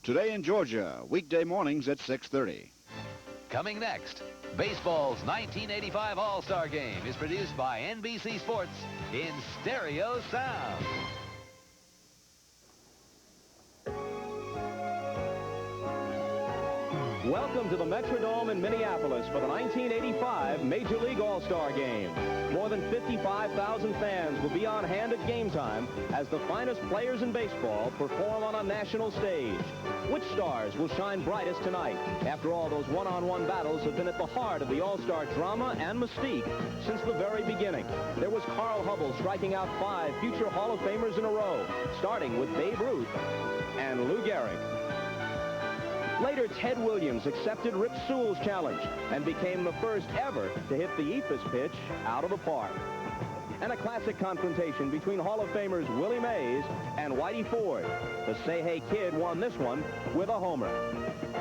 Today in Georgia, weekday mornings at 6:30. Coming next, baseball's 1985 All-Star Game is produced by NBC Sports in stereo sound. Welcome to the Metrodome in Minneapolis for the 1985 Major League All-Star Game. More than 55,000 fans will be on hand at game time as the finest players in baseball perform on a national stage. Which stars will shine brightest tonight? After all, those one-on-one battles have been at the heart of the All-Star drama and mystique since the very beginning. There was Carl Hubble striking out 5 future Hall of Famers in a row, starting with Babe Ruth and Lou Gehrig. Later, Ted Williams accepted Rip Sewell's challenge and became the first ever to hit the eephus pitch out of the park. And a classic confrontation between Hall of Famers Willie Mays and Whitey Ford. The Say Hey Kid won this one with a homer.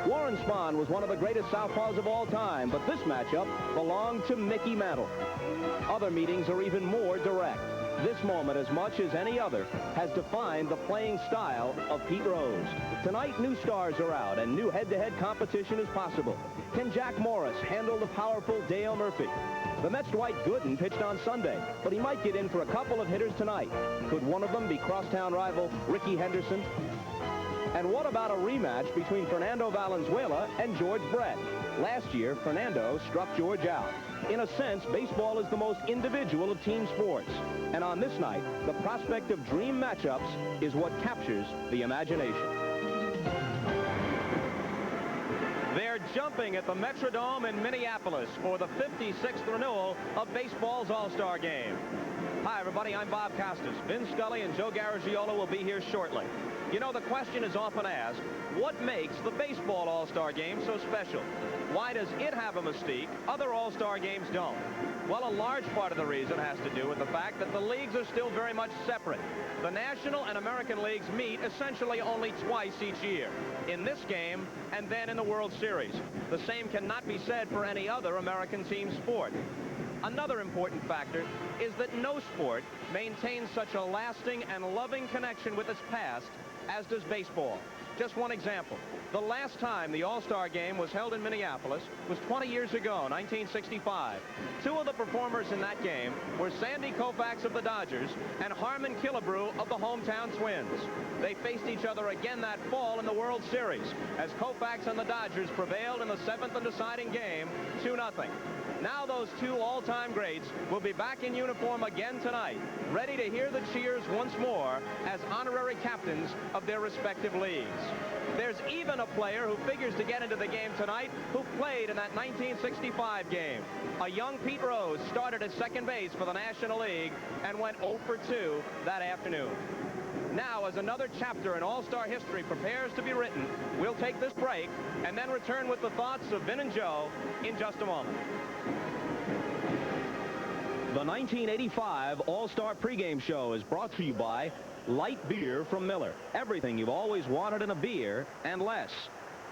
Warren Spahn was one of the greatest southpaws of all time, but this matchup belonged to Mickey Mantle. Other meetings are even more direct. This moment, as much as any other, has defined the playing style of Pete Rose. Tonight, new stars are out, and new head-to-head competition is possible. Can Jack Morris handle the powerful Dale Murphy? The Mets' Dwight Gooden pitched on Sunday, but he might get in for a couple of hitters tonight. Could one of them be crosstown rival Ricky Henderson? And what about a rematch between Fernando Valenzuela and George Brett? Last year, Fernando struck George out. In a sense, baseball is the most individual of team sports. And on this night, the prospect of dream matchups is what captures the imagination. They're jumping at the Metrodome in Minneapolis for the 56th renewal of baseball's All-Star Game. Hi, everybody. I'm Bob Costas. Vin Scully and Joe Garagiola will be here shortly. You know, the question is often asked, what makes the baseball All-Star Game so special? Why does it have a mystique other All-Star Games don't? Well, a large part of the reason has to do with the fact that the leagues are still very much separate. The National and American leagues meet essentially only twice each year, in this game and then in the World Series. The same cannot be said for any other American team sport. Another important factor is that no sport maintains such a lasting and loving connection with its past as does baseball. Just one example. The last time the All-Star Game was held in Minneapolis was 20 years ago, 1965. 2 of the performers in that game were Sandy Koufax of the Dodgers and Harmon Killebrew of the hometown Twins. They faced each other again that fall in the World Series as Koufax and the Dodgers prevailed in the 7th and deciding game, 2-0. Now those 2 all-time greats will be back in uniform again tonight, ready to hear the cheers once more as honorary captains of their respective leagues. There's even a player who figures to get into the game tonight who played in that 1965 game. A young Pete Rose started at second base for the National League and went 0 for 2 that afternoon. Now, as another chapter in All-Star history prepares to be written, we'll take this break and then return with the thoughts of Vin and Joe in just a moment. The 1985 All-Star pregame show is brought to you by light beer from Miller. Everything you've always wanted in a beer and less.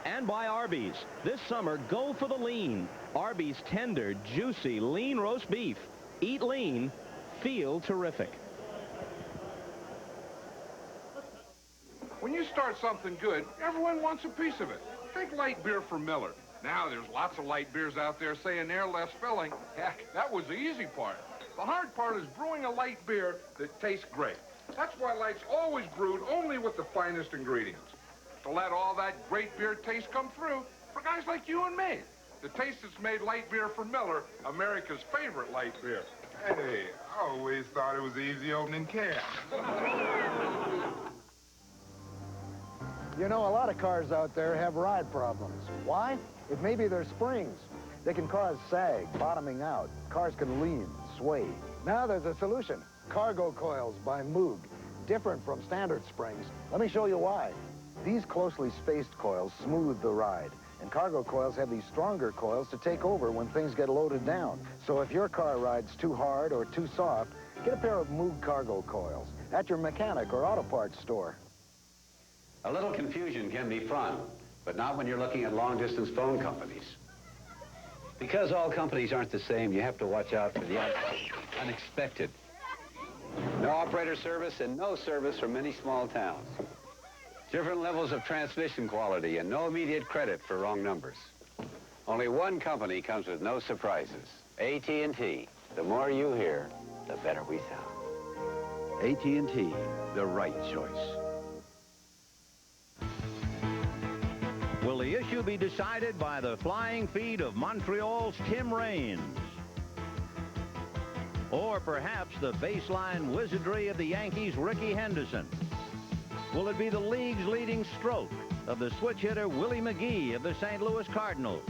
And by Arby's. This summer, go for the lean. Arby's tender, juicy, lean roast beef. Eat lean, feel terrific. When you start something good, everyone wants a piece of it. Take light beer from Miller. Now there's lots of light beers out there saying they're less filling. Heck, that was the easy part. The hard part is brewing a light beer that tastes great. That's why Light's always brewed only with the finest ingredients. To let all that great beer taste come through for guys like you and me. The taste that's made light beer from Miller America's favorite light beer. Hey, I always thought it was easy opening can. You know, a lot of cars out there have ride problems. Why? It may be their springs. They can cause sag, bottoming out. Cars can lean, sway. Now there's a solution. Cargo coils by Moog. Different from standard springs. Let me show you why. These closely spaced coils smooth the ride. And cargo coils have these stronger coils to take over when things get loaded down. So if your car rides too hard or too soft, get a pair of Moog cargo coils at your mechanic or auto parts store. A little confusion can be fun, but not when you're looking at long-distance phone companies. Because all companies aren't the same, you have to watch out for the unexpected. No operator service and no service from many small towns. Different levels of transmission quality and no immediate credit for wrong numbers. Only one company comes with no surprises. AT&T. The more you hear, the better we sound. AT&T, the right choice. Will the issue be decided by the flying feet of Montreal's Tim Raines? Or perhaps the baseline wizardry of the Yankees' Ricky Henderson? Will it be the league's leading stroke of the switch hitter Willie McGee of the St. Louis Cardinals?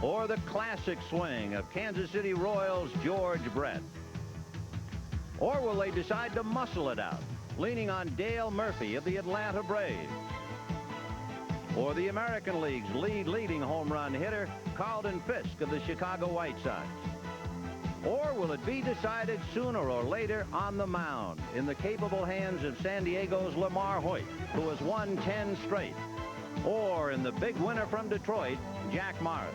Or the classic swing of Kansas City Royals' George Brett? Or will they decide to muscle it out, leaning on Dale Murphy of the Atlanta Braves? Or the American League's leading home run hitter, Carlton Fisk of the Chicago White Sox? Or will it be decided sooner or later on the mound in the capable hands of San Diego's Lamar Hoyt, who has won 10 straight? Or in the big winner from Detroit, Jack Morris?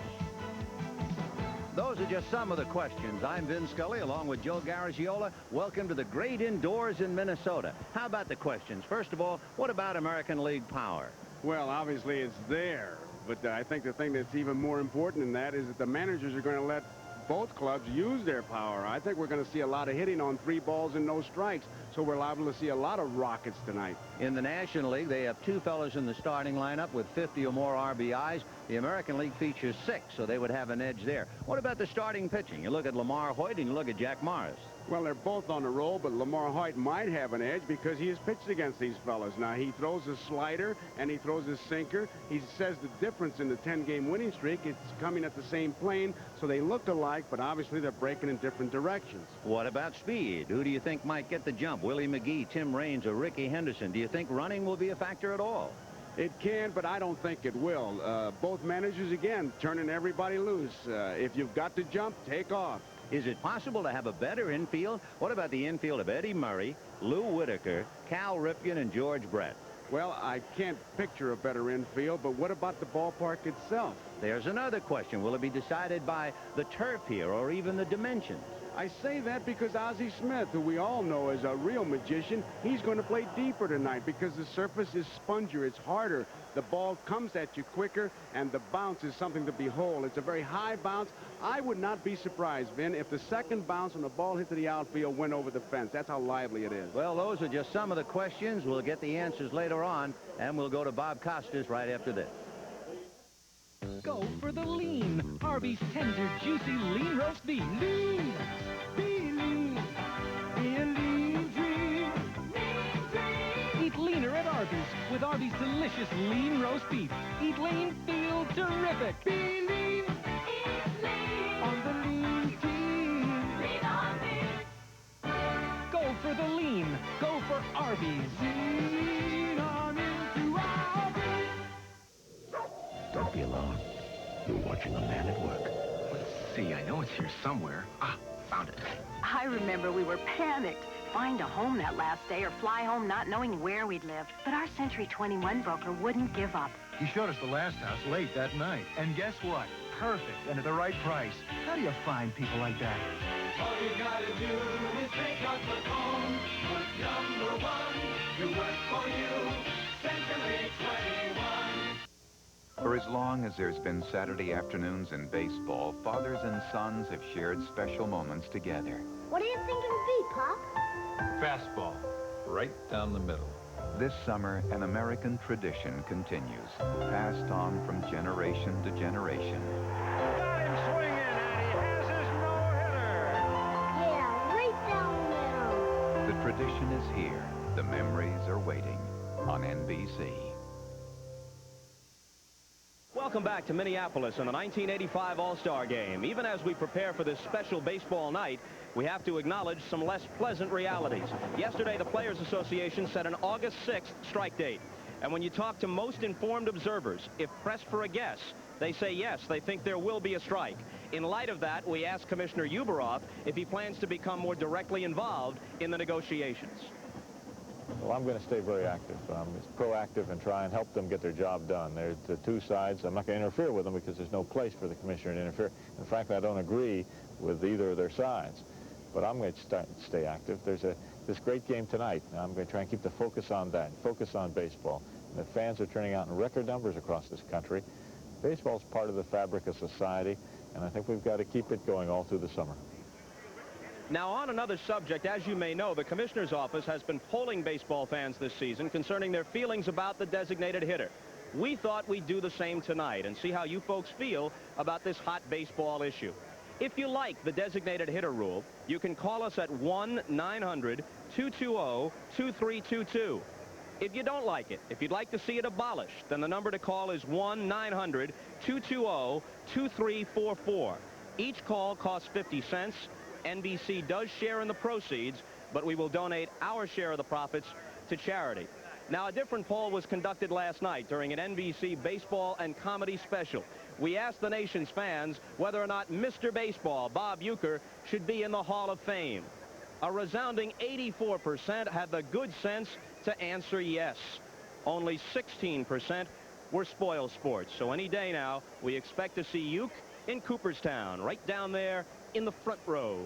Those are just some of the questions. I'm Vin Scully along with Joe Garagiola. Welcome to the great indoors in Minnesota. How about the questions? First of all, what about American League power? Well, obviously it's there, but I think the thing that's even more important than that is that the managers are going to let both clubs use their power. I think we're going to see a lot of hitting on 3 balls and no strikes, so we're liable to see a lot of rockets tonight. In the National League, they have 2 fellas in the starting lineup with 50 or more RBIs. The American League features 6, so they would have an edge there. What about the starting pitching? You look at Lamar Hoyt and you look at Jack Morris. Well, they're both on the roll, but Lamar Hoyt might have an edge because he has pitched against these fellas. Now, he throws a slider and he throws a sinker. He says the difference in the 10-game winning streak, it's coming at the same plane, so they look alike, but obviously they're breaking in different directions. What about speed? Who do you think might get the jump? Willie McGee, Tim Raines, or Ricky Henderson? Do you think running will be a factor at all? It can, but I don't think it will. Both managers, again, turning everybody loose. If you've got to jump, take off. Is it possible to have a better infield? What about the infield of Eddie Murray, Lou Whitaker, Cal Ripken, and George Brett? Well, I can't picture a better infield, but what about the ballpark itself? There's another question. Will it be decided by the turf here or even the dimensions? I say that because Ozzie Smith, who we all know is a real magician, he's going to play deeper tonight because the surface is spongier, it's harder. The ball comes at you quicker, and the bounce is something to behold. It's a very high bounce. I would not be surprised, Vin, if the second bounce when the ball hit to the outfield went over the fence. That's how lively it is. Well, those are just some of the questions. We'll get the answers later on, and we'll go to Bob Costas right after this. Go for the lean. Arby's tender, juicy lean roast beef. Lean. Be lean. Be a lean dream. Lean dream. Eat leaner at Arby's with Arby's delicious lean roast beef. Eat lean, feel terrific. Be lean. Eat lean. On the lean team. Lean Arby's. Go for the lean. Go for Arby's. Lean on into Arby's. Don't be alone. You're watching a man at work. Let's see, I know it's here somewhere. Ah, found it. I remember we were panicked. Find a home that last day or fly home not knowing where we'd lived. But our Century 21 broker wouldn't give up. He showed us the last house late that night. And guess what? Perfect and at the right price. How do you find people like that? All you gotta do is pick up the phone. Put number 1. You work for you. Century 21. For as long as there's been Saturday afternoons in baseball, fathers and sons have shared special moments together. What do you think it'll be, Pop? Fastball, right down the middle. This summer, an American tradition continues, passed on from generation to generation. Got him swinging, and he has his no-hitter. Yeah, right down the middle. The tradition is here. The memories are waiting on NBC. Welcome back to Minneapolis in the 1985 All-Star Game. Even as we prepare for this special baseball night, we have to acknowledge some less pleasant realities. Yesterday, the Players Association set an August 6th strike date. And when you talk to most informed observers, if pressed for a guess, they say yes, they think there will be a strike. In light of that, we asked Commissioner Hubert if he plans to become more directly involved in the negotiations. Well, I'm going to stay very active. Proactive and try and help them get their job done. There's the two sides. I'm not going to interfere with them because there's no place for the commissioner to interfere. And frankly, I don't agree with either of their sides. But I'm going to stay active. There's this great game tonight. Now, I'm going to try and keep the focus on that, focus on baseball. The fans are turning out in record numbers across this country. Baseball's part of the fabric of society, and I think we've got to keep it going all through the summer. Now, on another subject, as you may know, the commissioner's office has been polling baseball fans this season concerning their feelings about the designated hitter. We thought we'd do the same tonight and see how you folks feel about this hot baseball issue. If you like the designated hitter rule, you can call us at 1-900-220-2322. If you don't like it, if you'd like to see it abolished, then the number to call is 1-900-220-2344. Each call costs 50 cents. NBC does share in the proceeds, but we will donate our share of the profits to charity. Now, a different poll was conducted last night during an NBC baseball and comedy special. We asked the nation's fans whether or not Mr. Baseball, Bob Uecker, should be in the Hall of Fame. A resounding 84% had the good sense to answer yes. Only 16% were spoil sports. So any day now, we expect to see Ueck in Cooperstown, right down there in the front row.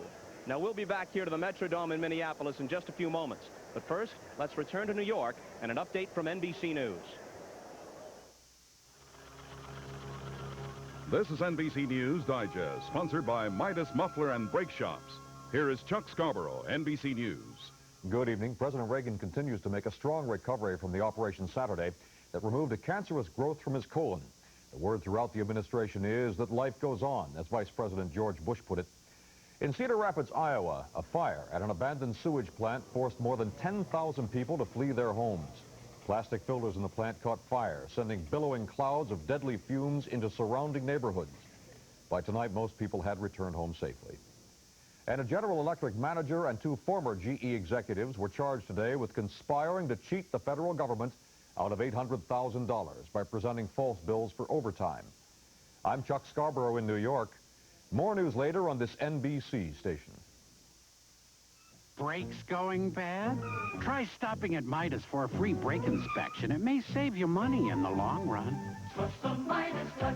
Now, we'll be back here to the Metrodome in Minneapolis in just a few moments. But first, let's return to New York and an update from NBC News. This is NBC News Digest, sponsored by Midas Muffler and Brake Shops. Here is Chuck Scarborough, NBC News. Good evening. President Reagan continues to make a strong recovery from the operation Saturday that removed a cancerous growth from his colon. The word throughout the administration is that life goes on, as Vice President George Bush put it. In Cedar Rapids, Iowa, a fire at an abandoned sewage plant forced more than 10,000 people to flee their homes. Plastic filters in the plant caught fire, sending billowing clouds of deadly fumes into surrounding neighborhoods. By tonight, most people had returned home safely. And a General Electric manager and 2 former GE executives were charged today with conspiring to cheat the federal government out of $800,000 by presenting false bills for overtime. I'm Chuck Scarborough in New York. More news later on this NBC station. Brakes going bad? Try stopping at Midas for a free brake inspection. It may save you money in the long run. Trust the Midas touch.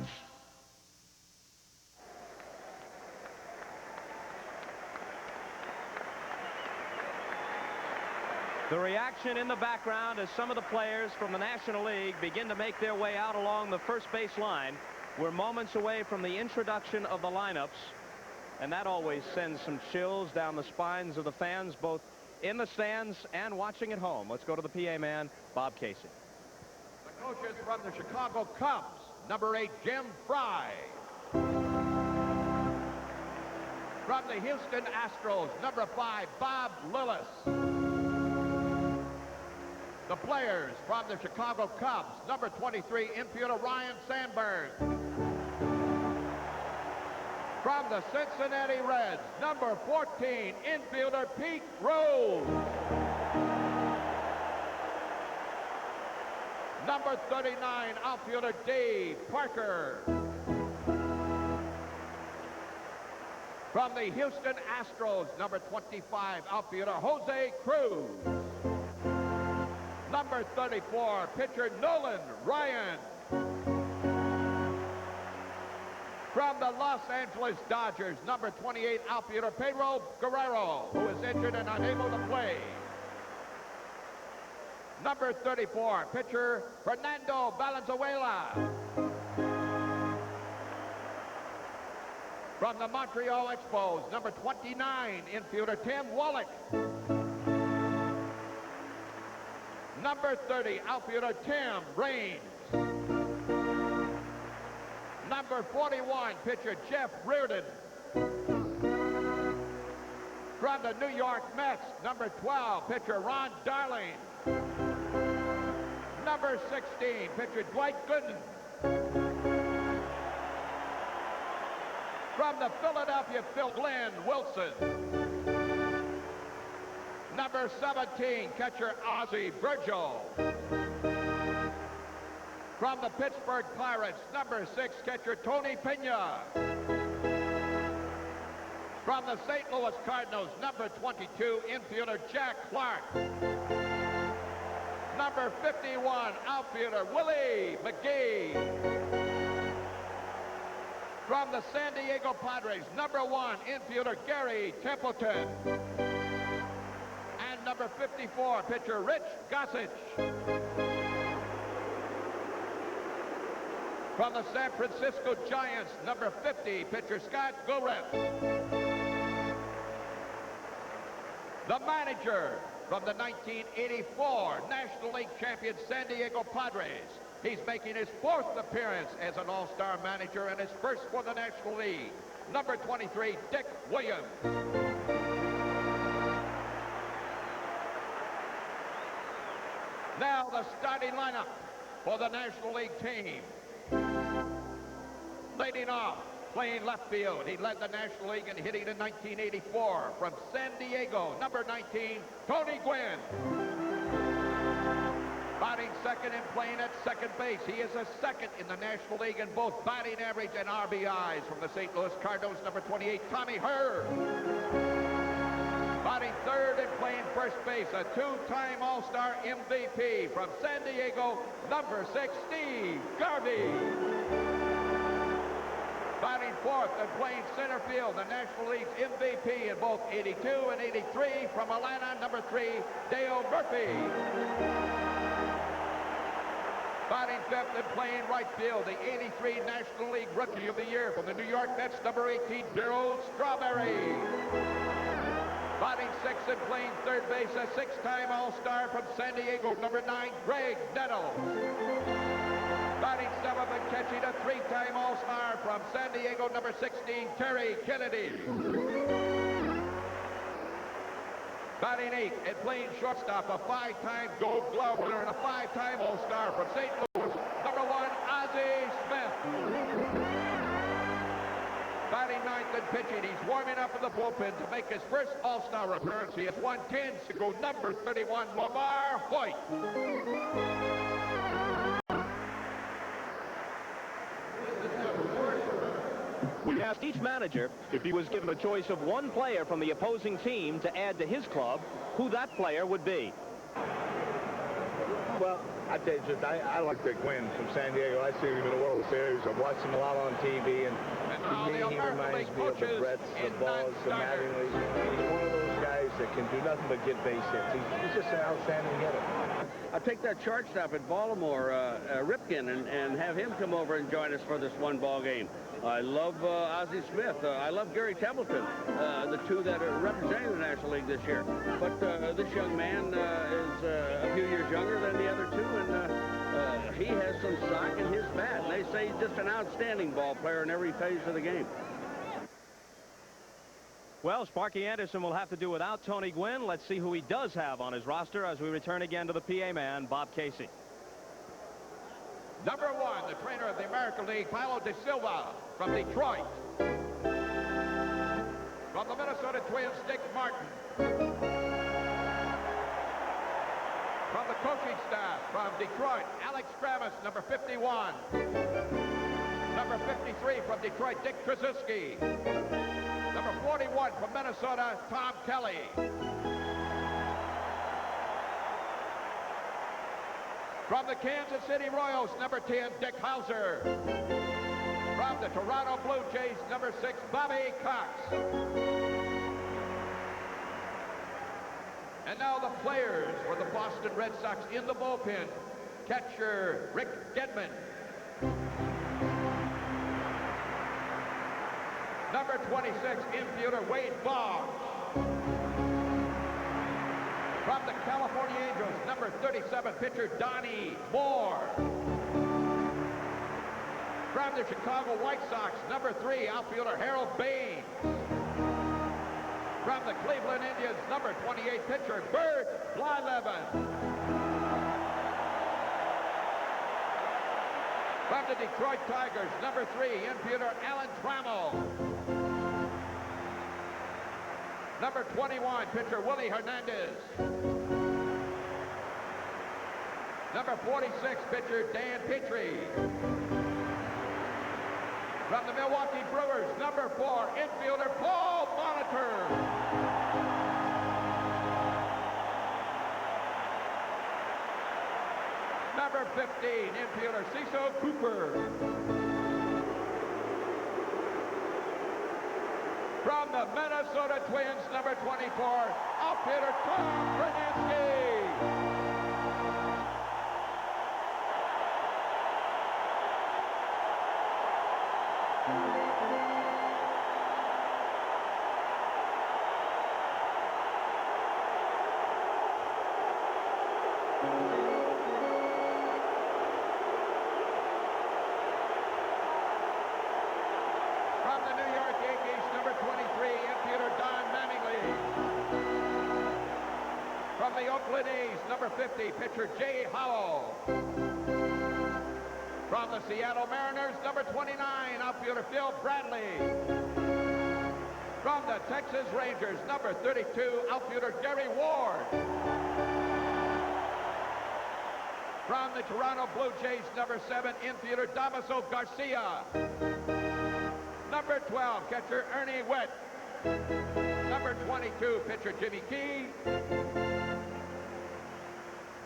The reaction in the background as some of the players from the National League begin to make their way out along the first base line. We're moments away from the introduction of the lineups, and that always sends some chills down the spines of the fans, both in the stands and watching at home. Let's go to the PA man, Bob Casey. The coaches from the Chicago Cubs, number 8, Jim Fry. From the Houston Astros, number 5, Bob Lillis. The players from the Chicago Cubs, number 23, infielder Ryan Sandberg. From the Cincinnati Reds, number 14, infielder Pete Rose. Number 39, outfielder Dave Parker. From the Houston Astros, number 25, outfielder Jose Cruz. Number 34, pitcher Nolan Ryan. From the Los Angeles Dodgers, number 28, outfielder Pedro Guerrero, who is injured and unable to play. Number 34, pitcher Fernando Valenzuela. From the Montreal Expos, number 29, infielder Tim Wallach. Number 30, outfielder Tim Raines. Number 41, pitcher Jeff Reardon. From the New York Mets, number 12, pitcher Ron Darling. Number 16, pitcher Dwight Gooden. From the Philadelphia Phil Glenn Wilson. Number 17, catcher Ozzie Virgil. From the Pittsburgh Pirates, number 6, catcher Tony Pena. From the St. Louis Cardinals, number 22, infielder Jack Clark. Number 51, outfielder Willie McGee. From the San Diego Padres, number 1, infielder Gary Templeton. And number number 54, pitcher Rich Gossage. From the San Francisco Giants, number 50, pitcher Scott Gilreath. The manager from the 1984 National League champion San Diego Padres. He's making his 4th appearance as an all-star manager and his first for the National League. Number 23, Dick Williams. Now the starting lineup for the National League team. Leading off, playing left field. He led the National League in hitting in 1984 from San Diego. Number 19, Tony Gwynn. Batting second and playing at second base. He is a second in the National League in both batting average and RBIs. From the St. Louis Cardinals, number 28, Tommy Hurd. Batting third and playing first base, a 2-time All-Star MVP from San Diego, number 6, Steve Garvey. Batting fourth and playing center field, the National League's MVP in both 82 and 83 from Atlanta, number 3, Dale Murphy. Batting fifth and playing right field, the 83 National League Rookie of the Year from the New York Mets, number 18, Darryl Strawberry. Batting sixth and playing third base, a 6-time All-Star from San Diego, number 9, Greg Nettles. Batting seventh and catching a 3-time All-Star from San Diego, number 16, Terry Kennedy. Batting eighth and playing shortstop, a 5-time Gold Glove winner and a 5-time All-Star from St. Louis, number 1, Ozzie Smith. Batting ninth and pitching, he's warming up in the bullpen to make his first All-Star appearance. He has 110 to go, number 31, Lamar White. We asked each manager if he was given a choice of one player from the opposing team to add to his club, who that player would be. Well, I tell you the truth, I like Dick Gwynn from San Diego. I see him in the World Series. I've watched him a lot on TV, and he reminds me of the Bretts, the Balls, the Mattingly. He's one of those guys that can do nothing but get base hits. He's just an outstanding hitter. I'll take that shortstop at Baltimore, Ripken, and have him come over and join us for this one-ball game. I love Ozzie Smith. I love Gary Templeton, the two that are representing the National League this year. But this young man is a few years younger than the other two, and he has some stock in his bat. And they say he's just an outstanding ball player in every phase of the game. Well, Sparky Anderson will have to do without Tony Gwynn. Let's see who he does have on his roster as we return again to the PA man, Bob Casey. Number 1, the trainer of the American League, Paulo De Silva from Detroit. From the Minnesota Twins, Dick Martin. From the coaching staff from Detroit, Alex Travis, number 51. Number 53 from Detroit, Dick Trzaski. Number 41 from Minnesota, Tom Kelly. From the Kansas City Royals, number 10, Dick Hauser. From the Toronto Blue Jays, number 6, Bobby Cox. And now the players for the Boston Red Sox in the bullpen. Catcher, Rick Gedman. Number 26, infielder, Wade Boggs. From the California Angels, number 37, pitcher Donnie Moore. From the Chicago White Sox, number 3, outfielder Harold Baines. From the Cleveland Indians, number 28, pitcher Bert Blyleven. From the Detroit Tigers, number 3, infielder Alan Trammell. Number 21, pitcher Willie Hernandez. Number 46, pitcher Dan Petrie. From the Milwaukee Brewers, number 4, infielder Paul Molitor. Number 15, infielder Cecil Cooper. From the Minnesota Twins, number 24, outfielder Tom Brzezinski. From the New York Yankees, number 23, infielder Don Mattingly. From the Oakland A's, number 50, pitcher Jay Howell. From the Seattle Mariners, number 29, outfielder Phil Bradley. From the Texas Rangers, number 32, outfielder Gary Ward. From the Toronto Blue Jays, number 7, infielder Damaso Garcia. Number 12, catcher Ernie Witt. Number 22, pitcher Jimmy Key.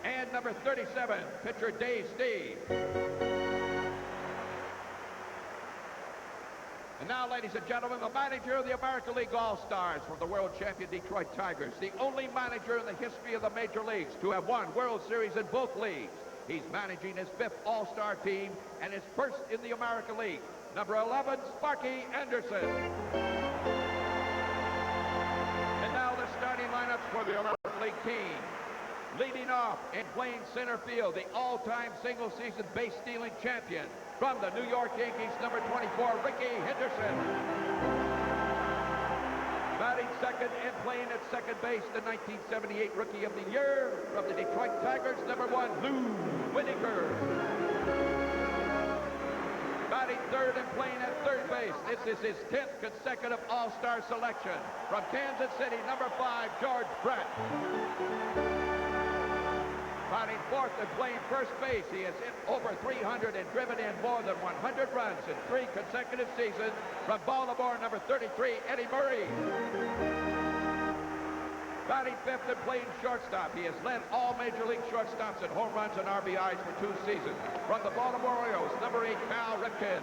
And number 37, pitcher Dave Steve. And now, ladies and gentlemen, the manager of the American League All-Stars from the world champion Detroit Tigers, the only manager in the history of the major leagues to have won World Series in both leagues. He's managing his 5th All-Star team and his 1st in the American League. Number 11, Sparky Anderson. And now the starting lineups for the American League team. Leading off and playing center field, the all-time single-season base-stealing champion. From the New York Yankees, number 24, Ricky Henderson. Batting second and playing at second base, the 1978 Rookie of the Year. From the Detroit Tigers, number 1, Lou Whitaker. Batting third and playing at third base. This is his 10th consecutive All-Star selection. From Kansas City, number 5, George Brett. Batting fourth and playing first base, he has hit over 300 and driven in more than 100 runs in 3 consecutive seasons. From Baltimore, number 33, Eddie Murray. Batting fifth and playing shortstop, he has led all major league shortstops in home runs and RBIs for 2 seasons. From the Baltimore Orioles, number 8, Cal Ripken.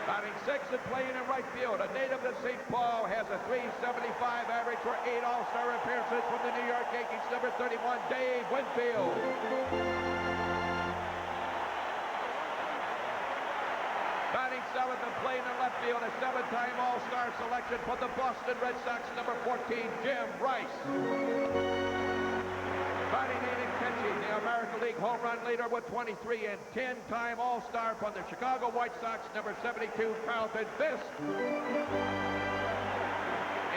Batting sixth and playing in right field, a native of St. Paul, has a .375 average for 8 All-Star appearances. From the New York Yankees, number 31, Dave Winfield. Batting seventh and playing in left field, a 7-time All-Star selection for the Boston Red Sox, number 14, Jim Rice. Batting eighth and catching, the American League home run leader with 23 and 10-time All-Star from the Chicago White Sox, number 72, Carlton Fisk.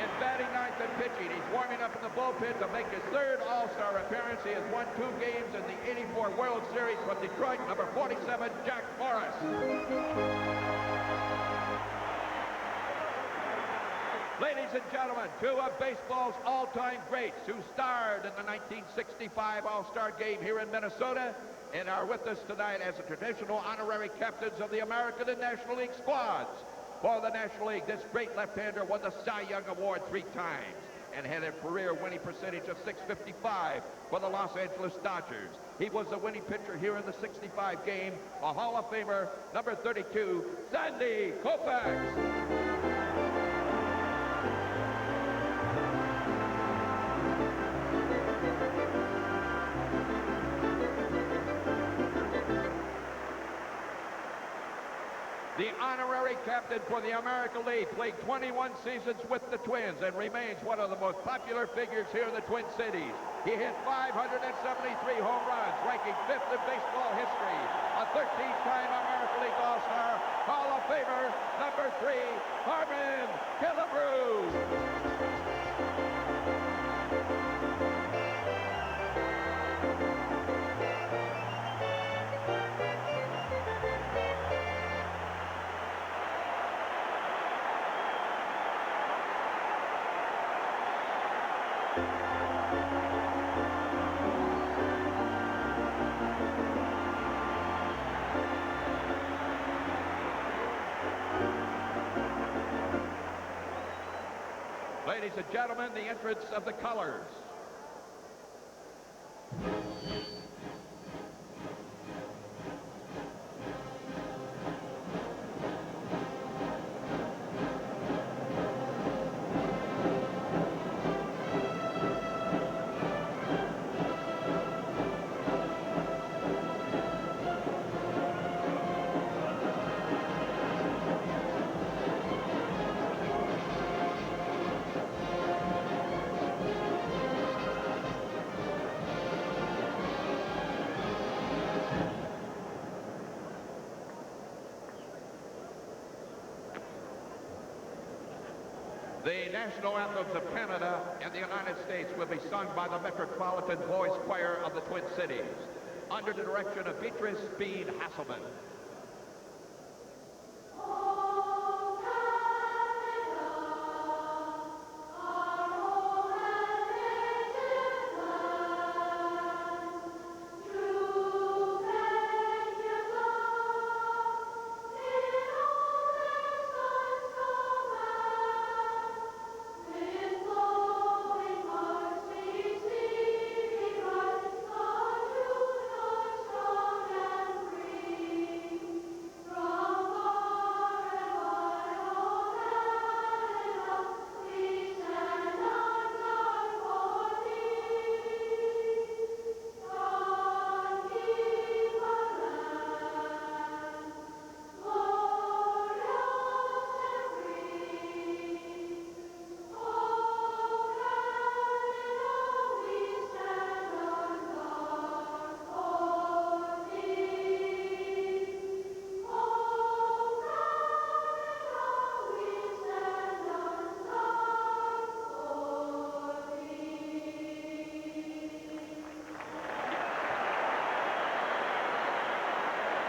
And batting ninth and pitching, he's warming up in the bullpen to make his 3rd All-Star appearance. He has won 2 games in the '84 World Series from Detroit, number 47, Jack Morris. Ladies and gentlemen, 2 of baseball's all-time greats who starred in the 1965 All-Star Game here in Minnesota and are with us tonight as the traditional honorary captains of the American and National League squads. For the National League, this great left-hander won the Cy Young Award 3 times and had a career winning percentage of .655 for the Los Angeles Dodgers. He was the winning pitcher here in the '65 game, a Hall of Famer, number 32, Sandy Koufax. The honorary captain for the American League, played 21 seasons with the Twins and remains one of the most popular figures here in the Twin Cities. He hit 573 home runs, ranking 5th in baseball history. A 13-time American League All-Star, Hall of Famer, number 3, Harmon Killebrew. Ladies and gentlemen, the entrance of the colors. The national anthems of Canada and the United States will be sung by the Metropolitan Boys Choir of the Twin Cities, under the direction of Beatrice Speed Hasselman.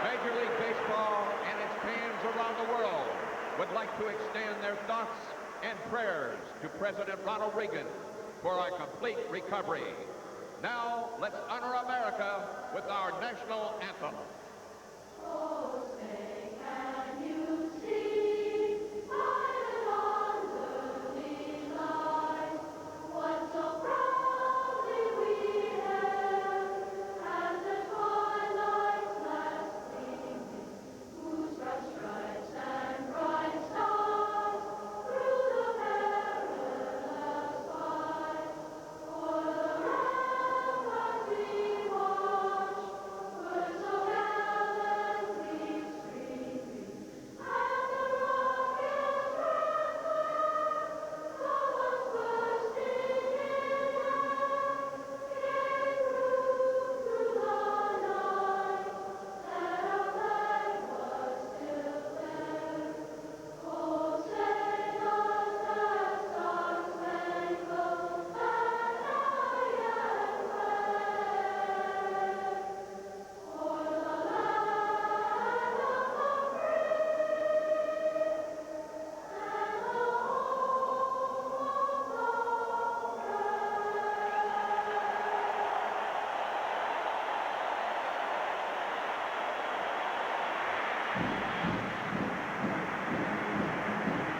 Major League Baseball and its fans around the world would like to extend their thoughts and prayers to President Ronald Reagan for a complete recovery. Now, let's honor America with our national anthem.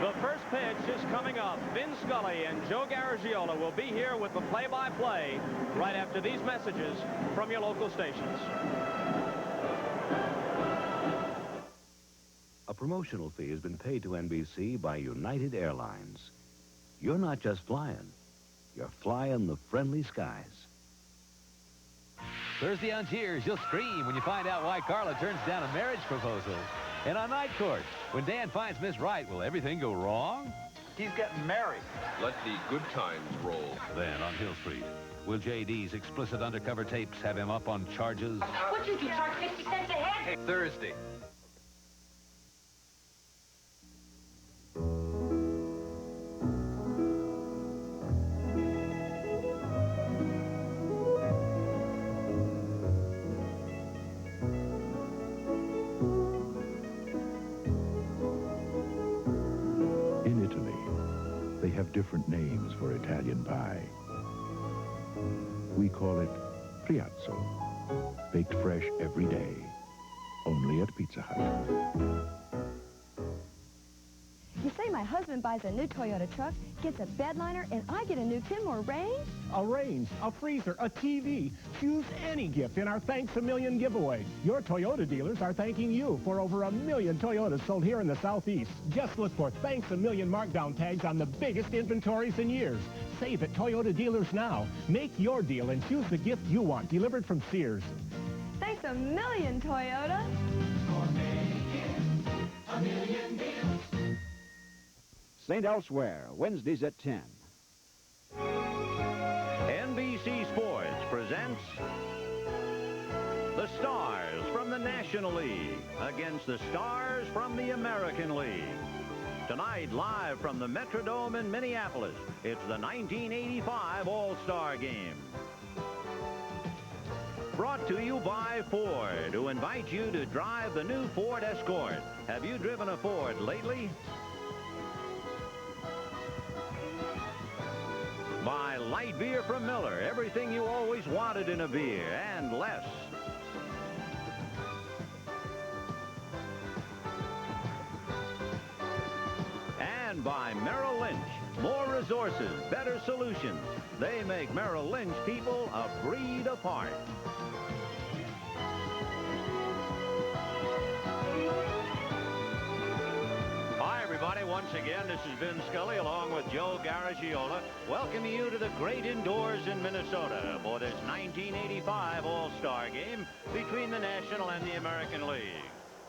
The first pitch is coming up. Vin Scully and Joe Garagiola will be here with the play-by-play right after these messages from your local stations. A promotional fee has been paid to NBC by United Airlines. You're not just flying. You're flying the friendly skies. Thursday on Cheers, you'll scream when you find out why Carla turns down a marriage proposal. And on Night Court, when Dan finds Miss Right, will everything go wrong? He's getting married. Let the good times roll. Then on Hill Street, will JD's explicit undercover tapes have him up on charges? What did you charge 50 cents a head? Thursday. Different names for Italian pie. We call it Priazzo, baked fresh every day, only at Pizza Hut. You say my husband buys a new Toyota truck, gets a bed liner, and I get a new Kenmore range? A range, a freezer, a TV. Choose any gift in our Thanks a Million giveaway. Your Toyota dealers are thanking you for over 1 million Toyotas sold here in the Southeast. Just look for Thanks a Million markdown tags on the biggest inventories in years. Save at Toyota dealers now. Make your deal and choose the gift you want, delivered from Sears. Thanks a million, Toyota. For making a million deals. St. Elsewhere, Wednesdays at 10. NBC Sports presents the Stars from the National League against the Stars from the American League. Tonight, live from the Metrodome in Minneapolis, it's the 1985 All-Star Game. Brought to you by Ford, who invites you to drive the new Ford Escort. Have you driven a Ford lately? By light beer from Miller, everything you always wanted in a beer and less. And by Merrill Lynch, more resources, better solutions. They make Merrill Lynch people a breed apart. Hi, everybody. Once again, this is Vin Scully along with Joe Garagiola, welcoming you to the great indoors in Minnesota for this 1985 All-Star Game between the National and the American League.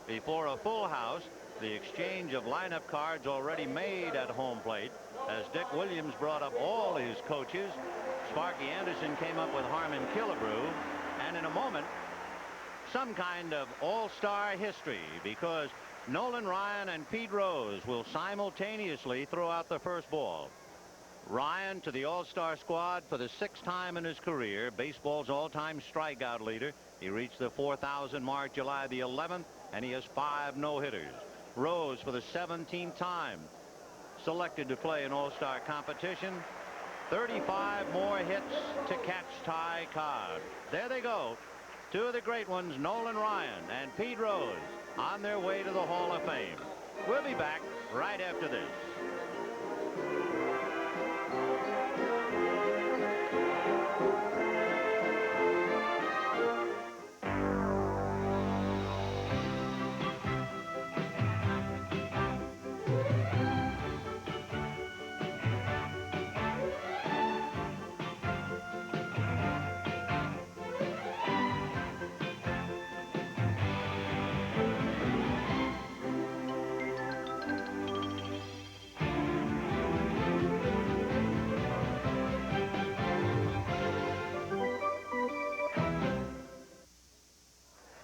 Before a full house, the exchange of lineup cards already made at home plate, as Dick Williams brought up all his coaches. Sparky Anderson came up with Harmon Killebrew, and in a moment, some kind of all-star history, because Nolan Ryan and Pete Rose will simultaneously throw out the first ball. Ryan to the All-Star squad for the 6th time in his career, baseball's all-time strikeout leader. He reached the 4,000 mark July the 11th, and he has 5 no-hitters. Rose for the 17th time selected to play an All-Star competition. 35 more hits to catch Ty Cobb. There they go. 2 of the great ones, Nolan Ryan and Pete Rose, on their way to the Hall of Fame. We'll be back right after this.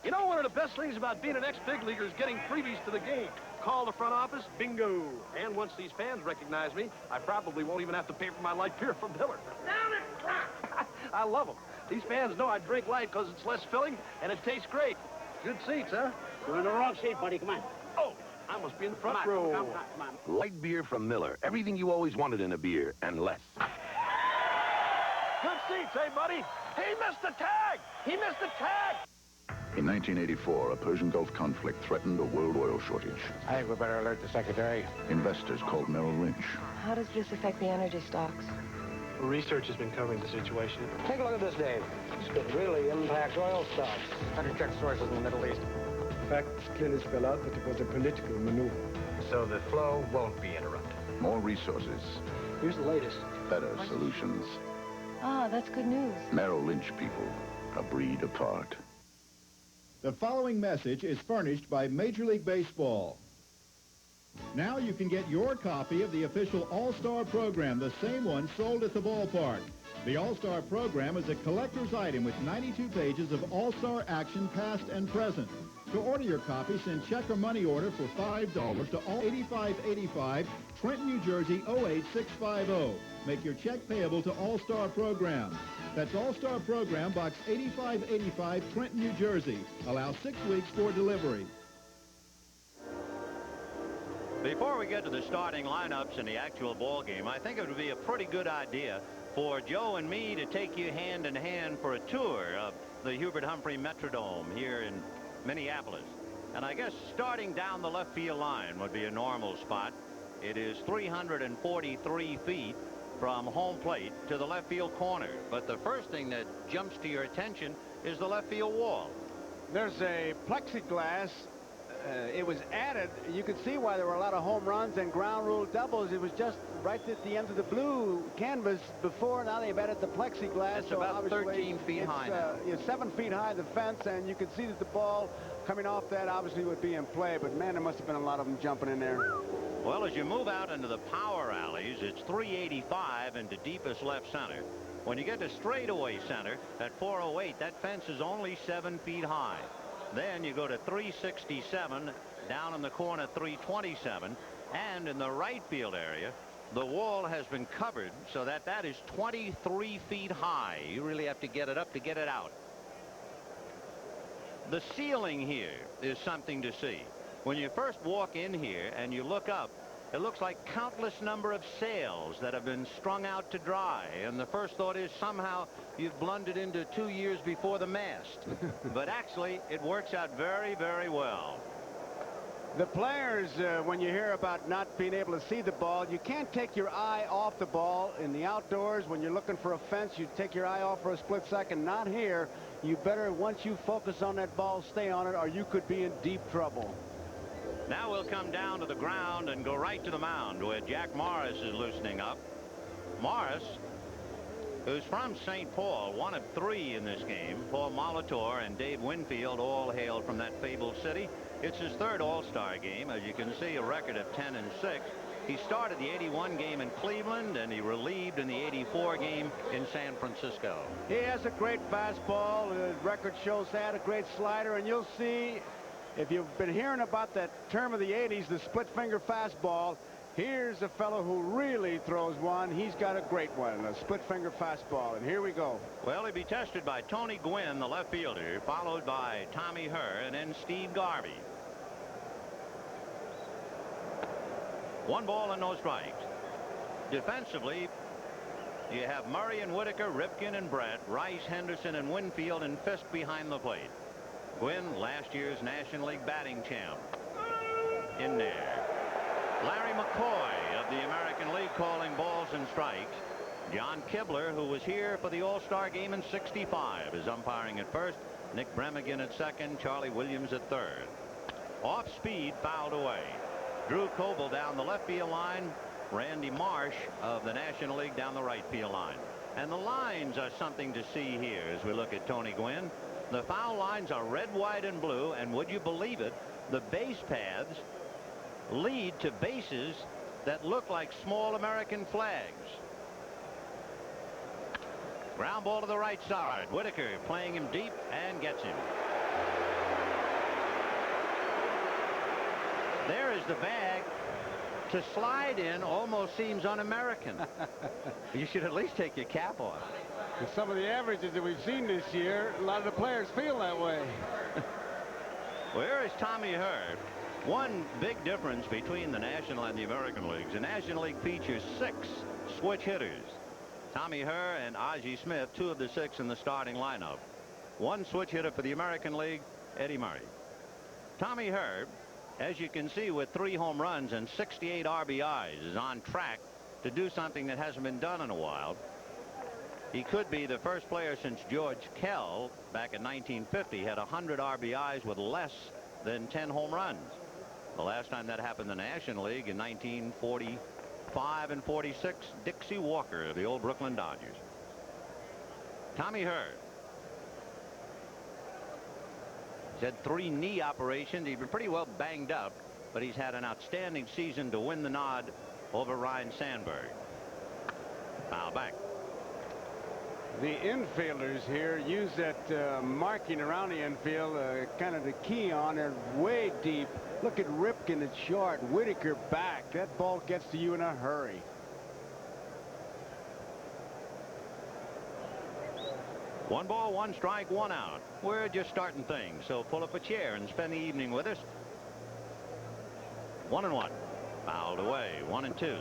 You know, one of the best things about being an ex-big leaguer is getting freebies to the game. Call the front office, bingo. And once these fans recognize me, I probably won't even have to pay for my light beer from Miller. Down it! I love them. These fans know I drink light because it's less filling and it tastes great. Good seats, huh? You're in the wrong seat, buddy. Come on. Oh, I must be in the front row. Come on. Light beer from Miller. Everything you always wanted in a beer, and less. Good seats, hey, buddy? He missed the tag! He missed the tag! In 1984, a Persian Gulf conflict threatened a world oil shortage. I think we better alert the secretary. Investors called Merrill Lynch. How does this affect the energy stocks? Research has been covering the situation. Take a look at this, Dave. This could really impact oil stocks. Better check sources in the Middle East. Facts clearly spell out that it was a political maneuver. So the flow won't be interrupted. More resources. Here's the latest. Better solutions. Ah, that's good news. Merrill Lynch people, a breed apart. The following message is furnished by Major League Baseball. Now you can get your copy of the official All-Star program, the same one sold at the ballpark. The All-Star program is a collector's item with 92 pages of All-Star action past and present. To order your copy, send check or money order for $5 to all 8585 Trenton, New Jersey 08650. Make your check payable to All-Star Program. That's All-Star Program, Box 8585, Trenton, New Jersey. Allow 6 weeks for delivery. Before we get to the starting lineups and the actual ball game, I think it would be a pretty good idea for Joe and me to take you hand in hand for a tour of the Hubert Humphrey Metrodome here in Minneapolis. And I guess starting down the left field line would be a normal spot. It is 343 feet from home plate to the left field corner. But the first thing that jumps to your attention is the left field wall. There's a plexiglass. It was added. You could see why there were a lot of home runs and ground rule doubles. It was just right at the end of the blue canvas before. Now they've added the plexiglass. It's about 13 feet high now. It's 7 feet high, the fence, and you can see that the ball coming off that obviously would be in play. But, man, there must have been a lot of them jumping in there. Well, as you move out into the power alleys, it's 385 into deepest left center. When you get to straightaway center at 408, that fence is only 7 feet high. Then you go to 367, down in the corner 327, And in the right field area, the wall has been covered so that that is 23 feet high. You really have to get it up to get it out. The ceiling here is something to see. When you first walk in here and you look up, it looks like countless number of sails that have been strung out to dry. And the first thought is somehow you've blundered into 2 years before the mast. But actually, it works out very, very well. The players, when you hear about not being able to see the ball, you can't take your eye off the ball. In the outdoors, when you're looking for a fence, you take your eye off for a split second. Not here. You better, once you focus on that ball, stay on it, or you could be in deep trouble. Now we'll come down to the ground and go right to the mound where Jack Morris is loosening up. Morris, who's from St. Paul, one of 3 in this game. Paul Molitor and Dave Winfield all hail from that fabled city. It's his 3rd All-Star game. As you can see, a record of 10-6. He started the 81 game in Cleveland, and he relieved in the 84 game in San Francisco. He has a great fastball. The record shows that, a great slider, and you'll see, if you've been hearing about that term of the 80s, the split-finger fastball, here's a fellow who really throws one. He's got a great one, a split-finger fastball, and here we go. Well, he'll be tested by Tony Gwynn, the left fielder, followed by Tommy Herr, and then Steve Garvey. 1 ball and no strikes. Defensively, you have Murray and Whitaker, Ripken and Brett, Rice, Henderson, and Winfield and Fisk behind the plate. Gwynn, last year's National League batting champ, in there. Larry McCoy of the American League calling balls and strikes. John Kibler, who was here for the All-Star game in '65, is umpiring at first. Nick Bremigan at second. Charlie Williams at third. Off speed, fouled away. Drew Coble down the left field line. Randy Marsh of the National League down the right field line. And the lines are something to see here as we look at Tony Gwynn. The foul lines are red, white, and blue, and would you believe it, the base paths lead to bases that look like small American flags. Ground ball to the right side. Whitaker playing him deep and gets him. There is the bag. To slide in almost seems un-American. You should at least take your cap off. With some of the averages that we've seen this year, a lot of the players feel that way. Well, here is Tommy Herr. One big difference between the National and the American Leagues. The National League features 6 switch hitters. Tommy Herr and Ozzie Smith, 2 of the 6 in the starting lineup. 1 switch hitter for the American League, Eddie Murray. Tommy Herr, as you can see, with 3 home runs and 68 RBIs, is on track to do something that hasn't been done in a while. He could be the first player since George Kell back in 1950 had 100 RBIs with less than 10 home runs. The last time that happened in the National League in 1945 and 46, Dixie Walker of the old Brooklyn Dodgers. Tommy Herr. He's had 3 knee operations. He's been pretty well banged up, but he's had an outstanding season to win the nod over Ryan Sandberg. Foul back. The infielders here use that marking around the infield, kind of the key on it, way deep. Look at Ripken at short, Whitaker back. That ball gets to you in a hurry. One ball, 1 strike, 1 out. We're just starting things, so pull up a chair and spend the evening with us. 1-1. Fouled away. 1-2.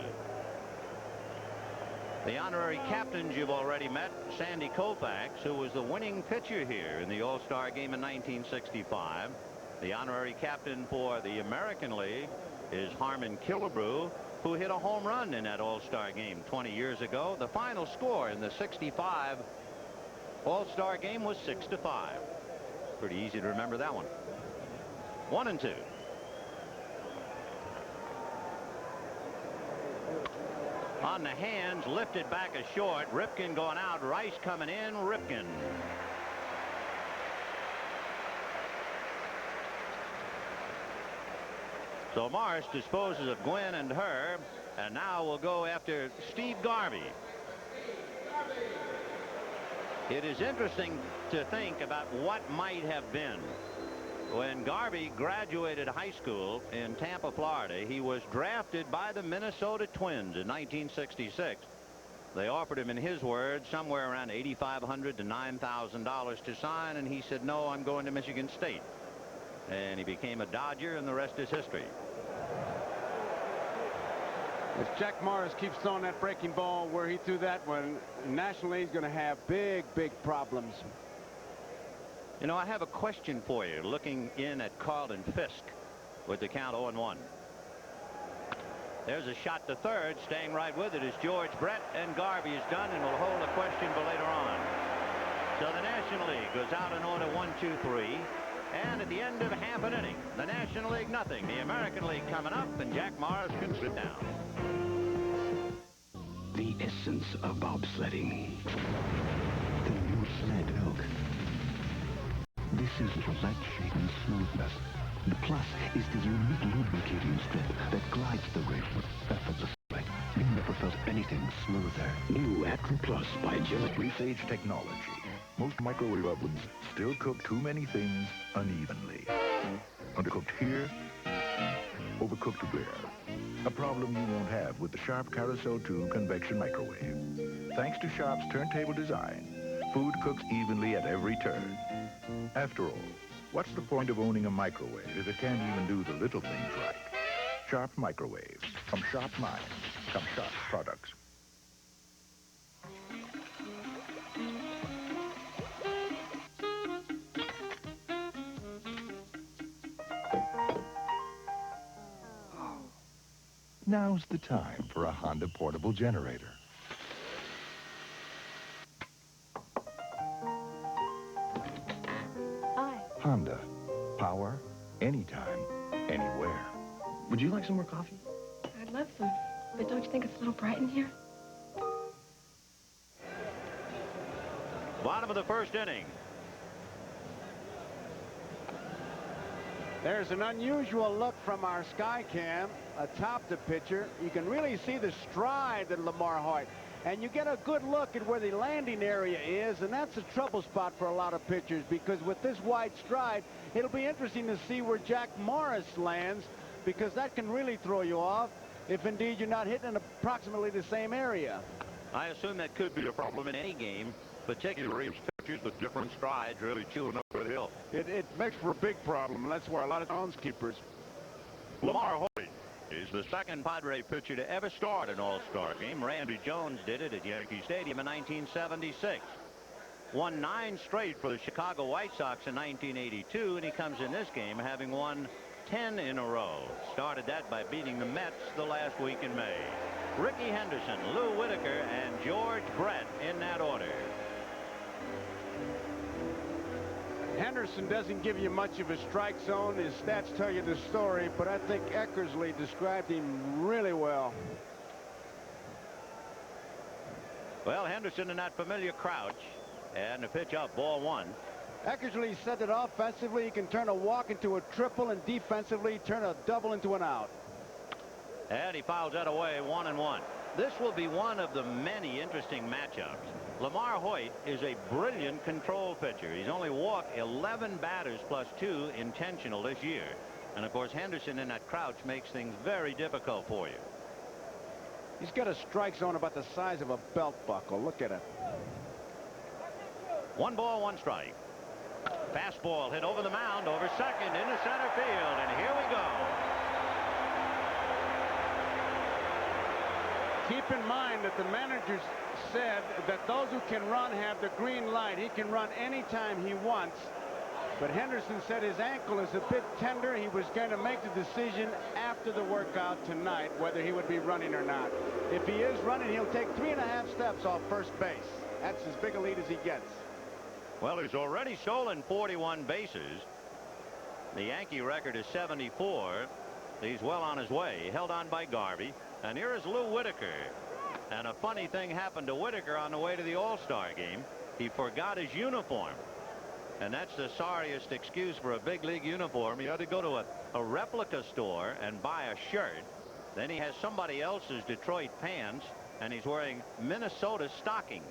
The honorary captains you've already met. Sandy Koufax, who was the winning pitcher here in the All-Star game in 1965. The honorary captain for the American League is Harmon Killebrew, who hit a home run in that All-Star game 20 years ago. The final score in the '65 All-Star game was 6-5. Pretty easy to remember that one. 1-2. On the hands, lifted back a short. Ripken going out. Rice coming in. Ripken. So Morris disposes of Gwynn and Herr, and now we'll go after Steve Garvey. It is interesting to think about what might have been. When Garvey graduated high school in Tampa, Florida, he was drafted by the Minnesota Twins in 1966. They offered him, in his words, somewhere around $8,500 to $9,000 to sign, and he said, no, I'm going to Michigan State. And he became a Dodger, and the rest is history. If Jack Morris keeps throwing that breaking ball where he threw that one, nationally he's going to have big problems. You know, I have a question for you, looking in at Carlton Fisk with the count 0-1. There's a shot to third. Staying right with it is George Brett, and Garvey is done, and will hold a question for later on. So the National League goes out in order 1-2-3. And at the end of half an inning, the National League nothing. The American League coming up, and Jack Morris can sit down. The essence of bobsledding. The new sled milk. This is light shape and smoothness. The plus is the unique lubricating strip that glides the race with effortless sled. You never felt anything smoother. New Acro Plus by Gillette. Three-stage technology. Most microwave ovens still cook too many things unevenly. Undercooked here, overcooked where? A problem you won't have with the Sharp Carousel 2 convection microwave. Thanks to Sharp's turntable design, food cooks evenly at every turn. After all, what's the point of owning a microwave if it can't even do the little things right? Sharp microwaves. From Sharp Minds come Sharp products. Now's the time for a Honda portable generator. Hi. Honda. Power, anytime, anywhere. Would you like some more coffee? I'd love some, but don't you think it's a little bright in here? Bottom of the first inning. There's an unusual look from our sky cam atop the pitcher. You can really see the stride of Lamar Hoyt, and you get a good look at where the landing area is, and that's a trouble spot for a lot of pitchers, because with this wide stride, it'll be interesting to see where Jack Morris lands, because that can really throw you off if indeed you're not hitting in approximately the same area. I assume that could be a problem in any game, particularly if pitchers with different strides really chewing up the hill. It makes for a big problem, and that's why a lot of groundskeepers. Lamar Hoyt is the second Padre pitcher to ever start an All-Star game. Randy Jones did it at Yankee Stadium in 1976. Won 9 straight for the Chicago White Sox in 1982, and he comes in this game having won 10 in a row. Started that by beating the Mets the last week in May. Ricky Henderson, Lou Whitaker, and George Brett in that order. Henderson doesn't give you much of a strike zone. His stats tell you the story, but I think Eckersley described him really well. Well, Henderson in that familiar crouch, and the pitch up, ball 1. Eckersley said that offensively he can turn a walk into a triple, and defensively turn a double into an out. And he fouls that away, 1-1. This will be one of the many interesting matchups. Lamar Hoyt is a brilliant control pitcher. He's only walked 11 batters plus 2 intentional this year. And of course, Henderson in that crouch makes things very difficult for you. He's got a strike zone about the size of a belt buckle. Look at it. 1 ball, 1 strike. Fastball hit over the mound, over second, into center field, and here we go. Keep in mind that the managers said that those who can run have the green light. He can run anytime he wants. But Henderson said his ankle is a bit tender. He was going to make the decision after the workout tonight whether he would be running or not. If he is running, he'll take 3.5 steps off first base. That's as big a lead as he gets. Well, he's already stolen 41 bases. The Yankee record is 74. He's well on his way. Held on by Garvey. And here is Lou Whitaker. And a funny thing happened to Whitaker on the way to the All-Star game. He forgot his uniform. And that's the sorriest excuse for a big league uniform. He had to go to a replica store and buy a shirt. Then he has somebody else's Detroit pants, and he's wearing Minnesota stockings.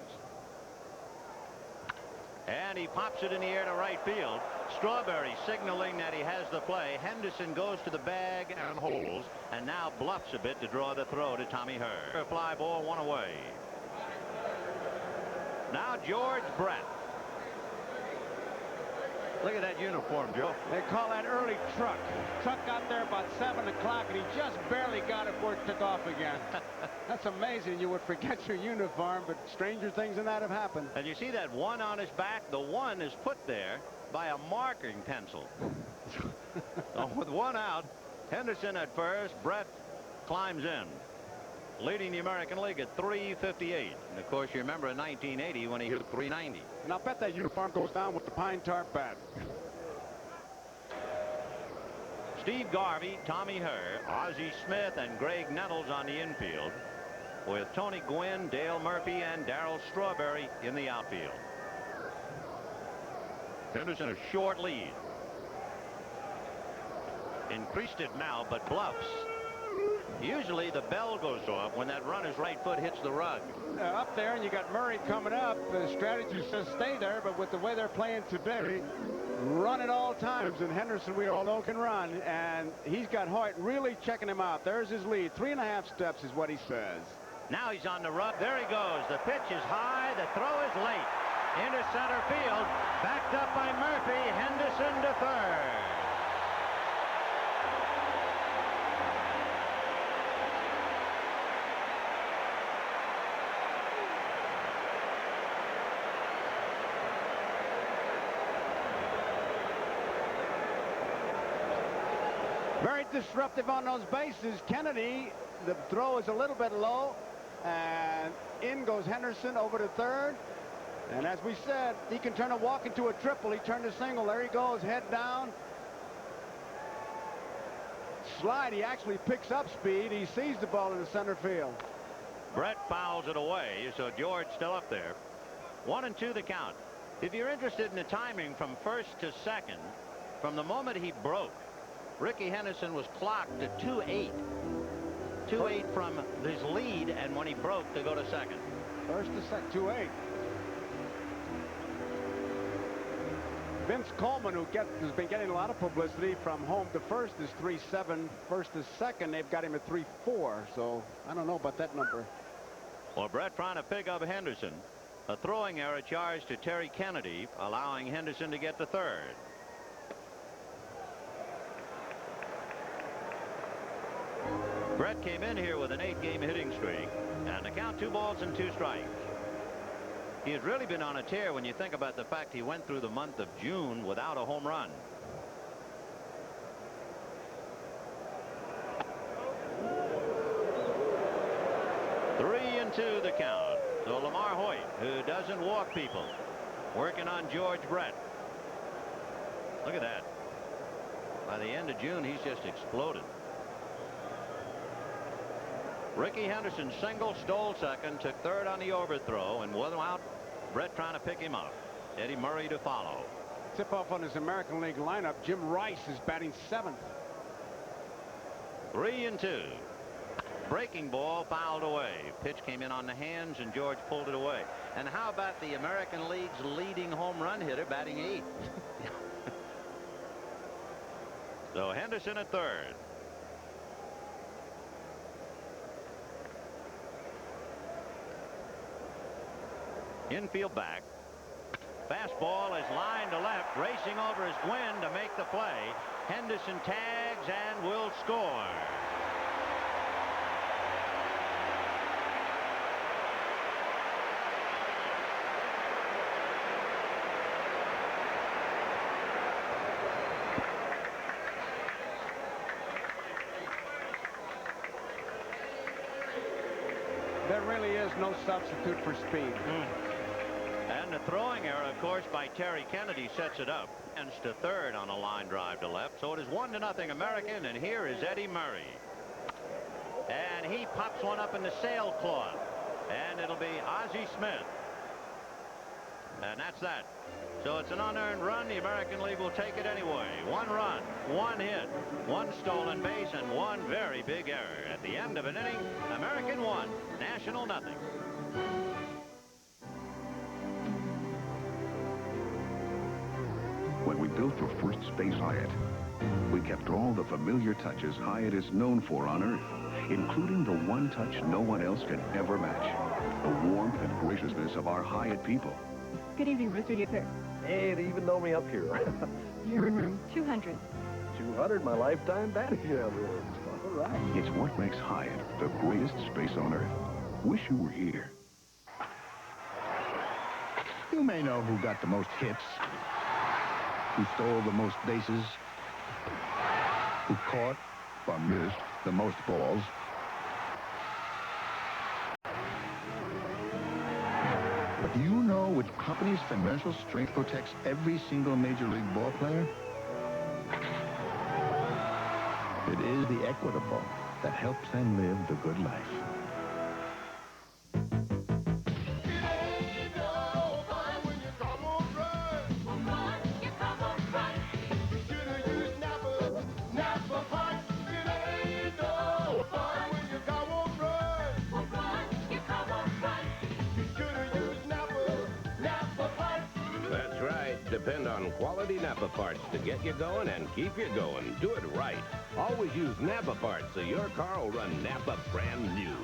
And he pops it in the air to right field. Strawberry signaling that he has the play. Henderson goes to the bag and holds, and now bluffs a bit to draw the throw to Tommy Herr. A fly ball, one away. Now George Brett. Look at that uniform, Joe. They call that early truck. Truck got there about 7 o'clock, and he just barely got it before it took off again. That's amazing. You would forget your uniform, but stranger things than that have happened. And you see that 1 on his back? The 1 is put there by a marking pencil. So with 1 out, Henderson at first, Brett climbs in, leading the American League at 358. And of course, you remember in 1980 when he hit 390. And I'll bet that uniform goes down with the pine tar bat. Steve Garvey, Tommy Herr, Ozzie Smith, and Greg Nettles on the infield, with Tony Gwynn, Dale Murphy, and Darryl Strawberry in the outfield. Henderson a short lead. Increased it now, but bluffs. Usually the bell goes off when that runner's right foot hits the rug. Up there, and you got Murray coming up. The strategy says stay there, but with the way they're playing today, run at all times. And Henderson, we all know, can run. And he's got Hoyt really checking him out. There's his lead. 3.5 steps is what he says. Now he's on the rug. There he goes. The pitch is high. The throw is late. Into center field. Backed up by Murphy. Henderson to third. Very disruptive on those bases. Kennedy, the throw is a little bit low, and in goes Henderson over to third. And as we said, he can turn a walk into a triple. He turned a single. There he goes, head down. Slide, he actually picks up speed. He sees the ball in the center field. Brett fouls it away, so George still up there. 1-2 the count. If you're interested in the timing from first to second, from the moment he broke, Ricky Henderson was clocked at 2-8. 2-8 from his lead, and when he broke to go to second. First to second, 2-8. Vince Coleman, who has been getting a lot of publicity from home to first, is 3-7. First to second, they've got him at 3-4. So I don't know about that number. Well, Brett trying to pick up Henderson. A throwing error charged to Terry Kennedy, allowing Henderson to get to third. Brett came in here with an 8-game hitting streak, and the count 2 balls and 2 strikes. He has really been on a tear when you think about the fact he went through the month of June without a home run. Three and 2 the count. So Lamar Hoyt, who doesn't walk people, working on George Brett. Look at that. By the end of June, he's just exploded. Ricky Henderson single, stole second, took third on the overthrow, and with him out, Brett trying to pick him up. Eddie Murray to follow. Tip off on his American League lineup. Jim Rice is batting 7th. 3 and 2. Breaking ball fouled away. Pitch came in on the hands, and George pulled it away. And how about the American League's leading home run hitter batting 8th? So Henderson at third. Infield back. Fastball is lined to left. Racing over is Gwynn to make the play. Henderson tags and will score. There really is no substitute for speed. And the throwing error, of course, by Terry Kennedy sets it up. And to third on a line drive to left. So it is 1-0 American, and here is Eddie Murray. And he pops one up in the sailcloth. And it'll be Ozzie Smith. And that's that. So it's an unearned run. The American League will take it anyway. 1 run, 1 hit, 1 stolen base, and 1 very big error. At the end of an inning, American 1, National nothing. When we built for first space Hyatt. We kept all the familiar touches Hyatt is known for on Earth, including the one touch no one else can ever match. The warmth and graciousness of our Hyatt people. Good evening, Mr. Hubert. Hey, they even know me up here. Your room, 200. 200, my lifetime batting average. All right. It's what makes Hyatt the greatest space on Earth. Wish you were here. You may know who got the most hits, who stole the most bases, who caught or missed the most balls. But do you know which company's financial strength protects every single major league ball player? It is the Equitable that helps them live the good life. That's right. Depend on quality Napa parts to get you going and keep you going. Do it right. Always use Napa parts so your car will run Napa brand new.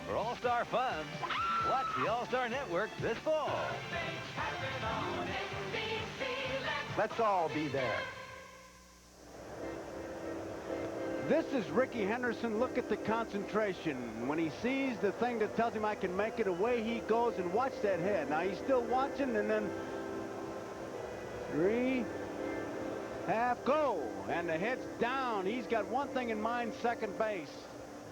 For All-Star fun, watch the All-Star Network this fall. Let's all be there. This is Ricky Henderson. Look at the concentration. When he sees the thing that tells him I can make it, away he goes, and watch that head. Now he's still watching, and then 3, half, go. And the head's down. He's got one thing in mind, second base.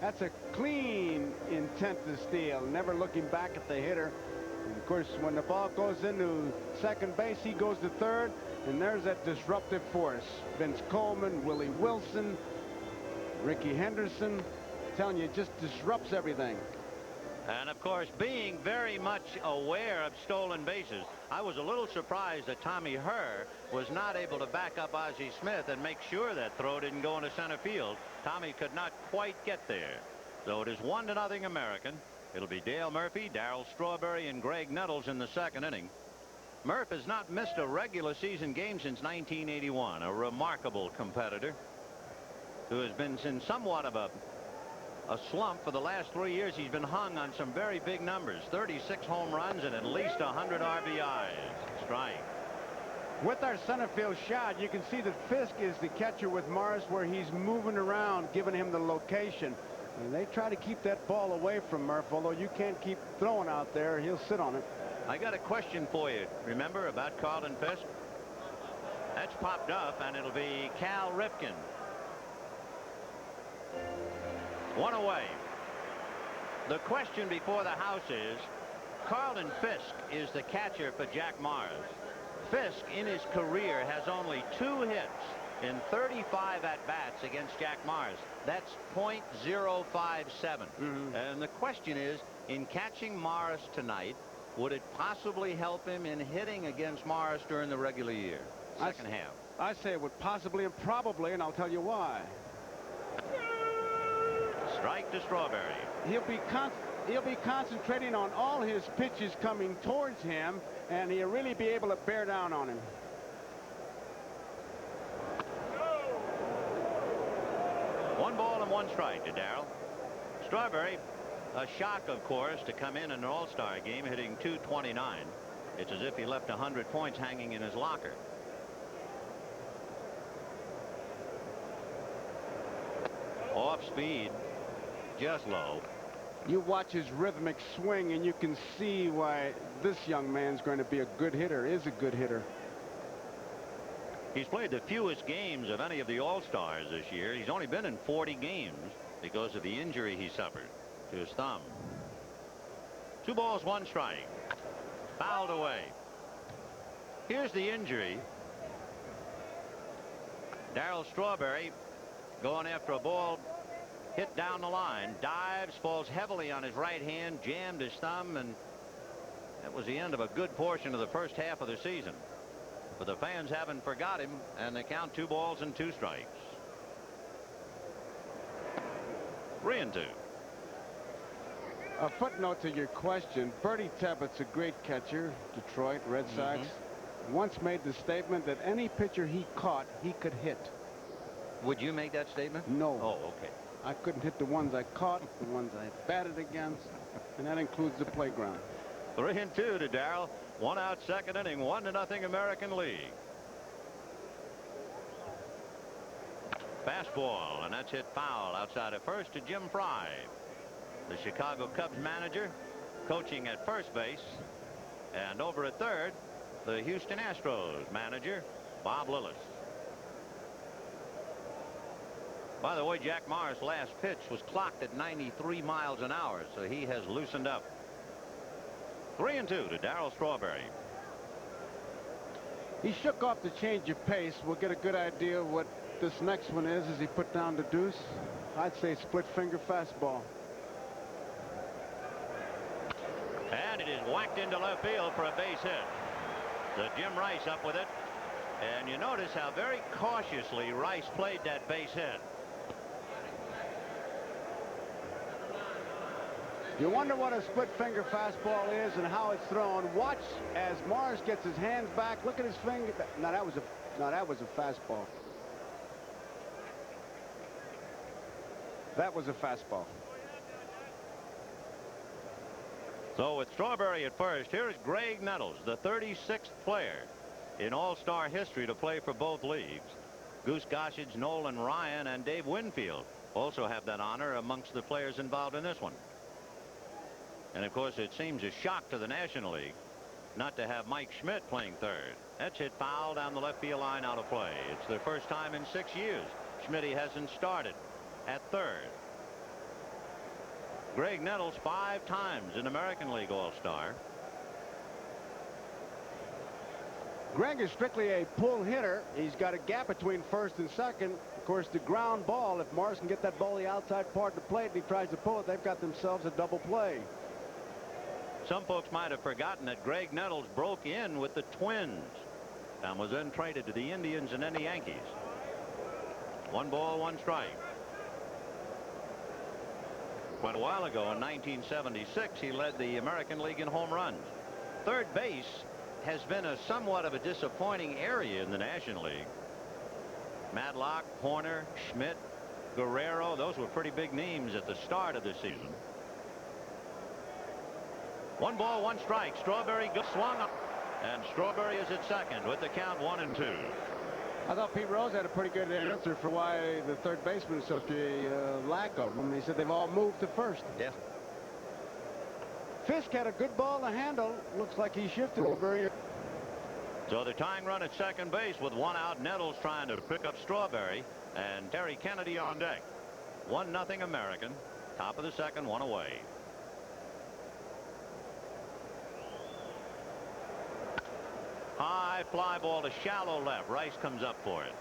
That's a clean intent to steal, never looking back at the hitter. And of course, when the ball goes into second base, he goes to third, and there's that disruptive force. Vince Coleman, Willie Wilson, Ricky Henderson, telling you, just disrupts everything. And of course, being very much aware of stolen bases, I was a little surprised that Tommy Herr was not able to back up Ozzie Smith and make sure that throw didn't go into center field. Tommy could not quite get there. So it is 1-0 American. It'll be Dale Murphy, Darryl Strawberry, and Greg Nettles in the second inning. Murph has not missed a regular season game since 1981, a remarkable competitor who has been in somewhat of a slump for the last 3 years. He's been hung on some very big numbers, 36 home runs and at least 100 RBIs. Strike. With our center field shot, you can see that Fisk is the catcher with Morris, where he's moving around, giving him the location. And they try to keep that ball away from Murph, although you can't keep throwing out there. He'll sit on it. I got a question for you. Remember about Carlton Fisk? That's popped up, and it'll be Cal Ripken. 1 away. The question before the house is, Carlton Fisk is the catcher for Jack Mars. Fisk in his career has only 2 hits in 35 at-bats against Jack Mars. That's .057. And the question is, in catching Mars tonight, would it possibly help him in hitting against Mars during the regular year, second half? I say it would possibly and probably, and I'll tell you why. Strike to Strawberry. He'll be concentrating on all his pitches coming towards him, and he'll really be able to bear down on him. One ball and 1 strike to Darryl. Strawberry, a shock, of course, to come in an all-star game hitting .229. It's as if he left 100 points hanging in his locker. Off speed, just low. You watch his rhythmic swing, and you can see why this young man's going to be a good hitter, is a good hitter. He's played the fewest games of any of the All-Stars this year. He's only been in 40 games because of the injury he suffered to his thumb. 2 balls, 1 strike. Fouled away. Here's the injury. Darryl Strawberry going after a ball hit down the line, dives, falls heavily on his right hand, jammed his thumb, and that was the end of a good portion of the first half of the season. But the fans haven't forgot him, and they count 2 balls and 2 strikes. 3-2. A footnote to your question, Bertie Tebbett's a great catcher, Detroit Red Sox. once made the statement that any pitcher he caught, he could hit. Would you make that statement? No. Oh, okay. I couldn't hit the ones I caught, the ones I batted against, and that includes the playground. 3-2 to Darrell. 1 out, second inning, 1-0 American League. Fastball, and that's hit foul outside at first to Jim Fry, the Chicago Cubs manager, coaching at first base, and over at third, the Houston Astros manager, Bob Lillis. By the way, Jack Morris' last pitch was clocked at 93 miles an hour, so he has loosened up. 3-2 to Darryl Strawberry. He shook off the change of pace. We'll get a good idea of what this next one is as he put down the deuce. I'd say split finger fastball. And it is whacked into left field for a base hit. So Jim Rice up with it. And you notice how very cautiously Rice played that base hit. You wonder what a split finger fastball is and how it's thrown. Watch as Morris gets his hands back. Look at his finger. No, that was a fastball. That was a fastball. So with Strawberry at first, here's Greg Nettles, the 36th player in All-Star history to play for both leagues. Goose Gossage, Nolan Ryan, and Dave Winfield also have that honor amongst the players involved in this one. And of course, it seems a shock to the National League not to have Mike Schmidt playing third. That's hit foul down the left field line, out of play. It's their first time in 6 years Schmidt hasn't started at third. Greg Nettles 5 times an American League All-Star. Greg is strictly a pull hitter. He's got a gap between first and second. Of course, the ground ball, if Morris can get that ball the outside part of the plate and he tries to pull it, they've got themselves a double play. Some folks might have forgotten that Greg Nettles broke in with the Twins and was then traded to the Indians and then the Yankees. 1 ball, 1 strike. Quite a while ago in 1976, he led the American League in home runs. Third base has been a somewhat of a disappointing area in the National League. Madlock, Horner, Schmidt, Guerrero, those were pretty big names at the start of the season. 1 ball, 1 strike. Strawberry swung up, and Strawberry is at second with the count 1-2. I thought Pete Rose had a pretty good answer for why the third baseman is such a lack of them. He said they've all moved to first. Yeah. Fisk had a good ball to handle. Looks like he shifted over. So the tying run at second base with 1 out. Nettles trying to pick up Strawberry, and Terry Kennedy on deck. 1-0 American. Top of the second, 1 away. High fly ball to shallow left. Rice comes up for it.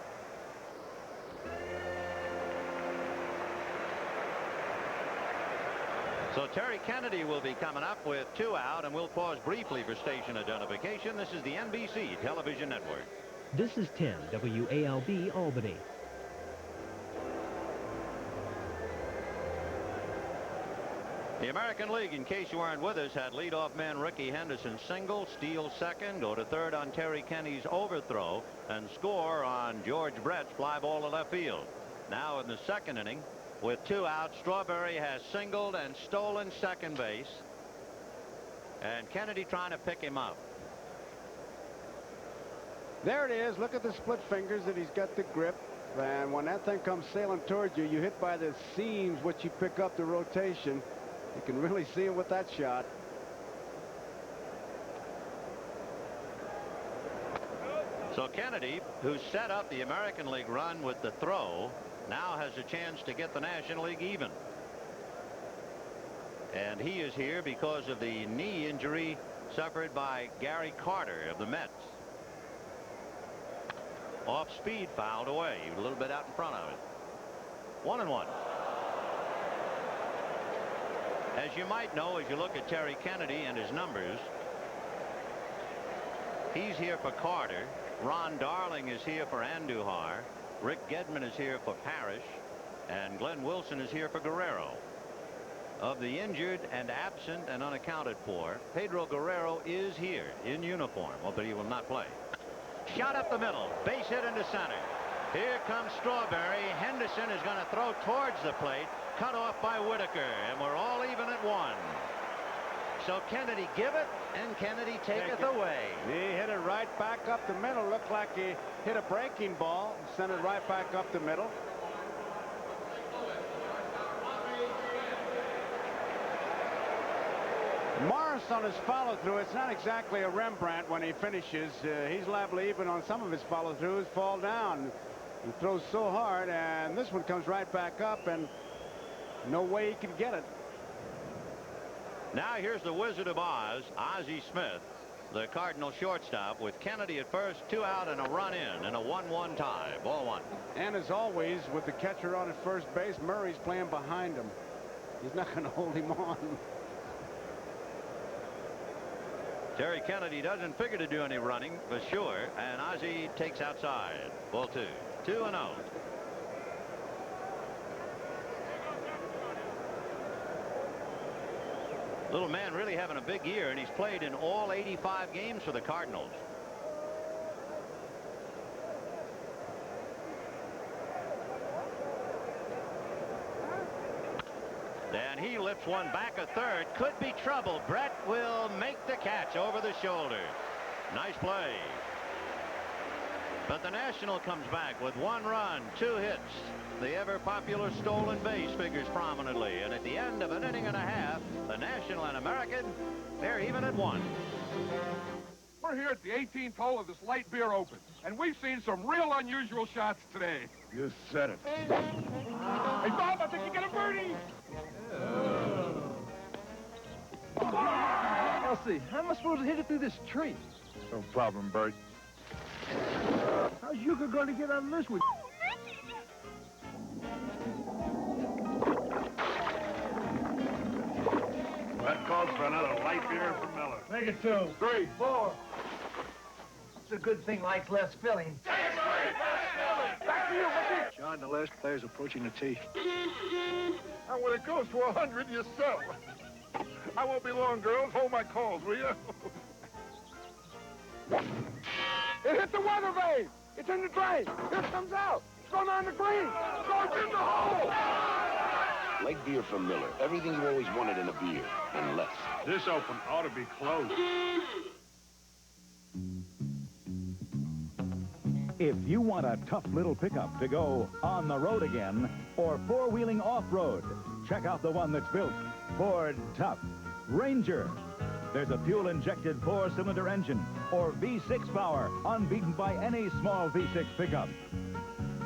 So Terry Kennedy will be coming up with 2 out, and we'll pause briefly for station identification. This is the NBC television network. This is 10 WALB Albany. The American League, in case you weren't with us, had leadoff man Ricky Henderson single, steal second, go to third on Terry Kennedy's overthrow, and score on George Brett's fly ball to left field. Now in the second inning, with 2 out, Strawberry has singled and stolen second base, and Kennedy trying to pick him up. There it is. Look at the split fingers that he's got the grip. And when that thing comes sailing towards you, you hit by the seams, which you pick up the rotation. You can really see him with that shot. So Kennedy, who set up the American League run with the throw, now has a chance to get the National League even. And he is here because of the knee injury suffered by Gary Carter of the Mets. Off speed, fouled away, a little bit out in front of it. 1-1. As you might know, as you look at Terry Kennedy and his numbers, he's here for Carter. Ron Darling is here for Andujar. Rick Gedman is here for Parrish, and Glenn Wilson is here for Guerrero. Of the injured and absent and unaccounted for, Pedro Guerrero is here in uniform, although he will not play. Shot up the middle. Base hit into center. Here comes Strawberry. Henderson is going to throw towards the plate. Cut off by Whitaker. And we're all even at 1. So Kennedy give it, and Kennedy taketh away. He hit it right back up the middle. Looked like he hit a breaking ball. Sent it right back up the middle. Morris on his follow-through. It's not exactly a Rembrandt when he finishes. He's liable even on some of his follow-throughs fall down. He throws so hard, and this one comes right back up, and no way he can get it. Now here's the Wizard of Oz, Ozzie Smith, the Cardinal shortstop, with Kennedy at first, 2 out and a run in a 1-1 tie. Ball 1. And as always, with the catcher on at first base, Murray's playing behind him. He's not going to hold him on. Terry Kennedy doesn't figure to do any running for sure, and Ozzie takes outside. Ball 2. 2-0. Little man really having a big year, and he's played in all 85 games for the Cardinals. And he lifts one back a third. Could be trouble. Brett will make the catch over the shoulder. Nice play. But the National comes back with 1 run, 2 hits. The ever-popular stolen base figures prominently. And at the end of an inning and a half, the National and American, they're even at 1. We're here at the 18th hole of this light beer open, and we've seen some real unusual shots today. You said it. Hey, Bob, I think you got a birdie. I'll see. How am I supposed to hit it through this tree? No problem, Bert. How's Yuka going to get out of this one? That calls for another light beer from Miller. Make it 2, 3, 4. It's a good thing light's less filling. Back to you, Mickey. John, the last player's approaching the tee. And when it goes to 100, you sell. I won't be long, girls. Hold my calls, will you? It hit the weather vane. It's in the drain. Here it comes out. It's going on the green. It's going in the hole. Light beer from Miller. Everything you always wanted in a beer, and less. This open ought to be closed. If you want a tough little pickup to go on the road again or four-wheeling off-road, check out the one that's built Ford Tough Ranger. There's a fuel-injected 4-cylinder engine or V6 power, unbeaten by any small V6 pickup.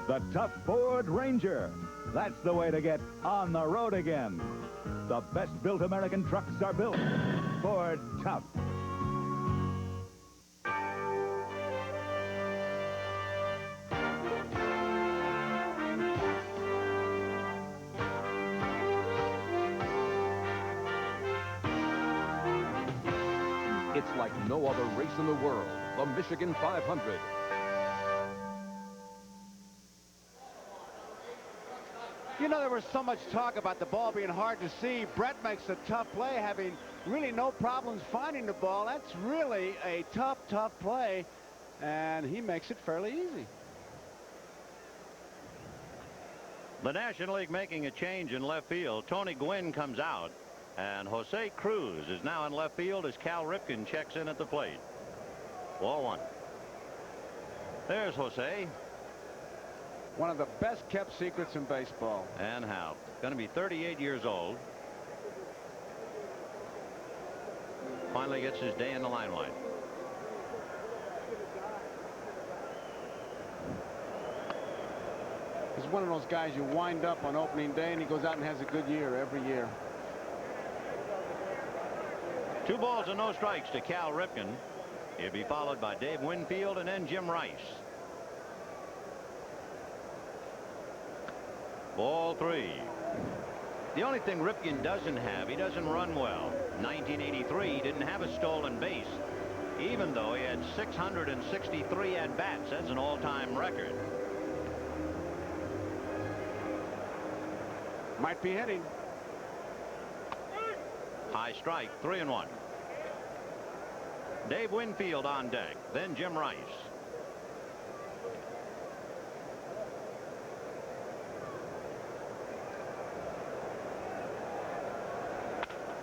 The Tough Ford Ranger. That's the way to get on the road again. The best-built American trucks are built Ford Tough. It's like no other race in the world, the Michigan 500. You know, there was so much talk about the ball being hard to see. Brett makes a tough play, having really no problems finding the ball. That's really a tough play, and he makes it fairly easy. The National League making a change in left field. Tony Gwynn comes out, and Jose Cruz is now in left field as Cal Ripken checks in at the plate. Ball 1. There's Jose. One of the best-kept secrets in baseball. And how? Going to be 38 years old. Finally gets his day in the limelight. He's one of those guys you wind up on opening day, and he goes out and has a good year every year. 2 balls and no strikes to Cal Ripken. He'll be followed by Dave Winfield and then Jim Rice. Ball 3. The only thing Ripken doesn't have, he doesn't run well. 1983, he didn't have a stolen base, even though he had 663 at-bats. That's an all-time record. Might be hitting. High strike, 3-1. Dave Winfield on deck, then Jim Rice.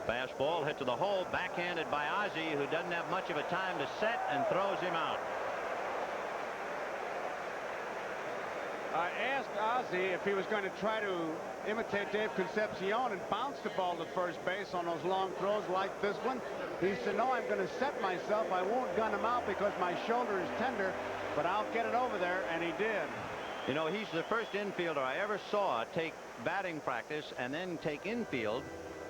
Fastball hit to the hole, backhanded by Ozzie, who doesn't have much of a time to set and throws him out. I asked Ozzie if he was going to try to imitate Dave Concepcion and bounce the ball to first base on those long throws like this one. He said, no, I'm going to set myself. I won't gun him out because my shoulder is tender, but I'll get it over there, and he did. You know, he's the first infielder I ever saw take batting practice and then take infield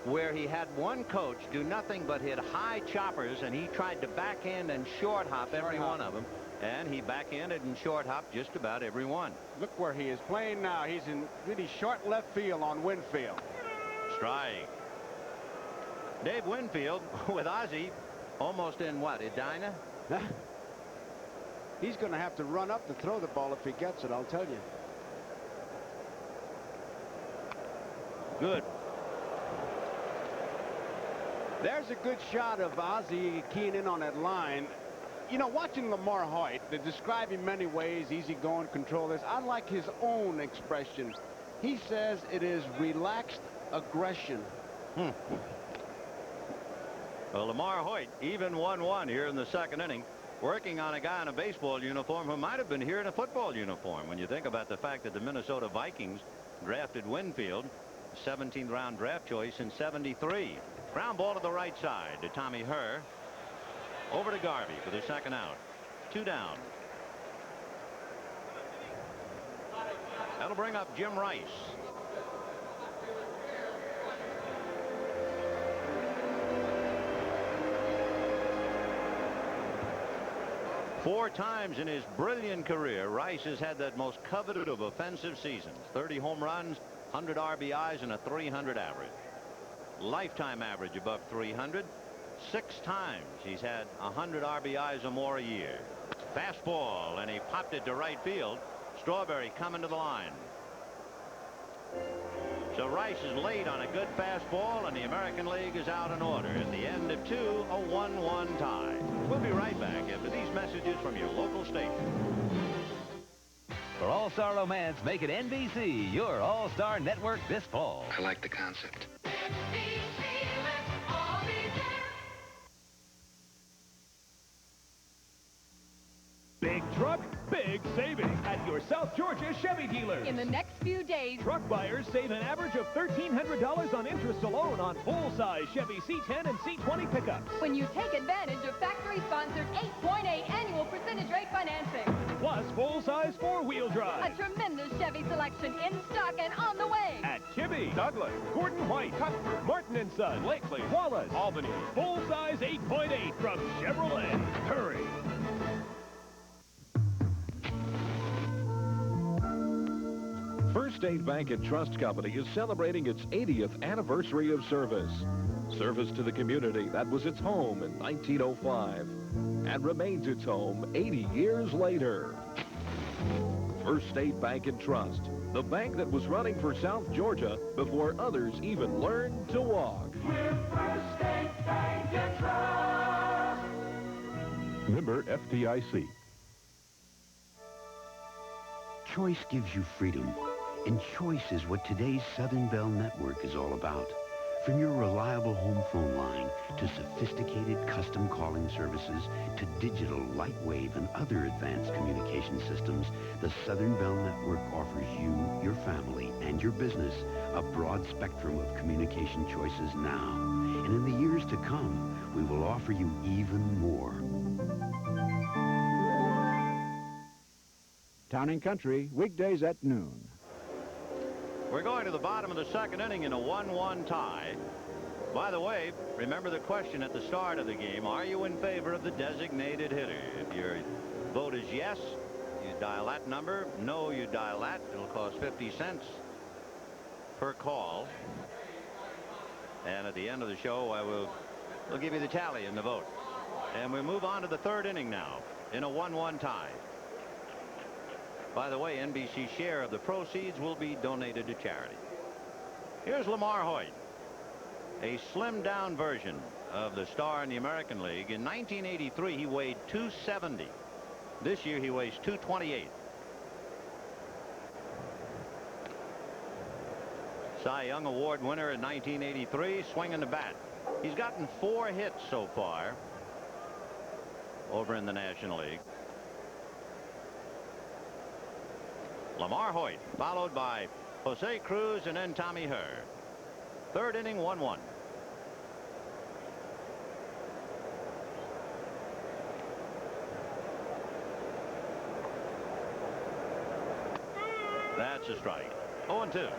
where he had one coach do nothing but hit high choppers, and he tried to backhand and short hop every one of them. And he backhanded and short hopped just about every one. Look where he is playing now. He's in really short left field on Winfield. Strike. Dave Winfield with Ozzie almost in what, Edina? He's going to have to run up to throw the ball if he gets it, I'll tell you. Good. There's a good shot of Ozzie keying in on that line. You know, watching Lamar Hoyt, they describe him many ways, easygoing, control this. I like his own expression. He says it is relaxed aggression. Well, Lamar Hoyt even 1-1 here in the second inning, working on a guy in a baseball uniform who might have been here in a football uniform when you think about the fact that the Minnesota Vikings drafted Winfield, 17th round draft choice in '73. Ground ball to the right side to Tommy Herr. Over to Garvey for the second out. 2 down. That'll bring up Jim Rice. Four times in his brilliant career, Rice has had that most coveted of offensive seasons. 30 home runs, 100 RBIs, and a .300 average. Lifetime average above 300. 6 times he's had 100 RBIs or more a year. Fastball, and he popped it to right field. Strawberry coming to the line. So Rice is late on a good fastball, and the American League is out in order. At the end of 2, a 1-1 tie. We'll be right back after these messages from your local station. For All-Star Romance, make it NBC, your All-Star network this fall. I like the concept. Big truck, big savings at your South Georgia Chevy dealers. In the next few days, Truck buyers save an average of $1,300 on interest alone on full-size Chevy C10 and C20 pickups. when you take advantage of factory-sponsored 8.8 annual percentage rate financing. Plus full-size four-wheel A drive. tremendous Chevy selection in stock and on the way. At Kibbe, Douglas, Gordon White, Cuthbert, Martin & Son, Blakely, Wallace, Albany. Full-size 8.8 from Chevrolet. Hurry. First State Bank and Trust Company is celebrating its 80th anniversary of service. Service to the community that was its home in 1905 and remains its home 80 years later. First State Bank and Trust, the bank that was running for South Georgia before others even learned to walk. We're First State Bank and Trust. Member FDIC. Choice gives you freedom, and choice is what today's Southern Bell network is all about. From your reliable home phone line to sophisticated custom calling services to digital, lightwave, and other advanced communication systems, the Southern Bell network offers you, your family, and your business a broad spectrum of communication choices now. And in the years to come, we will offer you even more. Town and Country, weekdays at noon. We're going to the bottom of the second inning in a 1-1 tie. By the way, remember the question at the start of the game. Are you in favor of the designated hitter? If your vote is yes, you dial that number. No, you dial that. It'll cost 50 cents per call. And at the end of the show, we'll give you the tally in the vote. And we move on to the third inning now in a 1-1 tie. By the way, NBC's share of the proceeds will be donated to charity. Here's Lamar Hoyt, a slimmed-down version of the star in the American League. In 1983, he weighed 270. This year, he weighs 228. Cy Young Award winner in 1983, swinging the bat. He's gotten 4 hits so far over in the National League. Lamar Hoyt, followed by Jose Cruz and then Tommy Herr. 3rd inning, 1-1. That's a strike. 0-2.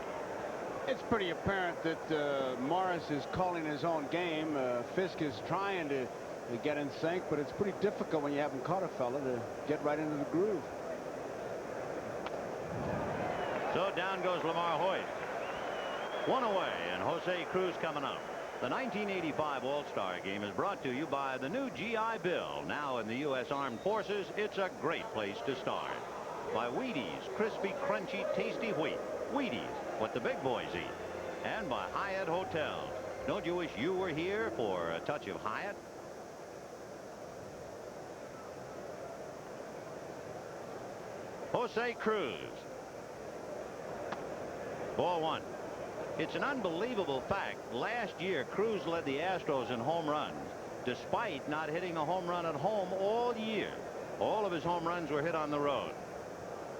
It's pretty apparent that Morris is calling his own game. Fisk is trying to get in sync, but it's pretty difficult when you haven't caught a fella to get right into the groove. So down goes Lamar Hoyt. 1 away, and Jose Cruz coming up. The 1985 All-Star Game is brought to you by the new GI Bill. Now in the U.S. Armed Forces, it's a great place to start. By Wheaties, crispy, crunchy, tasty wheat. Wheaties, what the big boys eat. And by Hyatt Hotels. Don't you wish you were here for a touch of Hyatt? Jose Cruz. Ball 1. It's an unbelievable fact. Last year, Cruz led the Astros in home runs, despite not hitting a home run at home all year. All of his home runs were hit on the road.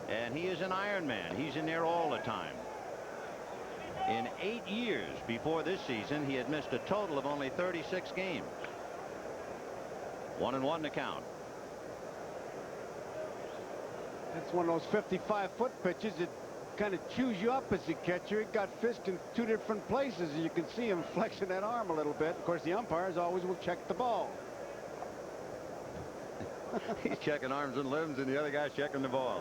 And he is an Iron Man. He's in there all the time. In 8 years before this season, he had missed a total of only 36 games. 1-1 to count. It's one of those 55-foot pitches that kind of chews you up as a catcher. It got Fisk in 2 different places, and you can see him flexing that arm a little bit. Of course, the umpires always will check the ball. He's checking arms and limbs, and the other guy's checking the ball.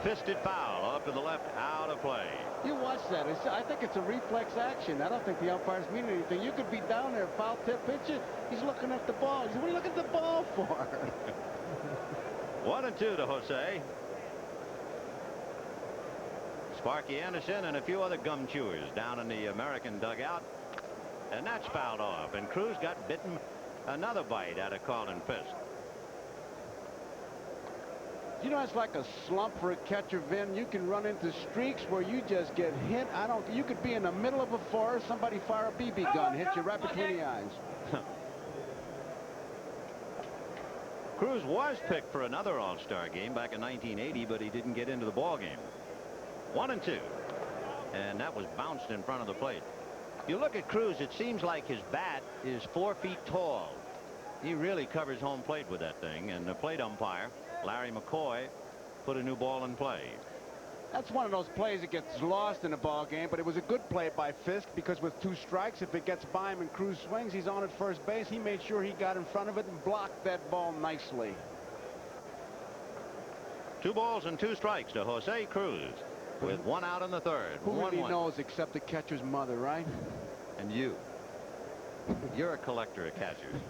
Fisted foul off to the left, out of play. You watch that. I think it's a reflex action. I don't think the umpires mean anything. You could be down there, foul tip pitcher. He's looking at the ball. He said, what are you looking at the ball for? 1-2 to Jose. Sparky Anderson and a few other gum chewers down in the American dugout. And that's fouled off. And Cruz got bitten another bite out of Carlton Fisk. You know, it's like a slump for a catcher, Vin. You can run into streaks where you just get hit. You could be in the middle of a forest, somebody fire a BB gun, hit you right between the eyes. Cruz was picked for another All-Star game back in 1980, but he didn't get into the ball game. 1-2. And that was bounced in front of the plate. You look at Cruz, it seems like his bat is 4 feet tall. He really covers home plate with that thing, and the plate umpire, Larry McCoy, put a new ball in play. That's one of those plays that gets lost in a ball game, but it was a good play by Fisk because with 2 strikes, if it gets by him and Cruz swings, he's on at first base. He made sure he got in front of it and blocked that ball nicely. 2 balls and 2 strikes to Jose Cruz with 1 out in the 3rd. Who really knows except the catcher's mother, right? And you. You're a collector of catchers.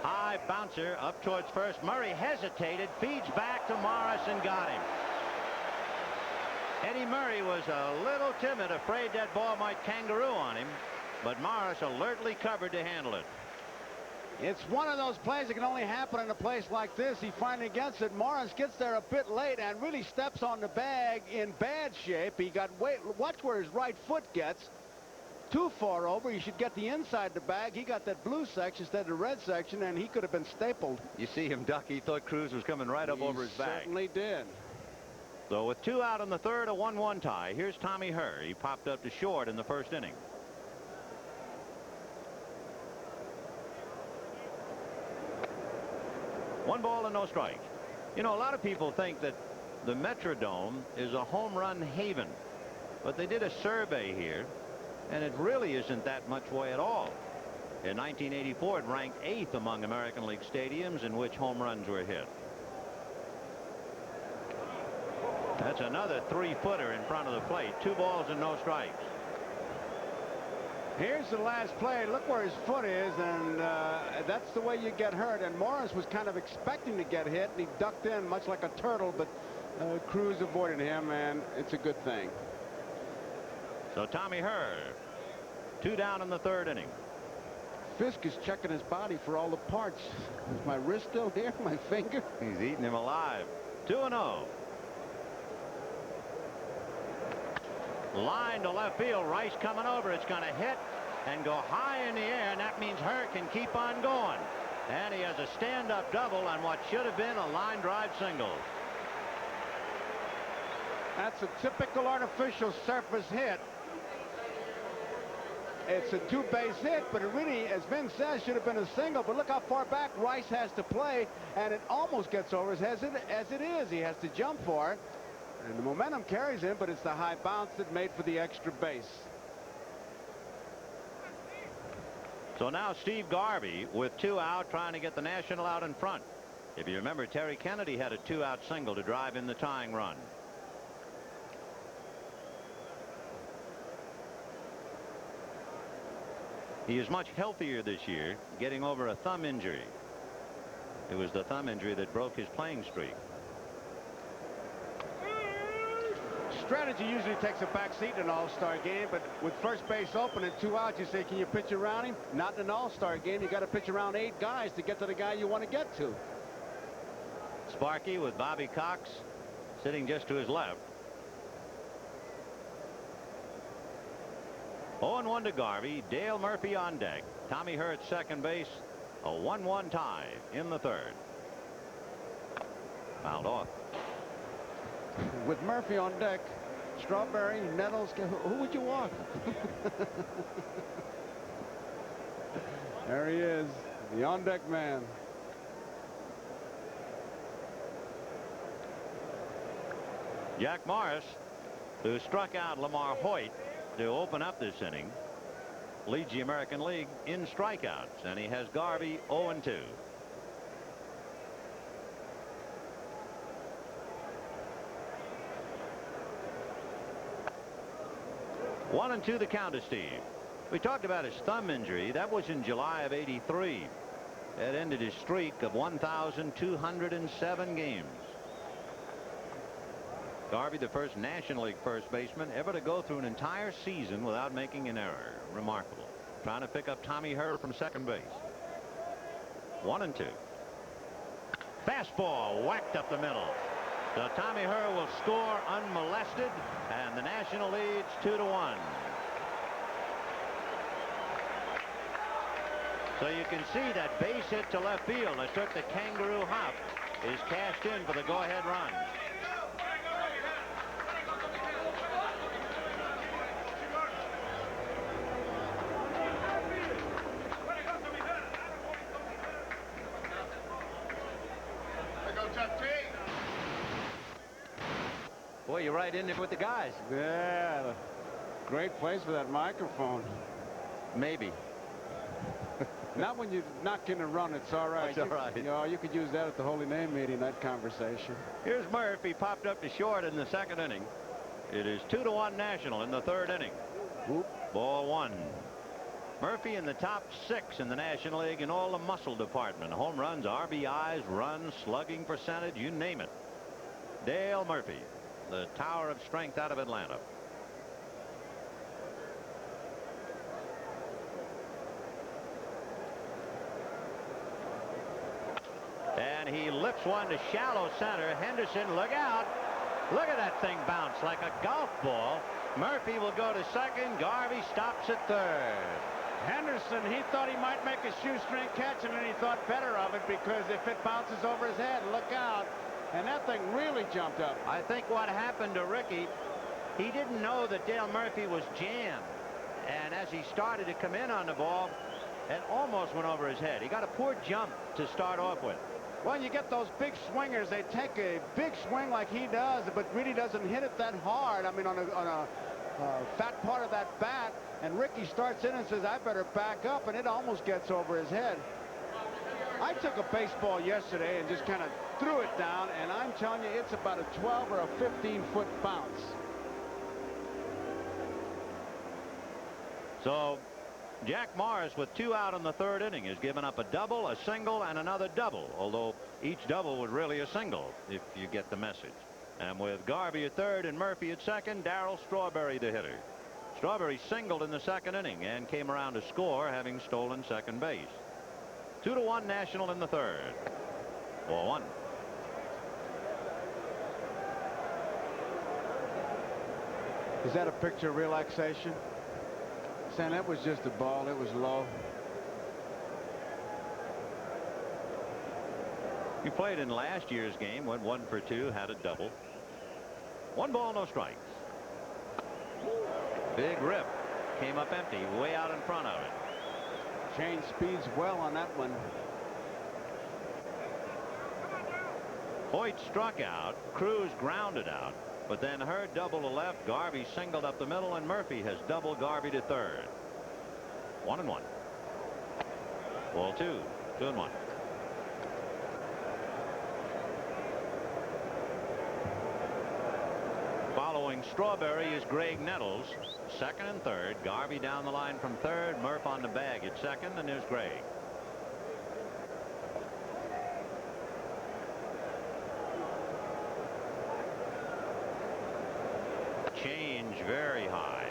High bouncer up towards first. Murray hesitated, feeds back to Morris and got him. Eddie Murray was a little timid, afraid that ball might kangaroo on him, but Morris alertly covered to handle it. It's one of those plays that can only happen in a place like this. He finally gets it. Morris gets there a bit late and really steps on the bag in bad shape. He got watch where his right foot gets. Too far over. He should get the inside the bag. He got that blue section instead of the red section, and he could have been stapled. You see him duck. He thought Cruz was coming right up over his back. Certainly did. So with 2 out in the 3rd, a 1-1 tie. Here's Tommy Herr. He popped up to short in the 1st inning. One ball and no strike. You know, a lot of people think that the Metrodome is a home run haven, but they did a survey here, and it really isn't that much way at all. In 1984, it ranked 8th among American League stadiums in which home runs were hit. That's another 3-footer in front of the plate. 2 balls and no strikes. Here's the last play. Look where his foot is, and that's the way you get hurt. And Morris was kind of expecting to get hit, and he ducked in much like a turtle, but Cruz avoided him, and it's a good thing. So Tommy Herr, 2 down in the 3rd inning. Fisk is checking his body for all the parts. Is my wrist still here? My finger? He's eating him alive. 2-0. Line to left field. Rice coming over. It's going to hit and go high in the air, and that means Hurt can keep on going. And he has a stand-up double on what should have been a line drive single. That's a typical artificial surface hit. It's a two-base hit, but it really, as Vin says, should have been a single. But look how far back Rice has to play, and it almost gets over his head as it is. He has to jump for it, and the momentum carries him, but it's the high bounce that made for the extra base. So now Steve Garvey with 2 out, trying to get the National out in front. If you remember, Terry Kennedy had a 2-out single to drive in the tying run. He is much healthier this year, getting over a thumb injury. It was the thumb injury that broke his playing streak. Strategy usually takes a back seat in an all-star game, but with first base open and 2 outs, you say, can you pitch around him? Not in an all-star game. You got to pitch around 8 guys to get to the guy you want to get to. Sparky with Bobby Cox sitting just to his left. 0-1 to Garvey. Dale Murphy on deck. Tommy Hurt second base. A 1-1 tie in the third. Fouled off. With Murphy on deck, Strawberry, Nettles, who would you walk? There he is, the on-deck man. Jack Morris, who struck out Lamar Hoyt to open up this inning, leads the American League in strikeouts, and he has Garvey 0-2. One and two the count to Steve. We talked about his thumb injury. That was in July of '83. That ended his streak of 1,207 games. Garvey, the first National League first baseman ever to go through an entire season without making an error. Remarkable. Trying to pick up Tommy Hurt from second base. 1-2. Fastball whacked up the middle. So Tommy Hurt will score unmolested, and the National leads 2-1. So you can see that base hit to left field that took the kangaroo hop is cashed in for the go-ahead run. Boy, you're right in there with the guys. Yeah, great place for that microphone. Maybe. Not when you knock in a run, it's all right. It's all right. You know, you could use that at the Holy Name meeting, that conversation. Here's Murphy, popped up to short in the second inning. It is 2-1 National in the third inning. Whoop. Ball one. Murphy in the top 6 in the National League in all the muscle department. Home runs, RBIs, runs, slugging percentage, you name it. Dale Murphy, the tower of strength out of Atlanta. And he lifts one to shallow center. Henderson, look out. Look at that thing bounce like a golf ball. Murphy will go to second. Garvey stops at third. Henderson, he thought he might make a shoestring catch, and then he thought better of it, because if it bounces over his head, look out. And that thing really jumped up. I think what happened to Ricky, he didn't know that Dale Murphy was jammed. And as he started to come in on the ball, it almost went over his head. He got a poor jump to start off with. Well, you get those big swingers. They take a big swing like he does, but really doesn't hit it that hard. I mean, on a fat part of that bat. And Ricky starts in and says, I better back up, and it almost gets over his head. I took a baseball yesterday and just kind of threw it down, and I'm telling you, it's about a 12 or a 15-foot bounce. So Jack Morris, with 2 out in the third inning, has given up a double, a single, and another double, although each double was really a single, if you get the message. And with Garvey at third and Murphy at second, Darryl Strawberry the hitter. Strawberry singled in the second inning and came around to score, having stolen second base. 2-1 National in the third. 4-1. Is that a picture of relaxation? Roxanne, that was just a ball. It was low. He played in last year's game, went 1 for 2, had a double. 1 ball, no strikes. Big rip. Came up empty, way out in front of it. Changed speeds well on that one. Hoyt struck out. Cruz grounded out. But then Hurd double to left. Garvey singled up the middle, and Murphy has doubled Garvey to third. 1-1. Ball 2. 2-1. Following Strawberry is Greg Nettles. Second and third. Garvey down the line from third. Murph on the bag at second, and there's Greg. Change very high.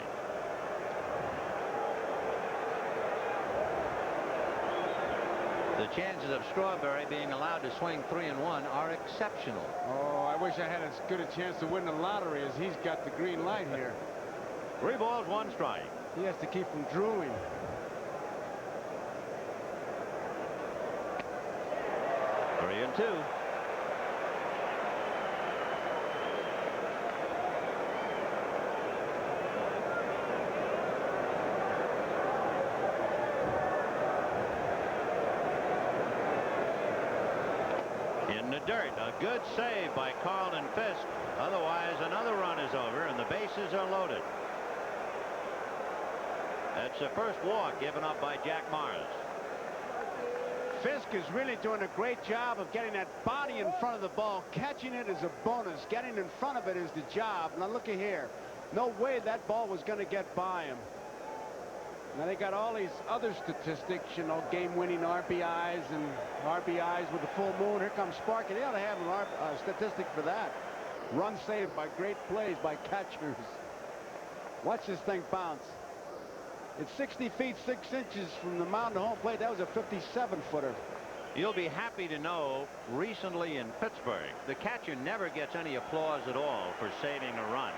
The chances of Strawberry being allowed to swing 3-1 are exceptional. Oh, I wish I had as good a chance to win the lottery as he's got the green light here. 3 balls, 1 strike. He has to keep from drooling. Three and 2. In the dirt, a good save by Carlton Fisk. Otherwise, another run is over, and the bases are loaded. That's the first walk given up by Jack Morris. Fisk is really doing a great job of getting that body in front of the ball. Catching it is a bonus. Getting in front of it is the job. Now look at here. No way that ball was going to get by him. Now they got all these other statistics, you know, game-winning RBIs and RBIs with the full moon. Here comes Sparky. They ought to have a statistic for that. Run saved by great plays by catchers. Watch this thing bounce. It's 60 feet 6 inches from the mound to home plate. That was a 57-footer. You'll be happy to know recently in Pittsburgh, the catcher never gets any applause at all for saving a run.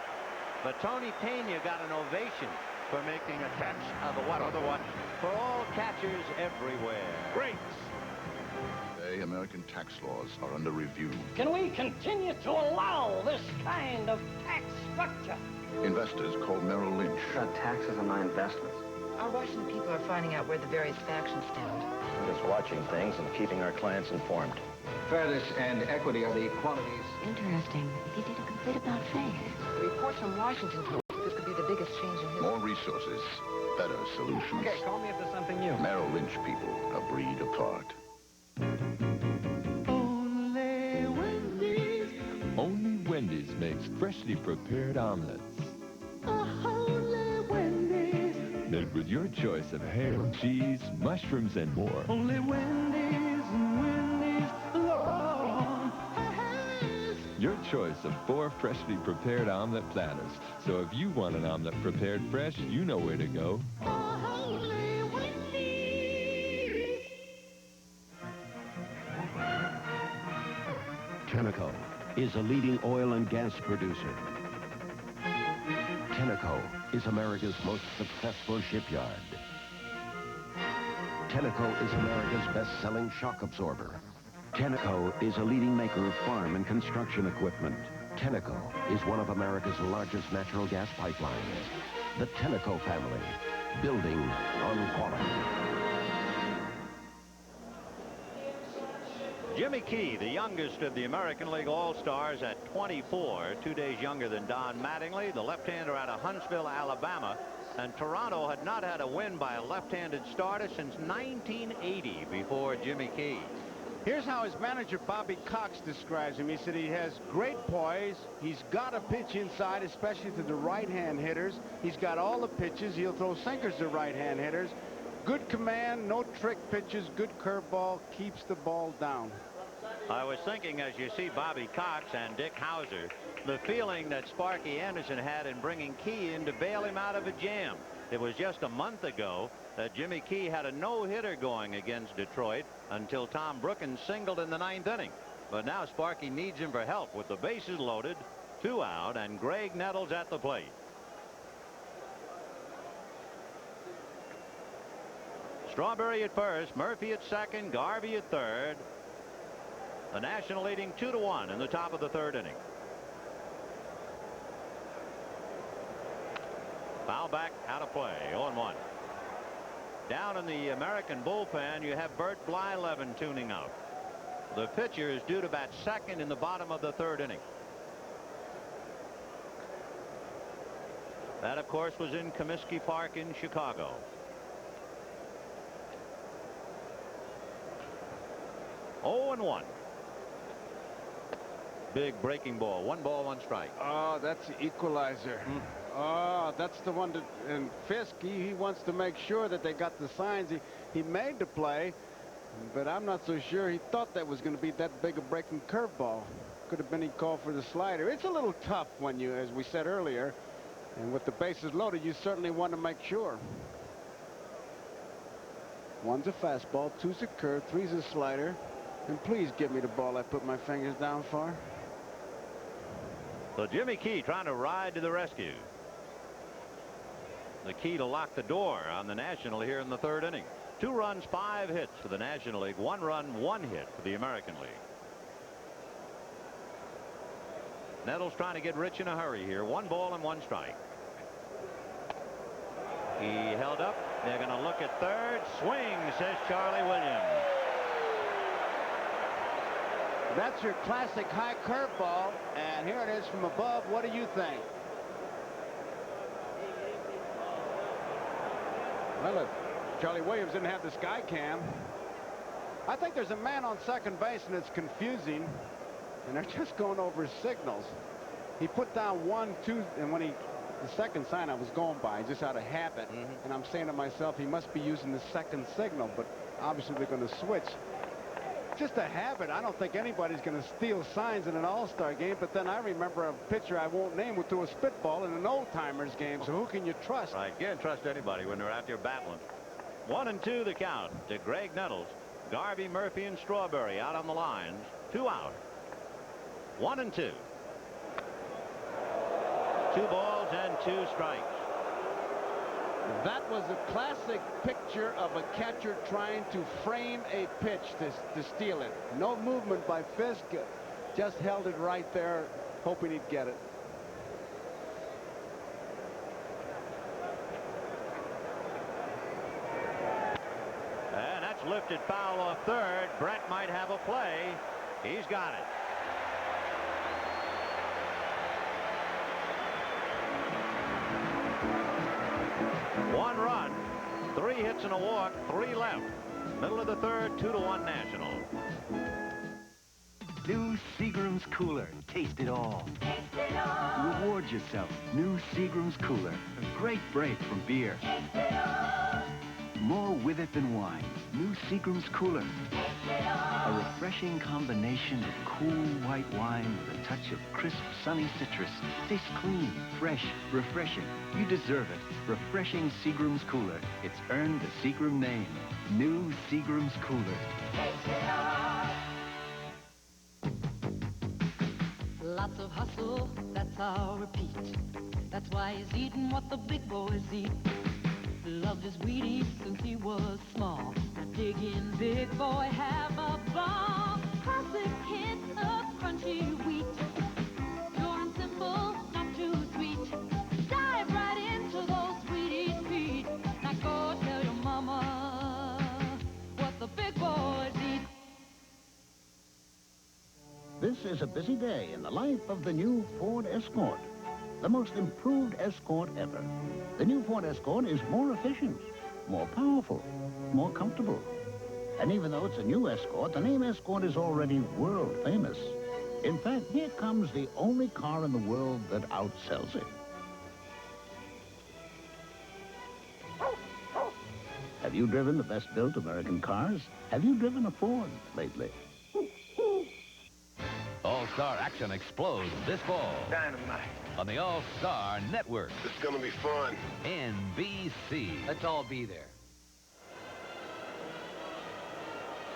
But Tony Pena got an ovation for making a catch of the what otherwise for all catchers everywhere. Great. Today, American tax laws are under review. Can we continue to allow this kind of tax structure? Investors call Merrill Lynch. Taxes on my investments. Our Washington people are finding out where the various factions stand. We're just watching things and keeping our clients informed. Fairness and equity are the qualities. Interesting. He did a complete about face. Reports from Washington prove this could be the biggest change in history. More resources, better solutions. Okay, call me if there's something new. Merrill Lynch people, a breed apart. Only Wendy's makes freshly prepared omelets. Made with your choice of ham, cheese, mushrooms, and more. Only Wendy's and Wendy's alone. Your choice of 4 freshly prepared omelet platters. So if you want an omelet prepared fresh, you know where to go. Only Wendy's. Tenneco is a leading oil and gas producer. Tenneco is America's most successful shipyard. Tenneco is America's best-selling shock absorber. Tenneco is a leading maker of farm and construction equipment. Tenneco is one of America's largest natural gas pipelines. The Tenneco family, building on quality. Jimmy Key, the youngest of the American League All-Stars at 24, 2 days younger than Don Mattingly, the left-hander out of Huntsville, Alabama. And Toronto had not had a win by a left-handed starter since 1980 before Jimmy Key. Here's how his manager, Bobby Cox, describes him. He said he has great poise. He's got a pitch inside, especially to the right-hand hitters. He's got all the pitches. He'll throw sinkers to right-hand hitters. Good command, no trick pitches, good curveball, keeps the ball down. I was thinking, as you see Bobby Cox and Dick Hauser, the feeling that Sparky Anderson had in bringing Key in to bail him out of a jam. It was just a month ago that Jimmy Key had a no-hitter going against Detroit until Tom Brookins singled in the 9th inning. But now Sparky needs him for help with the bases loaded, 2 out, and Greg Nettles at the plate. Strawberry at first, Murphy at second, Garvey at third. The National leading 2-1 in the top of the third inning. Foul back, out of play, 0-1. Down in the American bullpen, you have Bert Blyleven tuning out. The pitcher is due to bat second in the bottom of the third inning. That, of course, was in Comiskey Park in Chicago. Oh, and 1. Big breaking ball. 1 ball, 1 strike. Oh, that's the equalizer. Oh, that's the one that, and Fisk, he wants to make sure that they got the signs. He made the play, but I'm not so sure he thought that was going to be that big a breaking curveball. Could have been he called for the slider. It's a little tough when you, as we said earlier, and with the bases loaded, you certainly want to make sure. 1's a fastball, 2's a curve, 3's a slider. And please give me the ball I put my fingers down for. So Jimmy Key trying to ride to the rescue. The key to lock the door on the National here in the third inning. 2 runs, 5 hits for the National League. 1 run, 1 hit for the American League. Nettles trying to get Rich in a hurry here. 1 ball and 1 strike. He held up. They're going to look at third. Swing, says Charlie Williams. That's your classic high curveball, and here it is from above. What do you think? Well, if Charlie Williams didn't have the sky cam, I think there's a man on second base, and it's confusing, and they're just going over signals. He put down 1, 2, and when the second sign I was going by just out of habit, and I'm saying to myself, he must be using the second signal, but obviously they're going to switch. Just a habit. I don't think anybody's going to steal signs in an all-star game, but then I remember a pitcher I won't name who threw a spitball in an old-timers game, so who can you trust? Right, can't trust anybody when they're out there battling. 1-2 the count to Greg Nettles. Garvey, Murphy, and Strawberry out on the lines. 2 out. 1-2. 2 balls and 2 strikes. That was a classic picture of a catcher trying to frame a pitch to steal it. No movement by Fisk. Just held it right there, hoping he'd get it. And that's lifted foul off third. Brett might have a play. He's got it. One run, 3 hits and a walk, 3 left. Middle of the third, 2-1 National. New Seagram's Cooler. Taste it all. Taste it all. Reward yourself. New Seagram's Cooler. A great break from beer. Taste it all. More with it than wine. New Seagram's Cooler. Taste it all. A refreshing combination of cool white wine with a touch of crisp, sunny citrus. Tastes clean, fresh, refreshing. You deserve it. Refreshing Seagram's Cooler. It's earned the Seagram name. New Seagram's Cooler. Taste it all. Lots of hustle, that's our repeat. That's why he's eating what the big boys eat. Loved his Wheaties since he was small. Digging big boy, have a ball. Classic hit of crunchy wheat. Pure and simple, not too sweet. Dive right into those Wheaties feet. Now go tell your mama what the big boys eat. This is a busy day in the life of the new Ford Escort. The most improved Escort ever. The new Ford Escort is more efficient, more powerful, more comfortable. And even though it's a new Escort, the name Escort is already world famous. In fact, here comes the only car in the world that outsells it. Have you driven the best-built American cars? Have you driven a Ford lately? All-Star action explodes this fall. Dynamite. On the All-Star Network. It's gonna be fun. NBC. Let's all be there.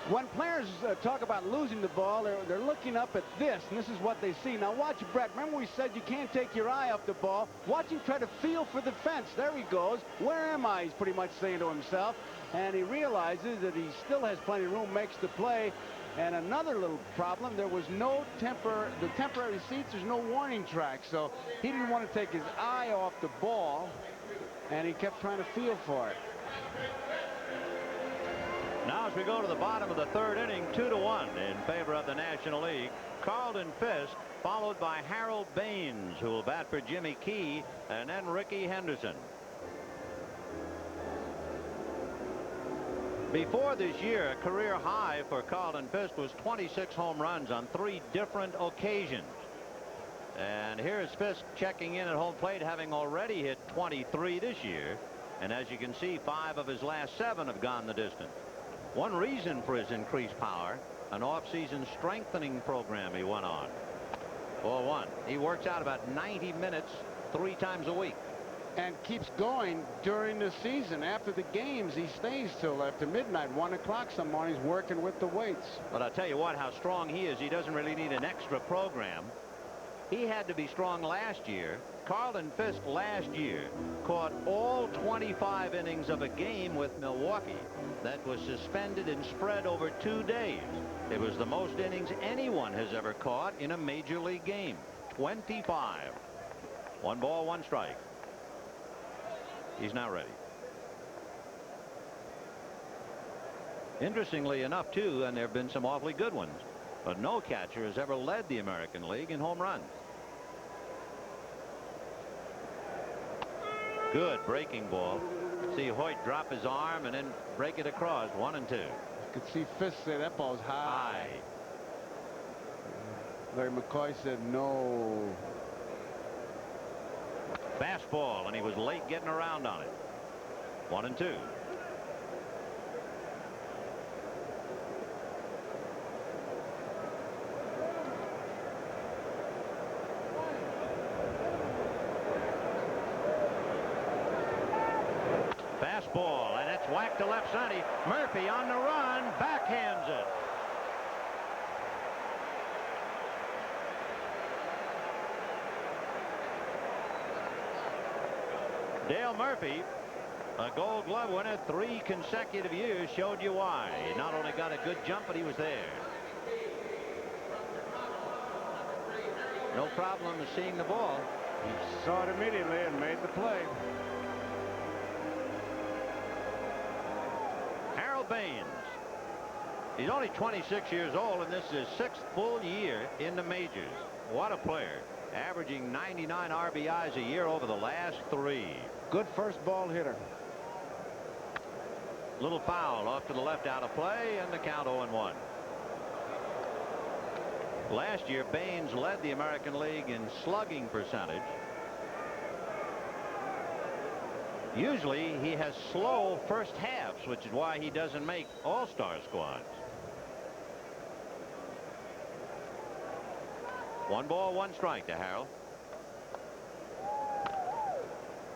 When players talk about losing the ball, they're looking up at this, and this is what they see. Now watch Brett. Remember we said you can't take your eye off the ball. Watch him try to feel for the fence. There he goes. Where am I? He's pretty much saying to himself. And he realizes that he still has plenty of room, makes the play. And another little problem, there was no the temporary seats, there's no warning track. So he didn't want to take his eye off the ball, and he kept trying to feel for it. Now as we go to the bottom of the third inning, 2-1 in favor of the National League. Carlton Fisk followed by Harold Baines, who will bat for Jimmy Key, and then Ricky Henderson. Before this year, a career high for Carlton Fisk was 26 home runs on 3 different occasions. And here is Fisk checking in at home plate, having already hit 23 this year. And as you can see, 5 of his last 7 have gone the distance. One reason for his increased power, an off-season strengthening program he went on. 4-1. He works out about 90 minutes 3 times a week. And keeps going during the season. After the games, he stays till after midnight, 1 o'clock some mornings, working with the weights. But I'll tell you what, how strong he is. He doesn't really need an extra program. He had to be strong last year. Carlton Fisk last year caught all 25 innings of a game with Milwaukee that was suspended and spread over 2 days. It was the most innings anyone has ever caught in a major league game. 25. 1 ball, 1 strike. He's now ready. Interestingly enough, too, and there have been some awfully good ones, but no catcher has ever led the American League in home runs. Good breaking ball. See Hoyt drop his arm and then break it across. 1-2. You could see Fisk say that ball's high. Larry McCoy said no. Fastball, and he was late getting around on it. 1-2. Fastball, and it's whacked to left center. Murphy on the run, backhands it. Dale Murphy, a Gold Glove winner 3 consecutive years, showed you why. He not only got a good jump, but he was there. No problem seeing the ball. He saw it immediately and made the play. Harold Baines. He's only 26 years old, and this is his 6th full year in the majors. What a player. Averaging 99 RBIs a year over the last 3. Good first ball hitter. Little foul off to the left, out of play, and the count 0-1. Last year, Baines led the American League in slugging percentage. Usually, he has slow first halves, which is why he doesn't make all-star squads. 1 ball, 1 strike to Harold.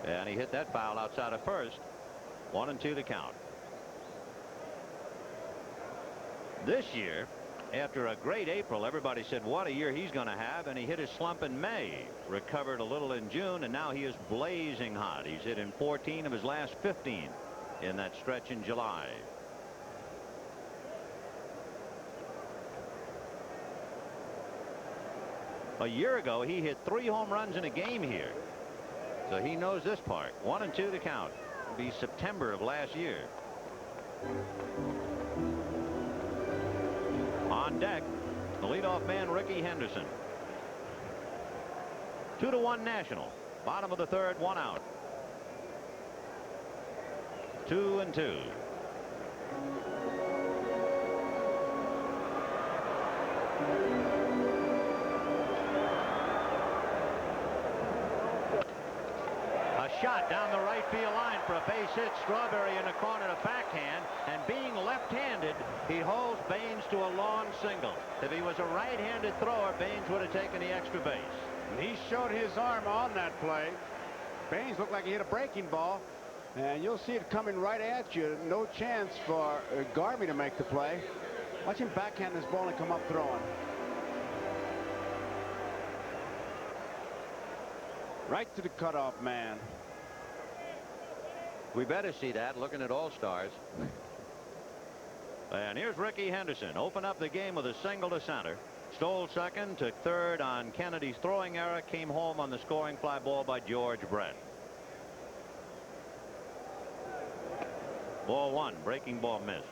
And he hit that foul outside of first. 1-2 to count. This year, after a great April, everybody said what a year he's going to have, and he hit his slump in May, recovered a little in June, and now he is blazing hot. He's hit in 14 of his last 15 in that stretch in July. A year ago, he hit 3 home runs in a game here. So he knows this part. 1-2 to count. It'll be September of last year. On deck, the leadoff man, Ricky Henderson. 2-1 National. Bottom of the third, 1 out. 2-2. Shot down the right field line for a base hit. Strawberry in the corner to backhand, and being left-handed, he holds Baines to a long single. If he was a right-handed thrower, Baines would have taken the extra base. And he showed his arm on that play. Baines looked like he hit a breaking ball, and you'll see it coming right at you. No chance for Garvey to make the play. Watch him backhand this ball and come up throwing. Right to the cutoff man. We better see that, looking at all-stars. And here's Ricky Henderson. Open up the game with a single to center. Stole second, took third on Kennedy's throwing error, came home on the scoring fly ball by George Brett. Ball one, breaking ball missed.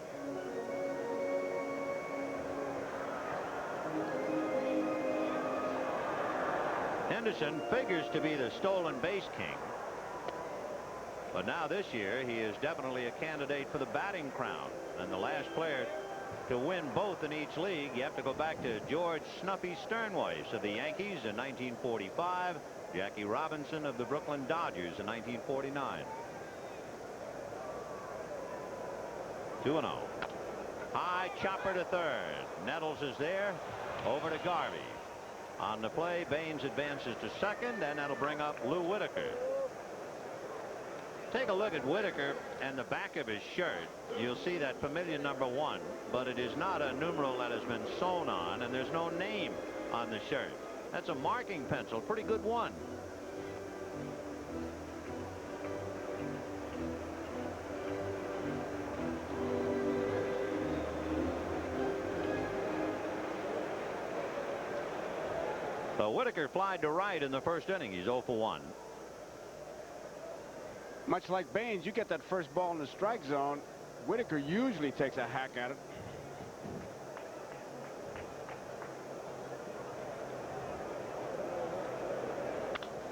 Henderson figures to be the stolen base king. But now this year he is definitely a candidate for the batting crown. And the last player to win both in each league, you have to go back to George Snuffy Sternweiss of the Yankees in 1945, Jackie Robinson of the Brooklyn Dodgers in 1949. 2-0. High chopper to third. Nettles is there. Over to Garvey. On the play, Baines advances to second, and that'll bring up Lou Whitaker. Take a look at Whitaker and the back of his shirt. You'll see that familiar number 1, but it is not a numeral that has been sewn on, and there's no name on the shirt. That's a marking pencil. Pretty good one. So Whitaker flied to right in the first inning. He's 0 for 1. Much like Baines, you get that first ball in the strike zone. Whitaker usually takes a hack at it.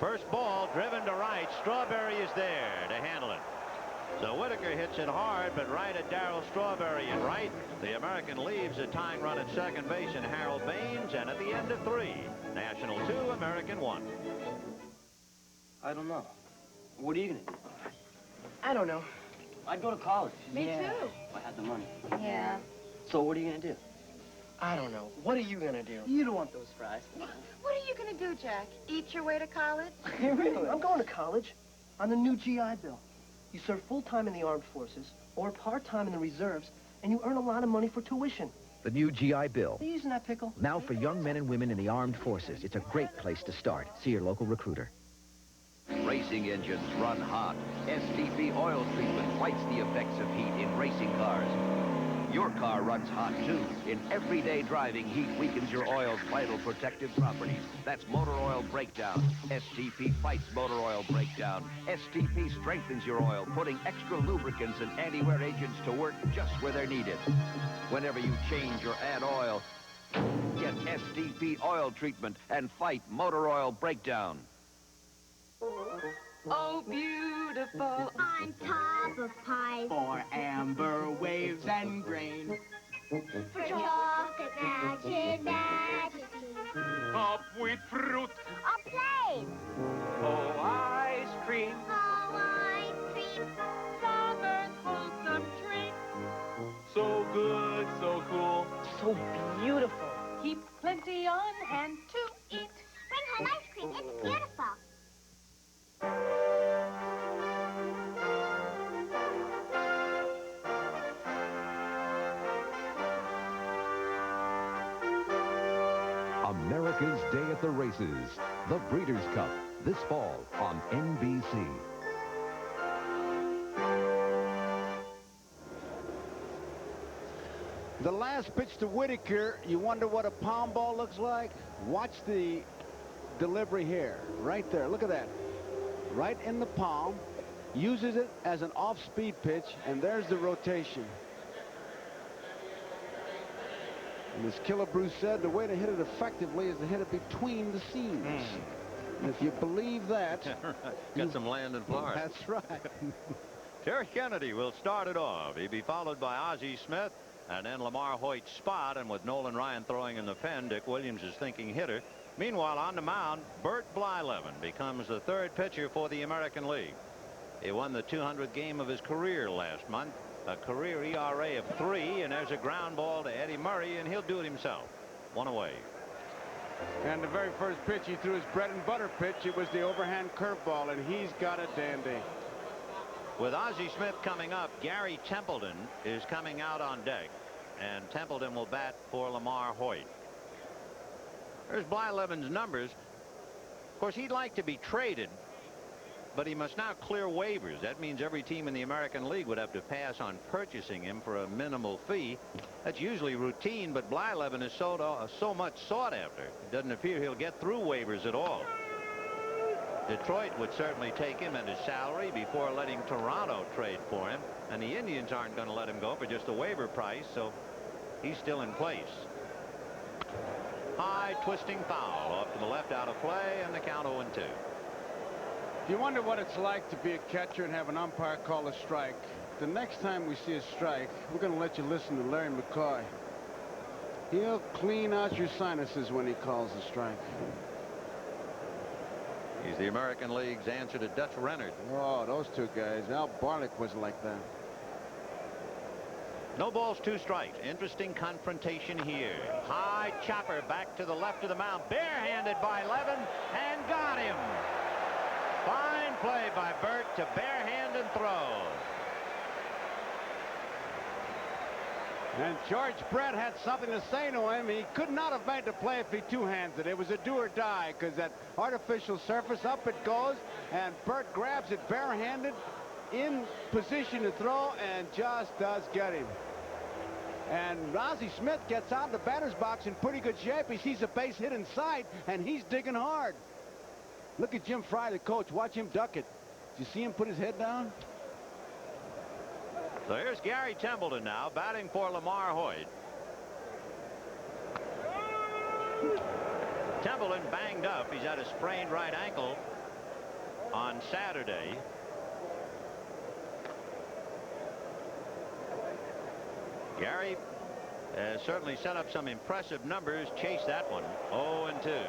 First ball driven to right. Strawberry is there to handle it. So Whitaker hits it hard, but right at Darryl Strawberry and right. The American leaves a tying run at second base in Harold Baines, and at the end of 3, National 2, American 1. I don't know. What are you gonna do? I don't know. I'd go to college. Me too. If I had the money. Yeah. So what are you gonna do? I don't know. What are you gonna do? You don't want those fries. What are you going to do, Jack? Eat your way to college? Hey, really? I'm going to college on the new GI Bill. You serve full-time in the armed forces or part-time in the reserves, and you earn a lot of money for tuition. The new GI Bill. Are you using that pickle? Now for young men and women in the armed forces. It's a great place to start. See your local recruiter. Racing engines run hot. STP oil treatment fights the effects of heat in racing cars. Your car runs hot, too. In everyday driving, heat weakens your oil's vital protective properties. That's motor oil breakdown. STP fights motor oil breakdown. STP strengthens your oil, putting extra lubricants and anti-wear agents to work just where they're needed. Whenever you change or add oil, get STP oil treatment and fight motor oil breakdown. Oh, beautiful, on top of pies. For amber waves and grain. For chocolate magic, majesty. Up with fruit. A plane. Oh, ice cream. Oh, ice cream. Summer's wholesome treat. So good, so cool. So beautiful. Keep plenty on hand to eat. Bring home ice cream, it's beautiful. America's Day at the Races, the Breeders' Cup, this fall on NBC. The last pitch to Whitaker, you wonder what a palm ball looks like? Watch the delivery here, right there. Look at that. Right in the palm, uses it as an off-speed pitch, and there's the rotation. And as Killebrew said, the way to hit it effectively is to hit it between the seams. And if you believe that... Got some land in Florida. That's right. Terry Kennedy will start it off. He'll be followed by Ozzie Smith and then Lamar Hoyt's spot. And with Nolan Ryan throwing in the pen, Dick Williams is thinking hitter. Meanwhile, on the mound, Bert Blyleven becomes the third pitcher for the American League. He won the 200th game of his career last month. A career ERA of 3, and there's a ground ball to Eddie Murray, and he'll do it himself. 1 away. And the very first pitch, he threw his bread and butter pitch. It was the overhand curveball, and he's got a dandy. With Ozzie Smith coming up, Gary Templeton is coming out on deck. And Templeton will bat for Lamar Hoyt. There's Blyleven's numbers. Of course, he'd like to be traded, but he must now clear waivers. That means every team in the American League would have to pass on purchasing him for a minimal fee. That's usually routine, but Blyleven is so much sought after. It doesn't appear he'll get through waivers at all. Detroit would certainly take him and his salary before letting Toronto trade for him, and the Indians aren't going to let him go for just a waiver price, so he's still in place. High twisting foul off to the left, out of play, and the count 0-2. If you wonder what it's like to be a catcher and have an umpire call a strike, the next time we see a strike, we're going to let you listen to Larry McCoy. He'll clean out your sinuses when he calls a strike. He's the American League's answer to Dutch Rennert. Oh, those two guys. Al Barlick was like that. No balls, 2 strikes. Interesting confrontation here. High chopper back to the left of the mound. Barehanded by Levin and got him. Fine play by Burt to barehand and throw. And George Brett had something to say to him. He could not have made the play if he two-handed it. It was a do or die because that artificial surface, up it goes, and Burt grabs it barehanded in position to throw and just does get him. And Ozzie Smith gets out of the batter's box in pretty good shape. He sees a base hit inside, and he's digging hard. Look at Jim Fry, the coach. Watch him duck it. Did you see him put his head down? So here's Gary Templeton now batting for Lamar Hoyt. Templeton banged up. He's had a sprained right ankle on Saturday. Gary certainly set up some impressive numbers. Chased that one. 0-2.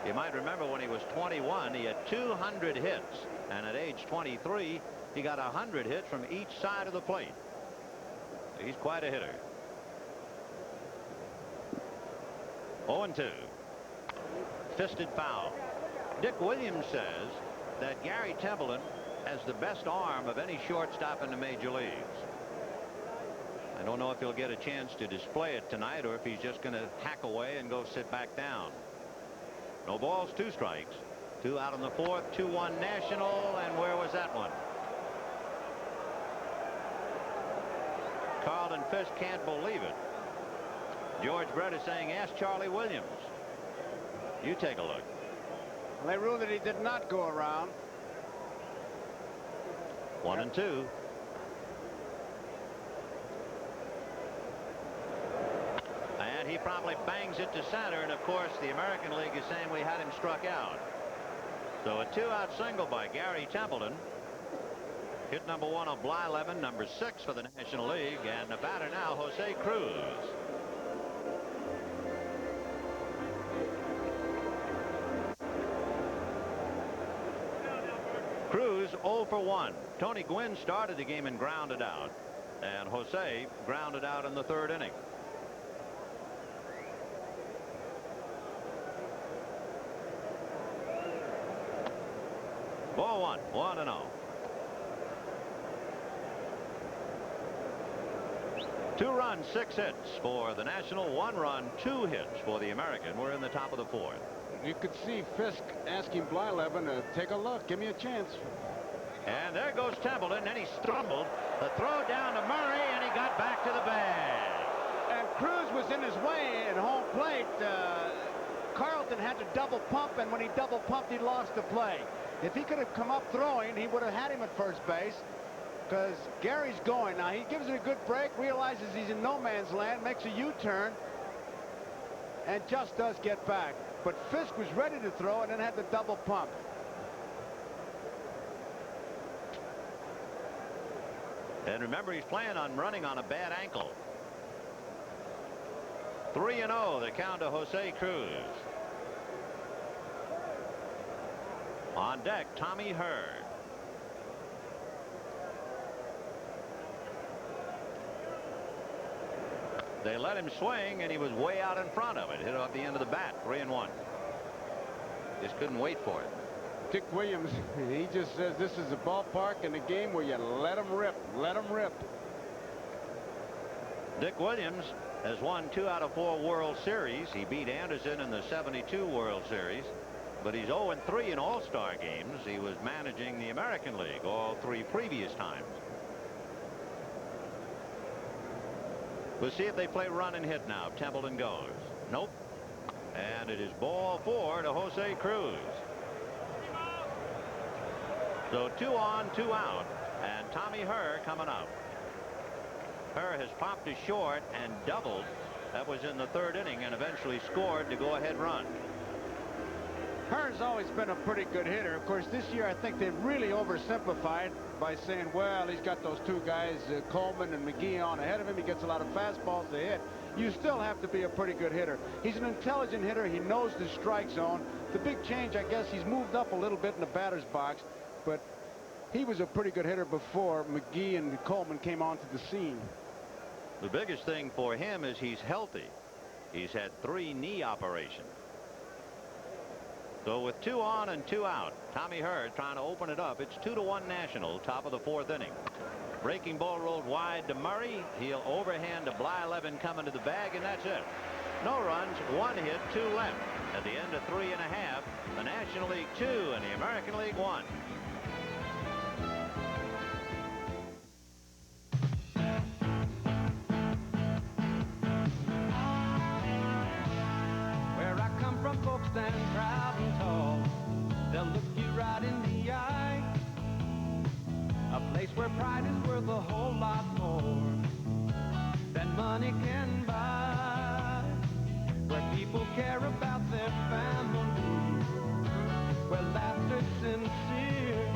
You might remember when he was 21, he had 200 hits, and at age 23, he got 100 hits from each side of the plate. He's quite a hitter. 0-2. Fisted foul. Dick Williams says that Gary Templeton has the best arm of any shortstop in the major leagues. I don't know if he'll get a chance to display it tonight or if he's just going to hack away and go sit back down. No balls, 2 strikes. 2 out in the 4th. 2-1 National. And where was that one? Carlton Fisk can't believe it. George Brett is saying, ask Charlie Williams. You take a look. Well, they ruled that he did not go around. 1-2. And he probably bangs it to center, and of course the American League is saying we had him struck out. So a 2-out single by Gary Templeton. Hit number 1 of Blyleven, number 6 for the National League, and the batter now, Jose Cruz. Cruz 0 for 1. Tony Gwynn started the game and grounded out, and Jose grounded out in the 3rd inning. Ball 1, 1-0. 2 runs, 6 hits for the National. 1 run, 2 hits for the American. We're in the top of the 4th. You could see Fisk asking Blyleven to take a look. Give me a chance. And there goes Templeton, and he stumbled. The throw down to Murray, and he got back to the bag. And Cruz was in his way at home plate. Carlton had to double pump, and when he double pumped, he lost the play. If he could have come up throwing, he would have had him at first base, because Gary's going. Now, he gives it a good break, realizes he's in no man's land, makes a U-turn, and just does get back. But Fisk was ready to throw and then had to double pump. And remember, he's planning on running on a bad ankle. 3-0, the count to Jose Cruz. On deck, Tommy Hurd. They let him swing, and he was way out in front of it. Hit off the end of the bat. 3-1. Just couldn't wait for it. Dick Williams, he just says this is a ballpark in a game where you let them rip. Let them rip. Dick Williams has won 2 out of 4 World Series. He beat Anderson in the '72 World Series, but he's 0-3 in All-Star games. He was managing the American League all 3 previous times. We'll see if they play run and hit now. Templeton goes. Nope. And it is ball 4 to Jose Cruz. So 2 on, 2 out, and Tommy Herr coming up. Herr has popped to short and doubled. That was in the 3rd inning and eventually scored the go-ahead run. Herr's always been a pretty good hitter. Of course, this year I think they've really oversimplified by saying, well, he's got those 2 guys, Coleman and McGee, on ahead of him. He gets a lot of fastballs to hit. You still have to be a pretty good hitter. He's an intelligent hitter. He knows the strike zone. The big change, I guess, he's moved up a little bit in the batter's box, but he was a pretty good hitter before McGee and Coleman came onto the scene. The biggest thing for him is he's healthy. He's had 3 knee operations. So with 2 on and 2 out, Tommy Herr trying to open it up. It's 2-1 National, top of the 4th inning. Breaking ball rolled wide to Murray. He'll overhand to Blyleven coming to the bag, and that's it. No runs, 1 hit, 2 left. At the end of 3 1/2, the National League 2 and the American League 1. Folks stand proud and tall. They'll look you right in the eye. A place where pride is worth a whole lot more than money can buy. Where people care about their family. Where laughter's sincere.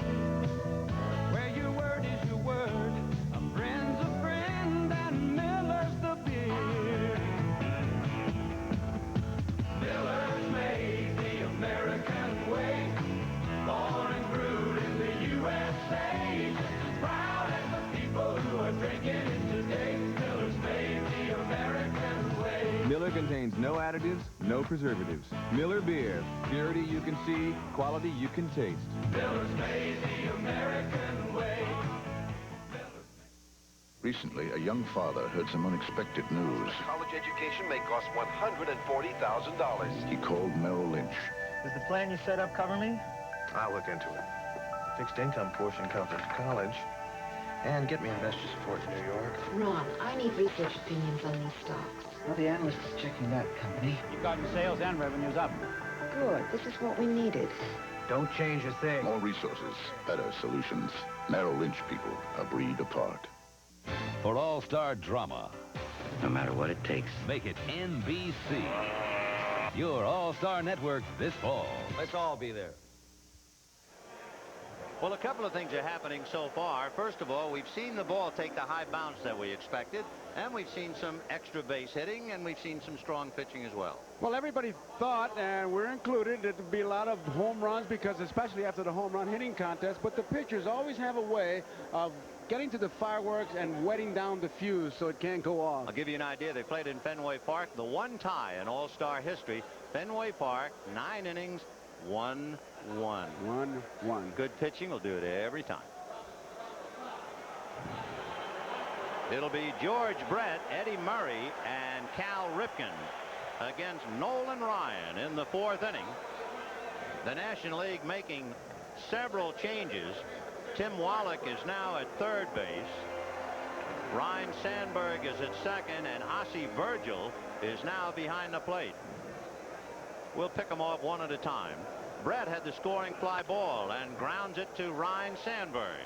Where your word is your word. A friend's a friend and Miller's the beer. Miller's made the American way, born and brewed in the USA. Proud as the people who are drinking it today. Miller's made the American way. Miller contains no additives, no preservatives. Miller Beer. Purity you can see, quality you can taste. Miller's made the American way. Recently, a young father heard some unexpected news. College education may cost $140,000. He called Merrill Lynch. Does the plan you set up cover me? I'll look into it. Fixed income portion covers college. And get me investor support in New York. Ron, I need research opinions on these stocks. Well, the analyst is checking that company. You've gotten sales and revenues up. Good. This is what we needed. Don't change a thing. More resources, better solutions. Merrill Lynch people, a breed apart. For all-star drama. No matter what it takes. Make it NBC. Your all-star network this fall. Let's all be there. Well, a couple of things are happening so far. First of all, we've seen the ball take the high bounce that we expected, and we've seen some extra base hitting, and we've seen some strong pitching as well. Well, everybody thought, and we're included, that there'd be a lot of home runs, because especially after the home run hitting contest, but the pitchers always have a way of getting to the fireworks and wetting down the fuse so it can't go off. I'll give you an idea. They played in Fenway Park, the one tie in all-star history. Fenway Park, 9 innings, 1-1. 1-1. Good pitching will do it every time. It'll be George Brett, Eddie Murray, and Cal Ripken against Nolan Ryan in the 4th inning. The National League making several changes. Tim Wallach is now at 3rd base. Ryan Sandberg is at 2nd, and Ossie Virgil is now behind the plate. We'll pick them off one at a time. Brett had the scoring fly ball and grounds it to Ryan Sandberg.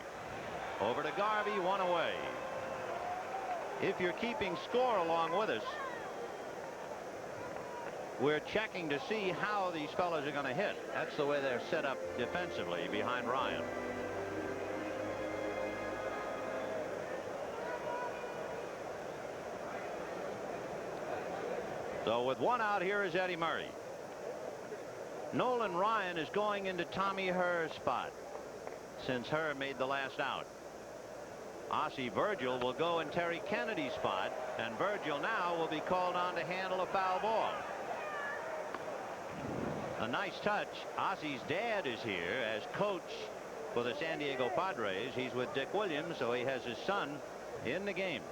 Over to Garvey, 1 away. If you're keeping score along with us, we're checking to see how these fellas are going to hit. That's the way they're set up defensively behind Ryan. So with 1 out, here is Eddie Murray. Nolan Ryan is going into Tommy Herr's spot since Herr made the last out. Ossie Virgil will go in Terry Kennedy's spot, and Virgil now will be called on to handle a foul ball. A nice touch. Ossie's dad is here as coach for the San Diego Padres. He's with Dick Williams, so he has his son in the game.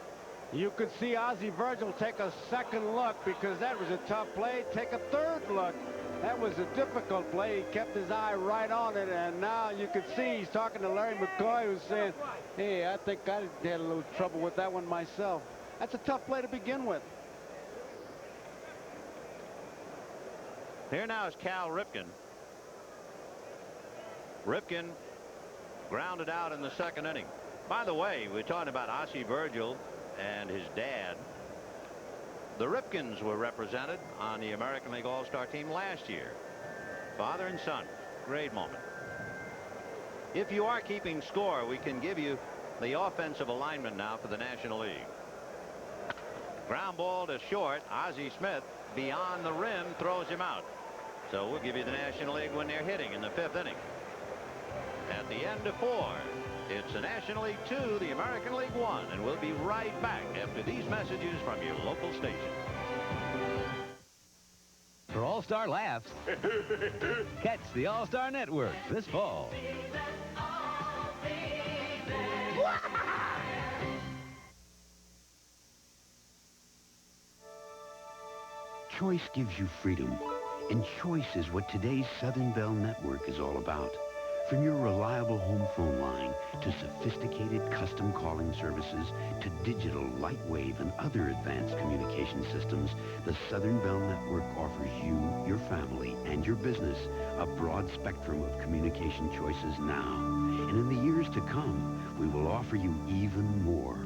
You could see Ozzie Virgil take a second look because that was a tough play. Take a third look. That was a difficult play. He kept his eye right on it, and now you can see he's talking to Larry McCoy, who's saying, hey, I think I had a little trouble with that one myself. That's a tough play to begin with. Here now is Cal Ripken. Ripken grounded out in the second inning. By the way, we're talking about Ozzie Virgil and his dad. The Ripkens were represented on the American League All-Star team last year. Father and son. Great moment. If you are keeping score, we can give you the offensive alignment now for the National League. Ground ball to short. Ozzie Smith beyond the rim throws him out. So we'll give you the National League when they're hitting in the 5th inning. At the end of 4, it's the National League 2, the American League 1, and we'll be right back after these messages from your local station. For All-Star laughs, catch the All-Star Network this fall. Choice gives you freedom, and choice is what today's Southern Bell Network is all about. From your reliable home phone line to sophisticated custom calling services to digital, lightwave, and other advanced communication systems, the Southern Bell Network offers you, your family, and your business a broad spectrum of communication choices now. And in the years to come, we will offer you even more.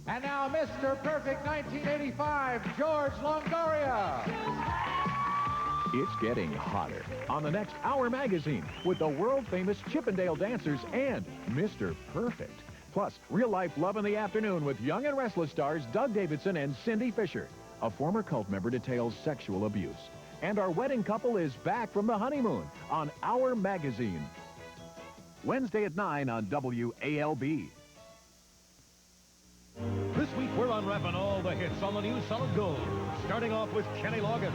And now, Mr. Perfect 1985, George Longoria. It's getting hotter on the next Hour magazine with the world-famous Chippendale dancers and Mr. Perfect. Plus, real-life love in the afternoon with Young and Restless stars Doug Davidson and Cindy Fisher. A former cult member details sexual abuse. And our wedding couple is back from the honeymoon on Hour magazine. Wednesday at 9 on WALB. This week we're unwrapping all the hits on the new Solid Gold, starting off with Kenny Loggins.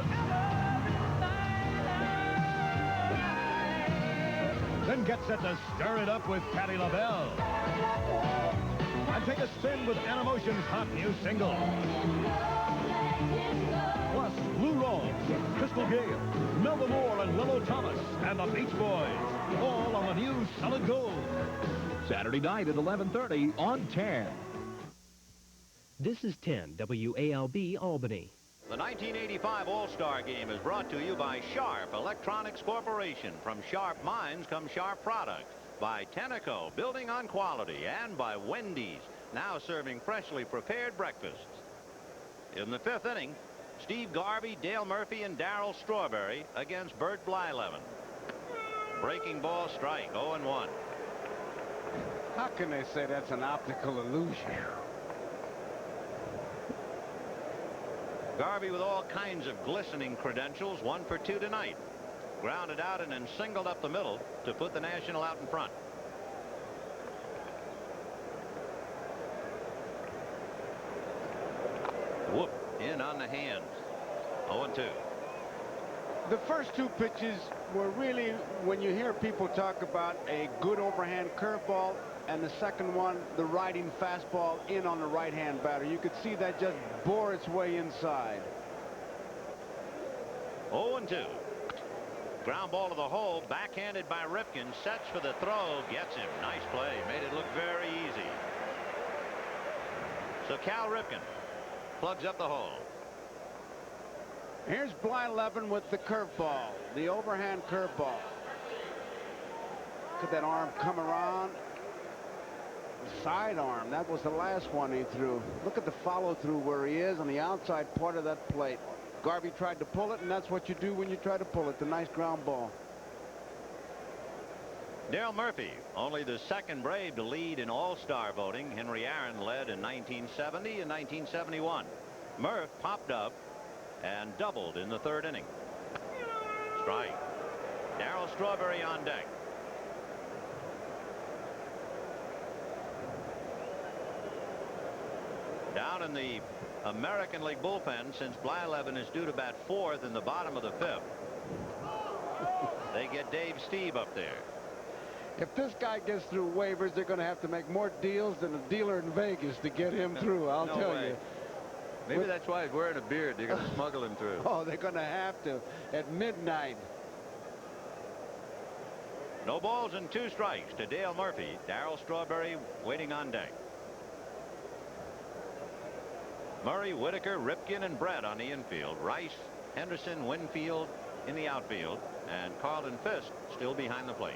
Then get set to stir it up with Patti LaBelle. And take a spin with Animotion's hot new single. Plus, Lou Rawls, Crystal Gale, Melba Moore and Willow Thomas, and the Beach Boys, all on the new Solid Gold. Saturday night at 11:30 on 10. This is 10 WALB Albany. The 1985 All-Star Game is brought to you by Sharp Electronics Corporation. From Sharp Minds comes Sharp Products. By Tenneco, building on quality. And by Wendy's, now serving freshly prepared breakfasts. In the 5th inning, Steve Garvey, Dale Murphy, and Darryl Strawberry against Bert Blyleven. Breaking ball strike, 0-1. How can they say that's an optical illusion? Garvey with all kinds of glistening credentials, 1 for 2 tonight. Grounded out and then singled up the middle to put the National out in front. Whoop, in on the hands. 0-2. The first 2 pitches were really, when you hear people talk about a good overhand curveball, and the second one, the riding fastball in on the right-hand batter. You could see that just bore its way inside. 0-2. Ground ball to the hole, backhanded by Ripken, sets for the throw, gets him. Nice play, made it look very easy. So Cal Ripken plugs up the hole. Here's Blyleven with the curveball, the overhand curveball. Look at that arm come around. Sidearm, that was the last one he threw. Look at the follow-through where he is on the outside part of that plate. Garvey tried to pull it, and that's what you do when you try to pull it. The nice ground ball. Dale Murphy, only the second Brave to lead in All-Star voting. Henry Aaron led in 1970 and 1971. Murph popped up and doubled in the 3rd inning. Strike. Darryl Strawberry on deck. Down in the American League bullpen, since Blyleven is due to bat 4th in the bottom of the 5th. They get Dave Steve up there. If this guy gets through waivers, they're going to have to make more deals than a dealer in Vegas to get him through, I'll tell you. Maybe that's why he's wearing a beard. They're going to smuggle him through. Oh, they're going to have to at midnight. No balls and 2 strikes to Dale Murphy. Darryl Strawberry waiting on deck. Murray, Whitaker, Ripken, and Brett on the infield. Rice, Henderson, Winfield in the outfield. And Carlton Fisk still behind the plate.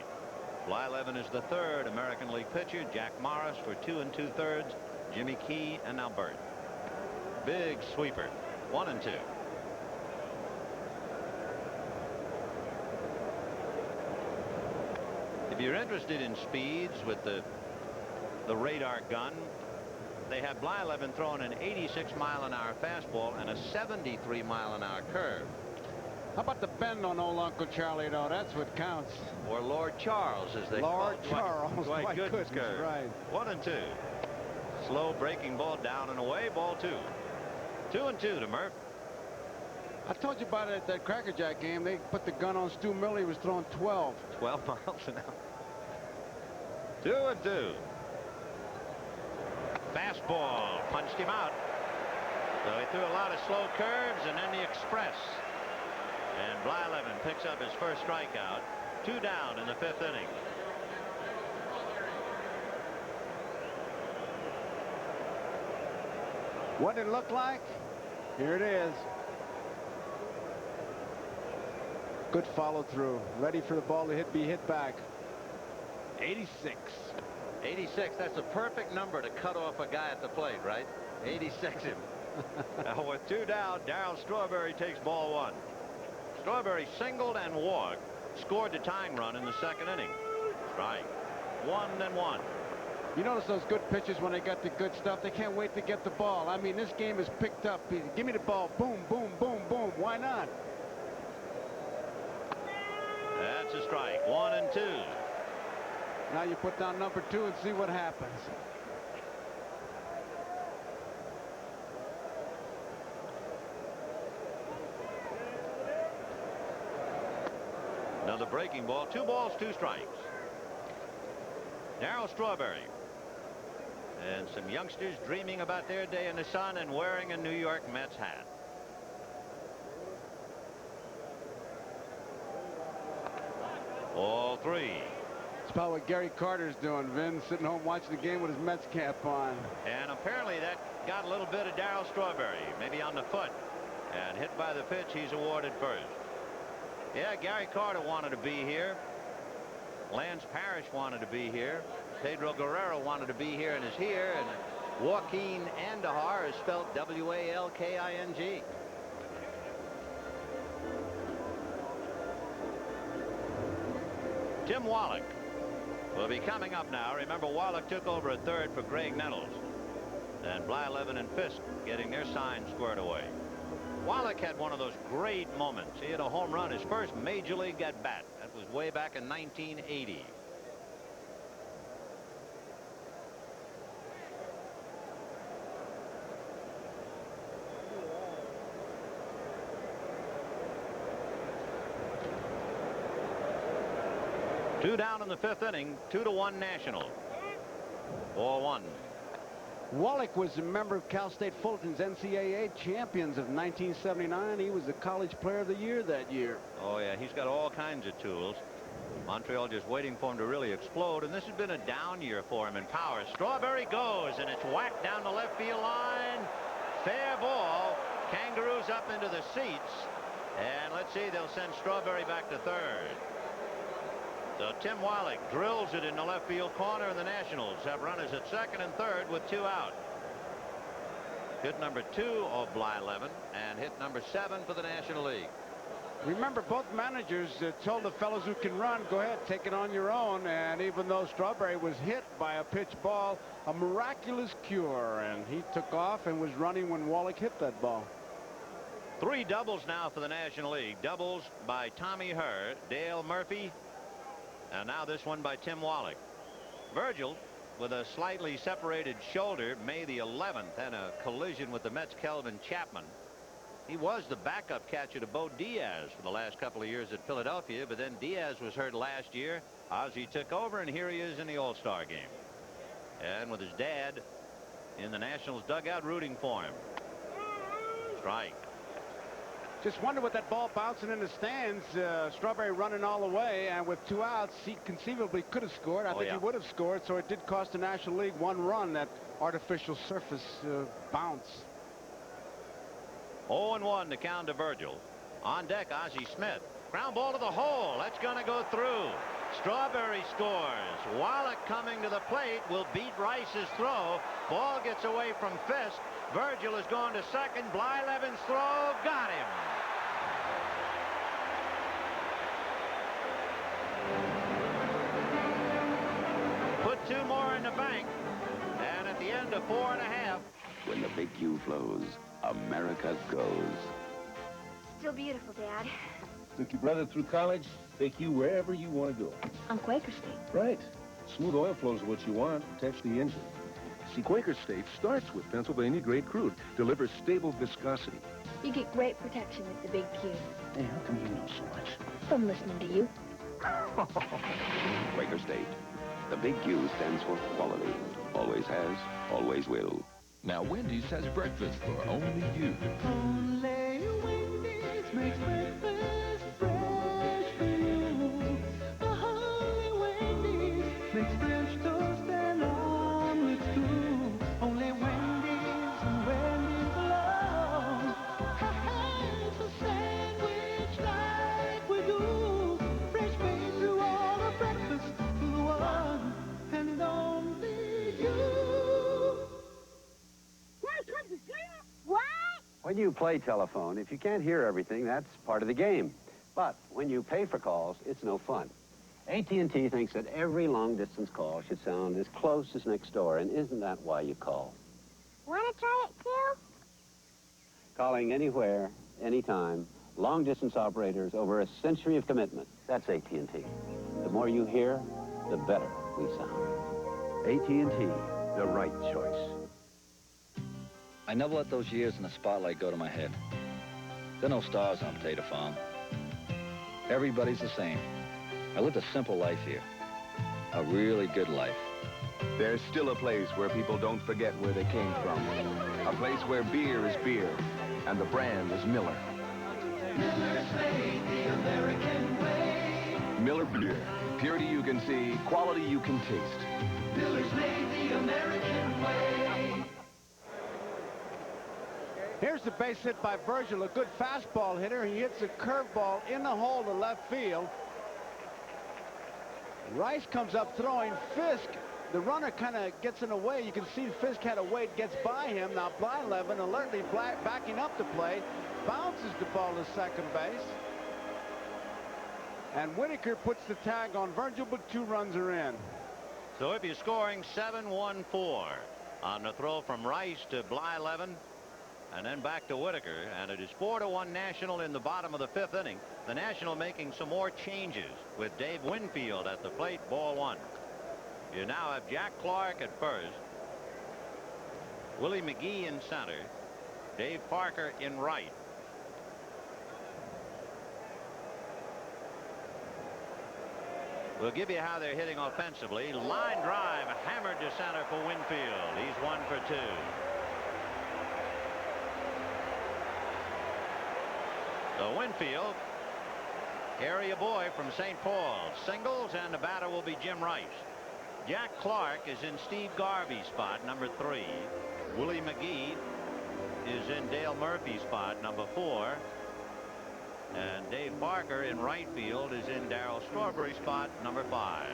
Blyleven is the 3rd American League pitcher. Jack Morris for 2 2/3. Jimmy Key and now Burt. Big sweeper. 1-2. If you're interested in speeds with the radar gun, they have Blyleven throwing an 86-mile-an-hour fastball and a 73-mile-an-hour curve. How about the bend on old Uncle Charlie, though? That's what counts. Or Lord Charles, as they call it. Lord Charles. Dwight Gooden's curve. Right. 1-2. Slow breaking ball down and away. Ball 2. 2-2 to Murph. I told you about it at that Cracker Jack game. They put the gun on Stu Miller. He was throwing 12. 12 miles an hour. 2-2. Fastball punched him out. So he threw a lot of slow curves and then the express. And Blyleven picks up his first strikeout. 2 down in the 5th inning. What did it look like? Here it is. Good follow through. Ready for the ball to be hit back. 86. 86. That's a perfect number to cut off a guy at the plate, right? 86 him. Now with 2 down, Darryl Strawberry takes ball 1. Strawberry singled and walked. Scored the tying run in the 2nd inning. Strike. 1-1. You notice those good pitchers when they got the good stuff, they can't wait to get the ball. I mean, this game is picked up. Give me the ball. Boom, boom, boom, boom. Why not? That's a strike. 1-2. Now you put down number 2 and see what happens. Another breaking ball. 2 balls, 2 strikes. Darryl Strawberry. And some youngsters dreaming about their day in the sun and wearing a New York Mets hat. All 3. It's about what Gary Carter's doing, Vin, sitting home watching the game with his Mets cap on. And apparently that got a little bit of Darryl Strawberry, maybe on the foot. And hit by the pitch, he's awarded first. Yeah, Gary Carter wanted to be here. Lance Parrish wanted to be here. Pedro Guerrero wanted to be here and is here. And Joaquin Andahar is spelled W-A-L-K-I-N-G. Tim Wallach will be coming up now. Remember, Wallach took over at 3rd for Greg Nettles. And Blyleven and Fisk getting their signs squared away. Wallach had one of those great moments. He hit a home run, his first major league at bat. That was way back in 1980. Two down in the 5th inning. 2-1 National. 4-1. Wallach was a member of Cal State Fullerton's NCAA champions of 1979. He was the college player of the year that year. Oh, yeah, he's got all kinds of tools. Montreal just waiting for him to really explode, and this has been a down year for him in power. Strawberry goes, and it's whacked down the left field line. Fair ball. Kangaroos up into the seats. And let's see, they'll send Strawberry back to 3rd. So Tim Wallach drills it in the left field corner, and the Nationals have runners at 2nd and 3rd with 2 out. Hit number 2 of Blyleven and hit number 7 for the National League. Remember, both managers told the fellows who can run, go ahead, take it on your own. And even though Strawberry was hit by a pitch ball, a miraculous cure, and he took off and was running when Wallach hit that ball. 3 doubles now for the National League. Doubles by Tommy Herr, Dale Murphy, and now this one by Tim Wallach. Virgil, with a slightly separated shoulder, May the 11th, had a collision with the Mets' Kelvin Chapman. He was the backup catcher to Bo Diaz for the last couple of years at Philadelphia, but then Diaz was hurt last year, Ozzie took over, and here he is in the All-Star game. And with his dad in the Nationals dugout rooting for him. Strike. Just wonder what that ball bouncing in the stands. Strawberry running all the way, and with 2 outs, he conceivably could have scored. I think he would have scored, so it did cost the National League 1 run, that artificial surface bounce. 0-1 to count to Virgil. On deck, Ozzie Smith. Ground ball to the hole. That's going to go through. Strawberry scores. Wallach coming to the plate will beat Rice's throw. Ball gets away from Fisk. Virgil is going to second. Blyleven's throw got him. Put 2 more in the bank. And at the end of 4 1/2. When the big Q flows, America goes. Still beautiful, Dad. Took your brother through college, take you wherever you want to go. On Quaker State. Right. Smooth oil flow is what you want. Protects the engine. See, Quaker State starts with Pennsylvania-grade crude. Delivers stable viscosity. You get great protection with the Big Q. Hey, how come you know so much? From listening to you. Quaker State. The big Q stands for quality. Always has, always will. Now Wendy's has breakfast for only you. Only Wendy's makes breakfast fresh for you. Only Wendy's makes French toast and omelets too. Only Wendy's and Wendy's alone has a sandwich like we do. Fresh made through all the breakfast for the one and only you. What? When you play telephone, if you can't hear everything, that's part of the game. But when you pay for calls, it's no fun. AT&T thinks that every long-distance call should sound as close as next door, and isn't that why you call? Want to try it, too? Calling anywhere, anytime, long-distance operators over a century of commitment. That's AT&T. The more you hear, the better we sound. AT&T, the right choice. I never let those years in the spotlight go to my head. There are no stars on Potato Farm. Everybody's the same. I lived a simple life here. A really good life. There's still a place where people don't forget where they came from. A place where beer is beer, and the brand is Miller. Miller's made the American way. Miller Beer. Purity you can see, quality you can taste. Miller's made the American way. Here's the base hit by Virgil, a good fastball hitter. He hits a curveball in the hole to left field. Rice comes up throwing. Fisk, the runner kind of gets in the way. You can see Fisk had a weight, gets by him. Now Blyleven alertly backing up the play, bounces the ball to second base. And Whitaker puts the tag on Virgil, but 2 runs are in. So if you're scoring 7-1-4 on the throw from Rice to Blyleven, and then back to Whitaker, and it is 4-1 National in the bottom of the 5th inning. The National making some more changes with Dave Winfield at the plate, ball 1. You now have Jack Clark at first, Willie McGee in center, Dave Parker in right. We'll give you how they're hitting offensively. Line drive hammered to center for Winfield. He's 1 for 2. So Winfield, area boy from St. Paul, singles, and the batter will be Jim Rice. Jack Clark is in Steve Garvey's spot, number 3. Willie McGee is in Dale Murphy's spot, number 4. And Dave Parker in right field is in Darryl Strawberry's spot, number 5.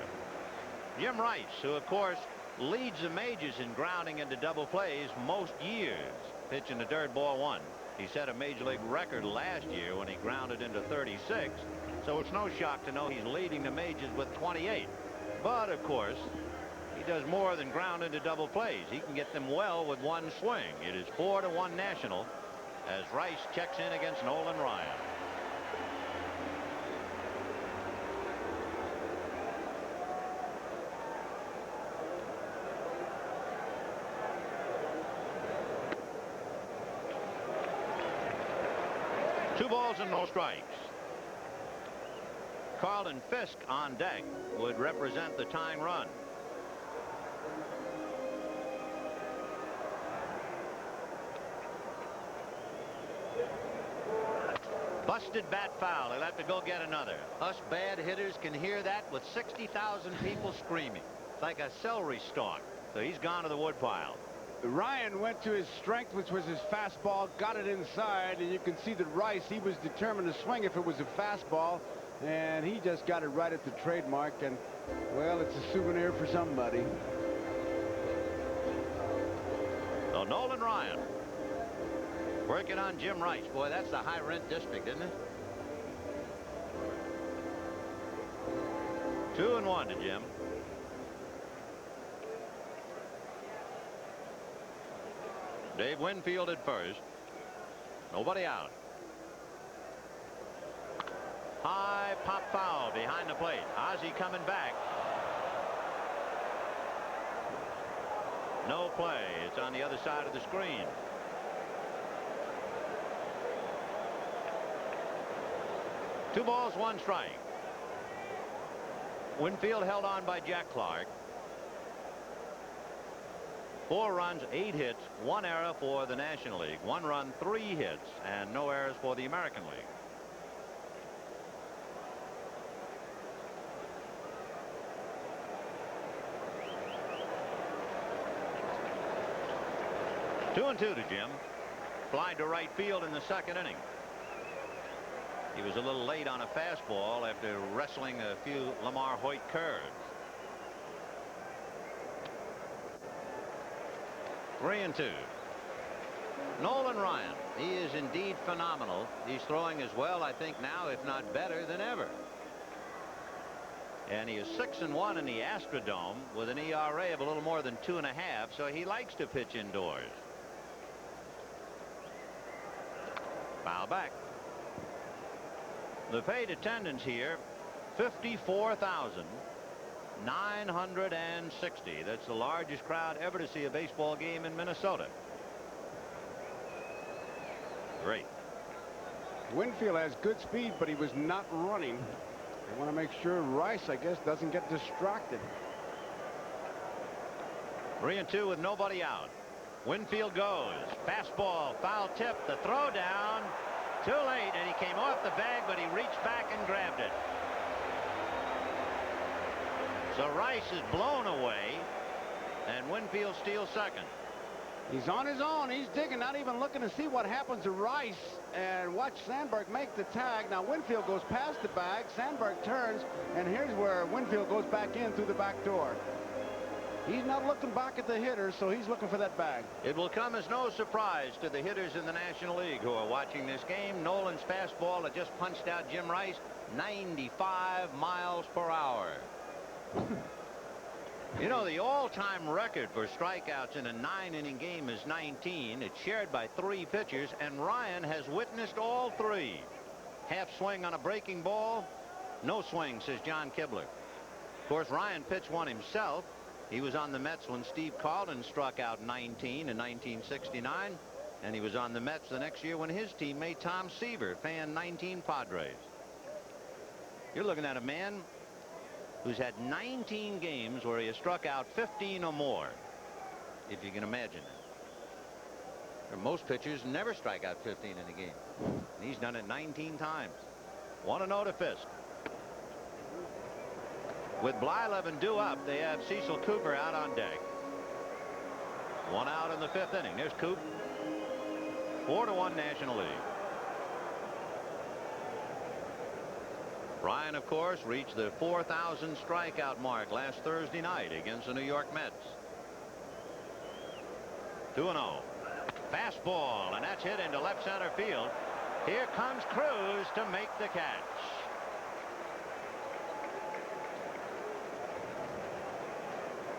Jim Rice, who of course leads the majors in grounding into double plays most years, pitching the dirt, ball 1. He set a major league record last year when he grounded into 36, so it's no shock to know he's leading the majors with 28. But of course, he does more than ground into double plays. He can get them well with 1 swing. It is 4-1 National as Rice checks in against Nolan Ryan. Two balls and no strikes. Carlton Fisk on deck would represent the tying run. Busted bat foul. He'll have to go get another. Us bad hitters can hear that with 60,000 people screaming. It's like a celery stalk. So he's gone to the woodpile. Ryan went to his strength, which was his fastball, got it inside, and you can see that Rice, he was determined to swing if it was a fastball, and he just got it right at the trademark, and, well, it's a souvenir for somebody. So Nolan Ryan working on Jim Rice. Boy, that's the high-rent district, isn't it? 2-1 to Jim. Dave Winfield at first. Nobody out. High pop foul behind the plate. Ozzie coming back. No play. It's on the other side of the screen. Two balls, one strike. Winfield held on by Jack Clark. 4 runs, 8 hits, 1 error for the National League. 1 run, 3 hits, and no errors for the American League. Two and 2 to Jim. Fly to right field in the second inning. He was a little late on a fastball after wrestling a few Lamar Hoyt curves. 3-2. Nolan Ryan, he is indeed phenomenal. He's throwing as well, I think, now, if not better than ever. And he is 6-1 in the Astrodome with an ERA of a little more than 2.5, so he likes to pitch indoors. Foul back. The paid attendance here, 54,960. That's the largest crowd ever to see a baseball game in Minnesota. Great. Winfield has good speed, but he was not running. They want to make sure Rice, I guess, doesn't get distracted. 3-2 with nobody out. Winfield goes. Fastball, foul tip, the throw down. Too late, and he came off the bag, but he reached back and grabbed it. So Rice is blown away, and Winfield steals second. He's on his own. He's digging, not even looking to see what happens to Rice. And watch Sandberg make the tag. Now Winfield goes past the bag. Sandberg turns, and here's where Winfield goes back in through the back door. He's not looking back at the hitter, so he's looking for that bag. It will come as no surprise to the hitters in the National League who are watching this game. Nolan's fastball that just punched out Jim Rice, 95 miles per hour. You know, the all-time record for strikeouts in a 9-inning game is 19. It's shared by 3 pitchers, and Ryan has witnessed all 3. Half swing on a breaking ball, no swing, says John Kibler. Of course, Ryan pitched one himself. He was on the Mets when Steve Carlton struck out 19 in 1969, and he was on the Mets the next year when his teammate Tom Seaver fanned 19 Padres. You're looking at a man who's had 19 games where he has struck out 15 or more, if you can imagine it. Most pitchers never strike out 15 in a game, and he's done it 19 times. 1-0 to Fisk. With Blyleven due up, they have Cecil Cooper out on deck. 1 out in the 5th inning. There's Coop. 4-1 National League. Ryan, of course, reached the 4,000 strikeout mark last Thursday night against the New York Mets. 2-0. Fastball, and that's hit into left center field. Here comes Cruz to make the catch.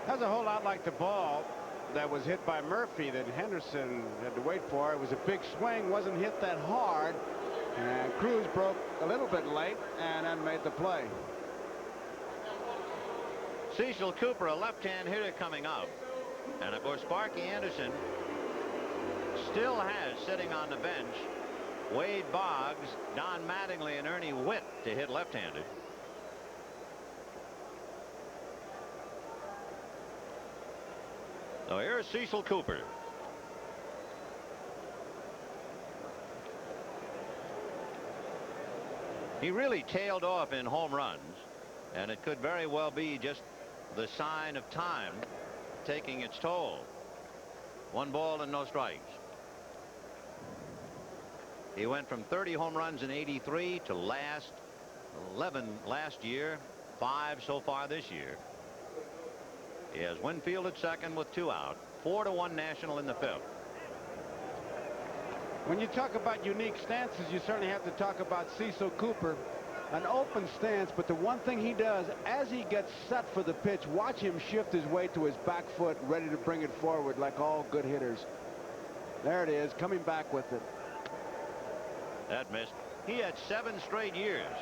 That's a whole lot like the ball that was hit by Murphy that Henderson had to wait for. It was a big swing, wasn't hit that hard, and Cruz broke a little bit late and then made the play. Cecil Cooper, a left-hand hitter coming up, and of course Sparky Anderson still has sitting on the bench Wade Boggs, Don Mattingly, and Ernie Witt to hit left-handed. So here's Cecil Cooper. He really tailed off in home runs, and it could very well be just the sign of time taking its toll. 1 ball and no strikes. He went from 30 home runs in '83 to 11 last year, 5 so far this year. He has Winfield at second with 2 out. 4-1 National in the 5th. When you talk about unique stances, you certainly have to talk about Cecil Cooper. An open stance, but the one thing he does, as he gets set for the pitch, watch him shift his way to his back foot, ready to bring it forward like all good hitters. There it is, coming back with it. That missed. He had 7 straight years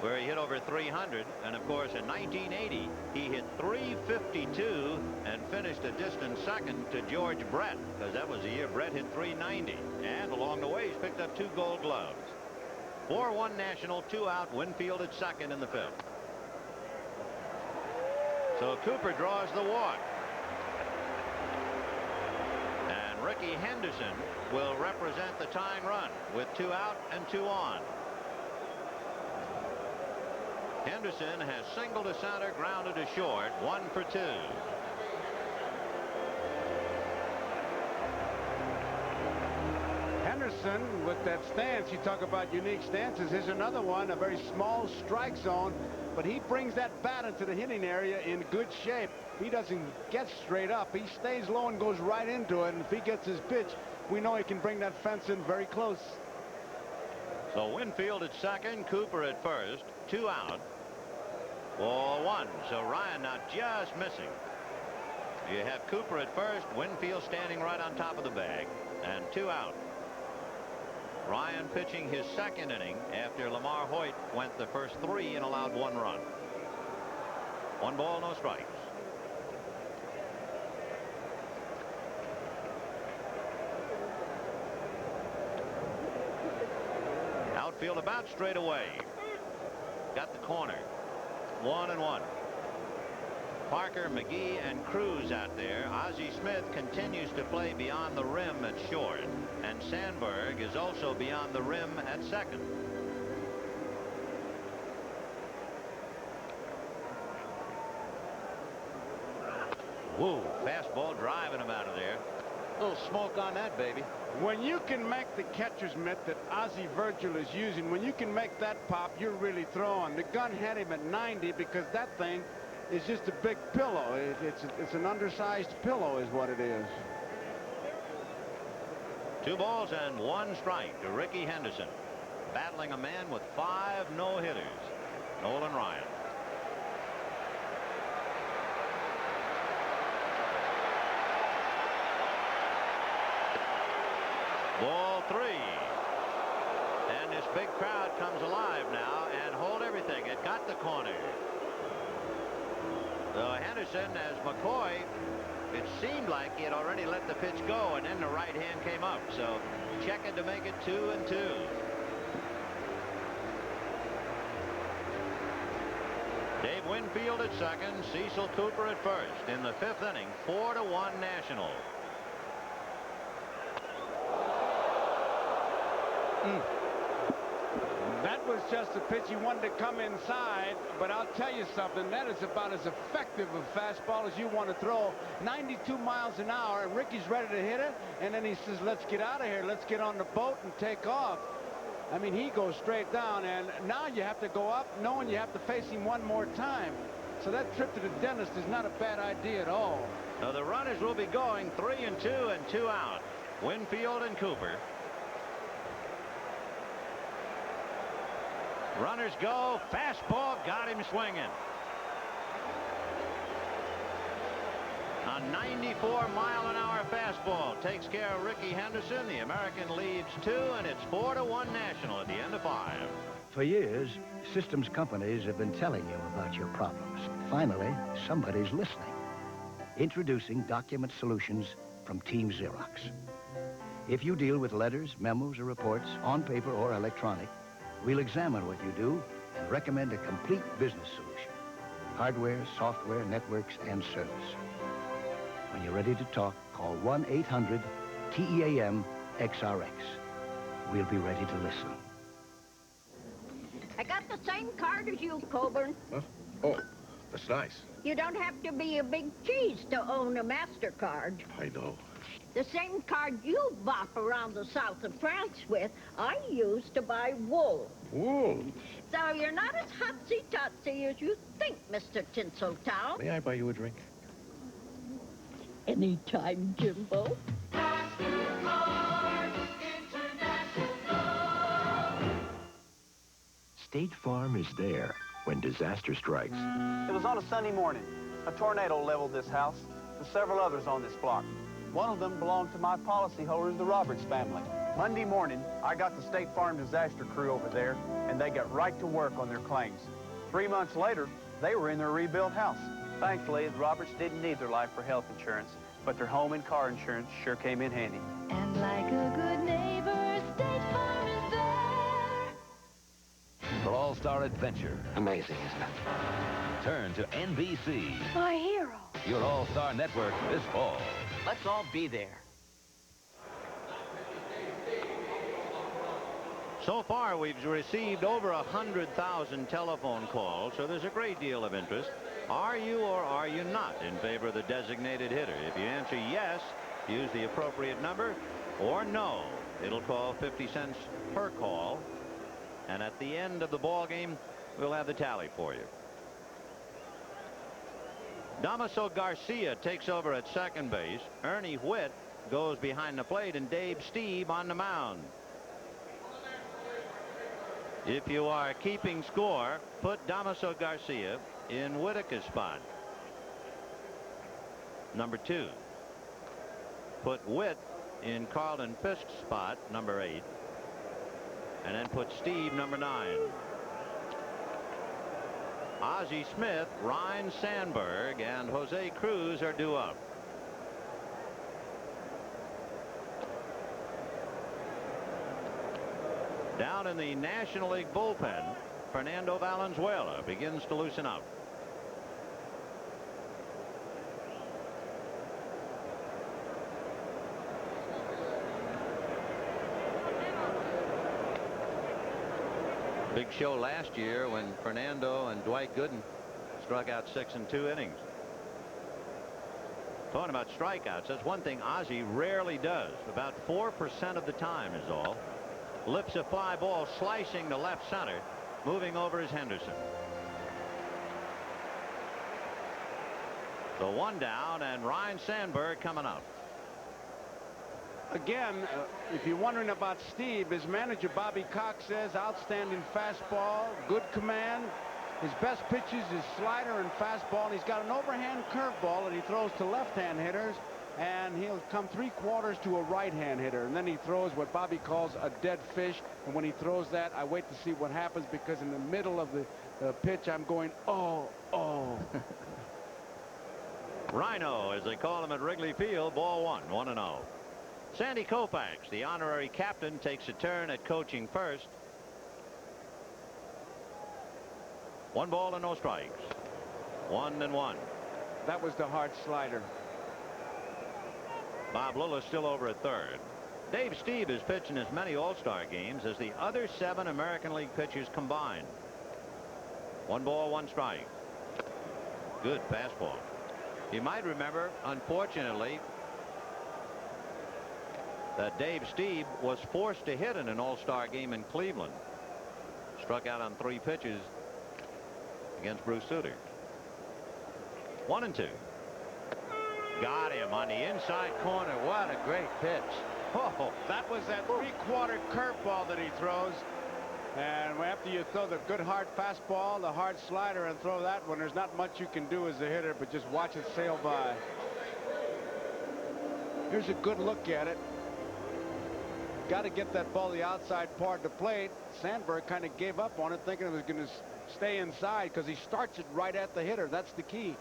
where he hit over 300, and of course in 1980 he hit 352 and finished a distant second to George Brett, because that was the year Brett hit 390, and along the way he's picked up 2 Gold Gloves. 4-1 National, 2 out, Winfield at second in the 5th. So Cooper draws the walk, and Ricky Henderson will represent the tying run with 2 out and 2 on. Henderson has singled to center, grounded to short, 1 for 2. Henderson, with that stance, you talk about unique stances. Here's another one, a very small strike zone, but he brings that bat into the hitting area in good shape. He doesn't get straight up. He stays low and goes right into it, and if he gets his pitch, we know he can bring that fence in very close. So Winfield at second, Cooper at first, 2 out. Ball 1. So Ryan now just missing. You have Cooper at first, Winfield standing right on top of the bag, and 2 out. Ryan pitching his second inning after Lamar Hoyt went the first 3 and allowed 1 run. 1 ball, no strikes. Outfield about straight away. Got the corner. 1-1. Parker, McGee, and Cruz out there. Ozzie Smith continues to play beyond the rim at short, and Sandberg is also beyond the rim at second. Whoa, fastball driving him out of there. A little smoke on that, baby. When you can make the catcher's mitt that Ozzie Virgil is using, when you can make that pop, you're really throwing. The gun had him at 90 because that thing is just a big pillow. It's an undersized pillow is what it is. 2 balls and 1 strike to Ricky Henderson, battling a man with 5 no-hitters, Nolan Ryan. Ball 3. And this big crowd comes alive now and hold everything. It got the corner. So Henderson, as McCoy, it seemed like he had already let the pitch go, and then the right hand came up. So checking to make it 2-2. Dave Winfield at second, Cecil Cooper at first in the 5th inning. 4-1 National. That was just a pitch he wanted to come inside, but I'll tell you something, that is about as effective a fastball as you want to throw. 92 miles an hour, and Ricky's ready to hit it, and then he says, let's get out of here, let's get on the boat and take off. I mean, he goes straight down, and now you have to go up knowing you have to face him one more time. So that trip to the dentist is not a bad idea at all. So the runners will be going 3-2 and 2 out. Winfield and Cooper. Runners go. Fastball got him swinging. A 94-mile-an-hour fastball takes care of Ricky Henderson. The American leads 2, and it's 4-1 National at the end of 5. For years, systems companies have been telling you about your problems. Finally, somebody's listening. Introducing Document Solutions from Team Xerox. If you deal with letters, memos, or reports, on paper or electronic, we'll examine what you do and recommend a complete business solution. Hardware, software, networks, and service. When you're ready to talk, call 1-800-TEAM-XRX. We'll be ready to listen. I got the same card as you, Coburn. Huh? Oh, that's nice. You don't have to be a big cheese to own a MasterCard. I know. The same card you bop around the south of France with, I use to buy wool. Wool? So you're not as hotsy-totsy as you think, Mr. Tinseltown. May I buy you a drink? Anytime, Jimbo. State Farm is there when disaster strikes. It was on a Sunday morning. A tornado leveled this house and several others on this block. One of them belonged to my policyholders, the Roberts family. Monday morning, I got the State Farm disaster crew over there, and they got right to work on their claims. 3 months later, they were in their rebuilt house. Thankfully, the Roberts didn't need their life or health insurance, but their home and car insurance sure came in handy. And like a good neighbor, State Farm is there. For all-star adventure. Amazing, isn't it? Turn to NBC, My hero. your all-star network this fall. Let's all be there. So far, we've received over 100,000 telephone calls, so there's a great deal of interest. Are you or are you not in favor of the designated hitter? If you answer yes, use the appropriate number, or no, it'll call 50 cents per call. And at the end of the ball game, we'll have the tally for you. Damaso Garcia takes over at second base. Ernie Whitt goes behind the plate, and Dave Stieb on the mound. If you are keeping score, put Damaso Garcia in Whitaker's spot. Number 2. Put Whitt in Carlton Fisk's spot, number 8. And then put Stieb, number 9. Ozzie Smith, Ryne Sandberg, and Jose Cruz are due up. Down in the National League bullpen, Fernando Valenzuela begins to loosen up. Big show last year when Fernando and Dwight Gooden struck out 6 in 2 innings. Talking about strikeouts, that's one thing Ozzie rarely does. About 4% of the time is all. Lifts a fly ball slicing to left center, moving over is Henderson. The 1 down, and Ryne Sandberg coming up. Again, if you're wondering about Steve, his manager Bobby Cox says outstanding fastball, good command. His best pitches is slider and fastball, and he's got an overhand curveball that he throws to left-hand hitters, and he'll come 3/4 to a right-hand hitter, and then he throws what Bobby calls a dead fish. And when he throws that, I wait to see what happens, because in the middle of the pitch, I'm going, oh. Rhino, as they call him at Wrigley Field, ball 1, 1-0. Sandy Koufax, the honorary captain, takes a turn at coaching first. 1 ball and no strikes. 1-1. That was the hard slider. Bob Lillis still over at third. Dave Stieb is pitching as many All-Star games as the other 7 American League pitchers combined. 1 ball, 1 strike. Good fastball. You might remember, unfortunately, that Dave Stieb was forced to hit in an All-Star game in Cleveland. Struck out on 3 pitches against Bruce Sutter. 1-2. Got him on the inside corner. What a great pitch. Oh, that was that 3/4 curveball that he throws. And after you throw the good hard fastball, the hard slider, and throw that one, there's not much you can do as a hitter but just watch it sail by. Here's a good look at it. Got to get that ball the outside part of the plate. Sandberg kind of gave up on it, thinking it was going to stay inside, because he starts it right at the hitter. That's the key.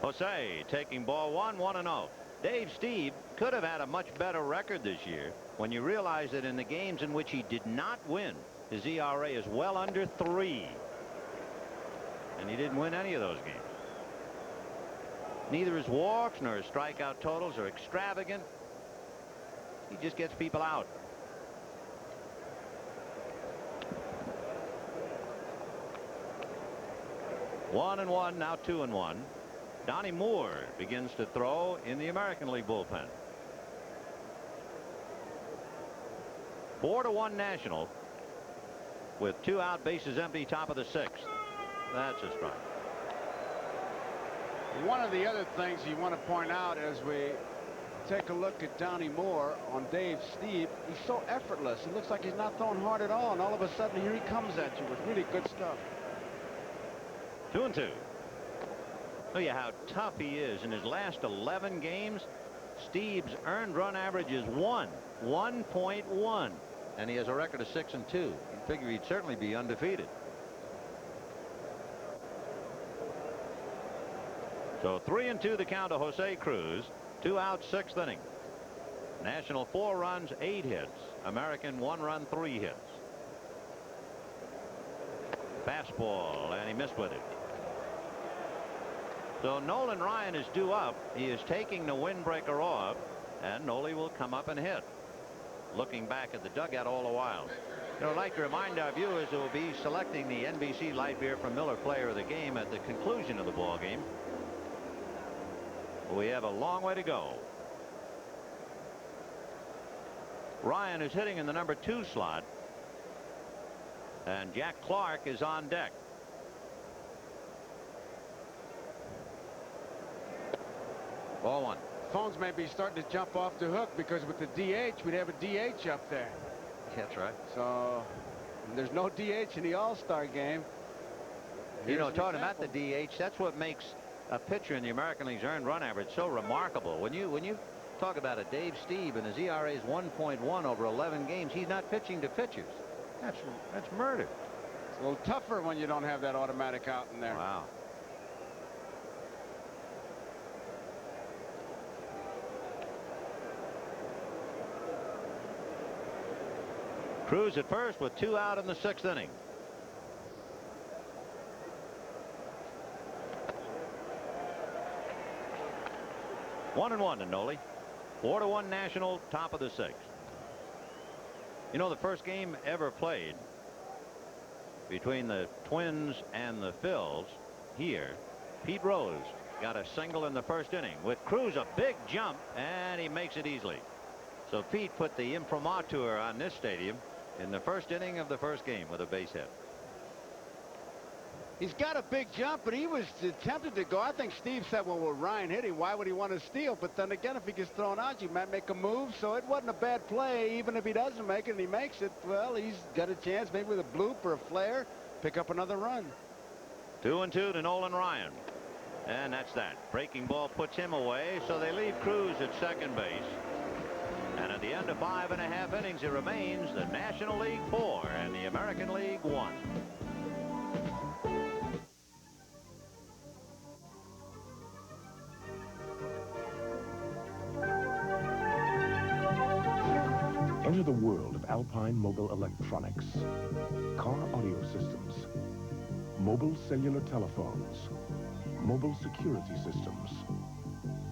Jose taking ball 1, 1-0. Dave Stieb could have had a much better record this year when you realize that in the games in which he did not win, his ERA is well under 3. And he didn't win any of those games. Neither his walks nor his strikeout totals are extravagant. He just gets people out. One and one, now 2-1. Donnie Moore begins to throw in the American League bullpen. 4-1 National with 2 out, bases empty, top of the 6th. That's a strike. One of the other things you want to point out as we take a look at Donnie Moore on Dave Stieb, he's so effortless. It looks like he's not throwing hard at all, and all of a sudden here he comes at you with really good stuff. 2-2. Tell you how tough he is. In his last 11 games, Stieb's earned run average is 1.1, and he has a record of 6-2. You figure he'd certainly be undefeated. So 3-2 the count to Jose Cruz. 2 outs, 6th inning. National 4 runs, 8 hits. American 1 run, 3 hits. Fastball, and he missed with it. So Nolan Ryan is due up. He is taking the windbreaker off, and Noli will come up and hit. Looking back at the dugout all the while. I'd like to remind our viewers who will be selecting the NBC Light Beer from Miller Player of the Game at the conclusion of the ball game. We have a long way to go. Ryan is hitting in the number 2 slot, and Jack Clark is on deck. Ball 1. Phones may be starting to jump off the hook because with the DH, we'd have a DH up there. That's right. So there's no DH in the All-Star game. You know, talking about the DH, that's what makes a pitcher in the American League's earned run average so remarkable. When you talk about a Dave Stieb and his ERA is 1.1 over 11 games, he's not pitching to pitchers. That's murder. It's a little tougher when you don't have that automatic out in there. Wow. Cruz at first with 2 out in the 6th inning. One and 1 to Noli. 4-1 National, top of the 6th. You know, the first game ever played between the Twins and the Phils here, Pete Rose got a single in the 1st inning with Cruz a big jump, and he makes it easily. So Pete put the imprimatur on this stadium in the 1st inning of the 1st game with a base hit. He's got a big jump, but he was tempted to go. I think Steve said, well, Ryan hit him. Why would he want to steal? But then again, if he gets thrown out, you might make a move. So it wasn't a bad play. Even if he doesn't make it and he makes it, well, he's got a chance maybe with a bloop or a flare, pick up another run. 2-2 to Nolan Ryan. And that's that. Breaking ball puts him away, so they leave Cruz at 2nd base. And at the end of 5.5 innings, it remains the National League 4 and the American League 1. Enter the world of Alpine Mobile Electronics. Car audio systems, mobile cellular telephones, mobile security systems,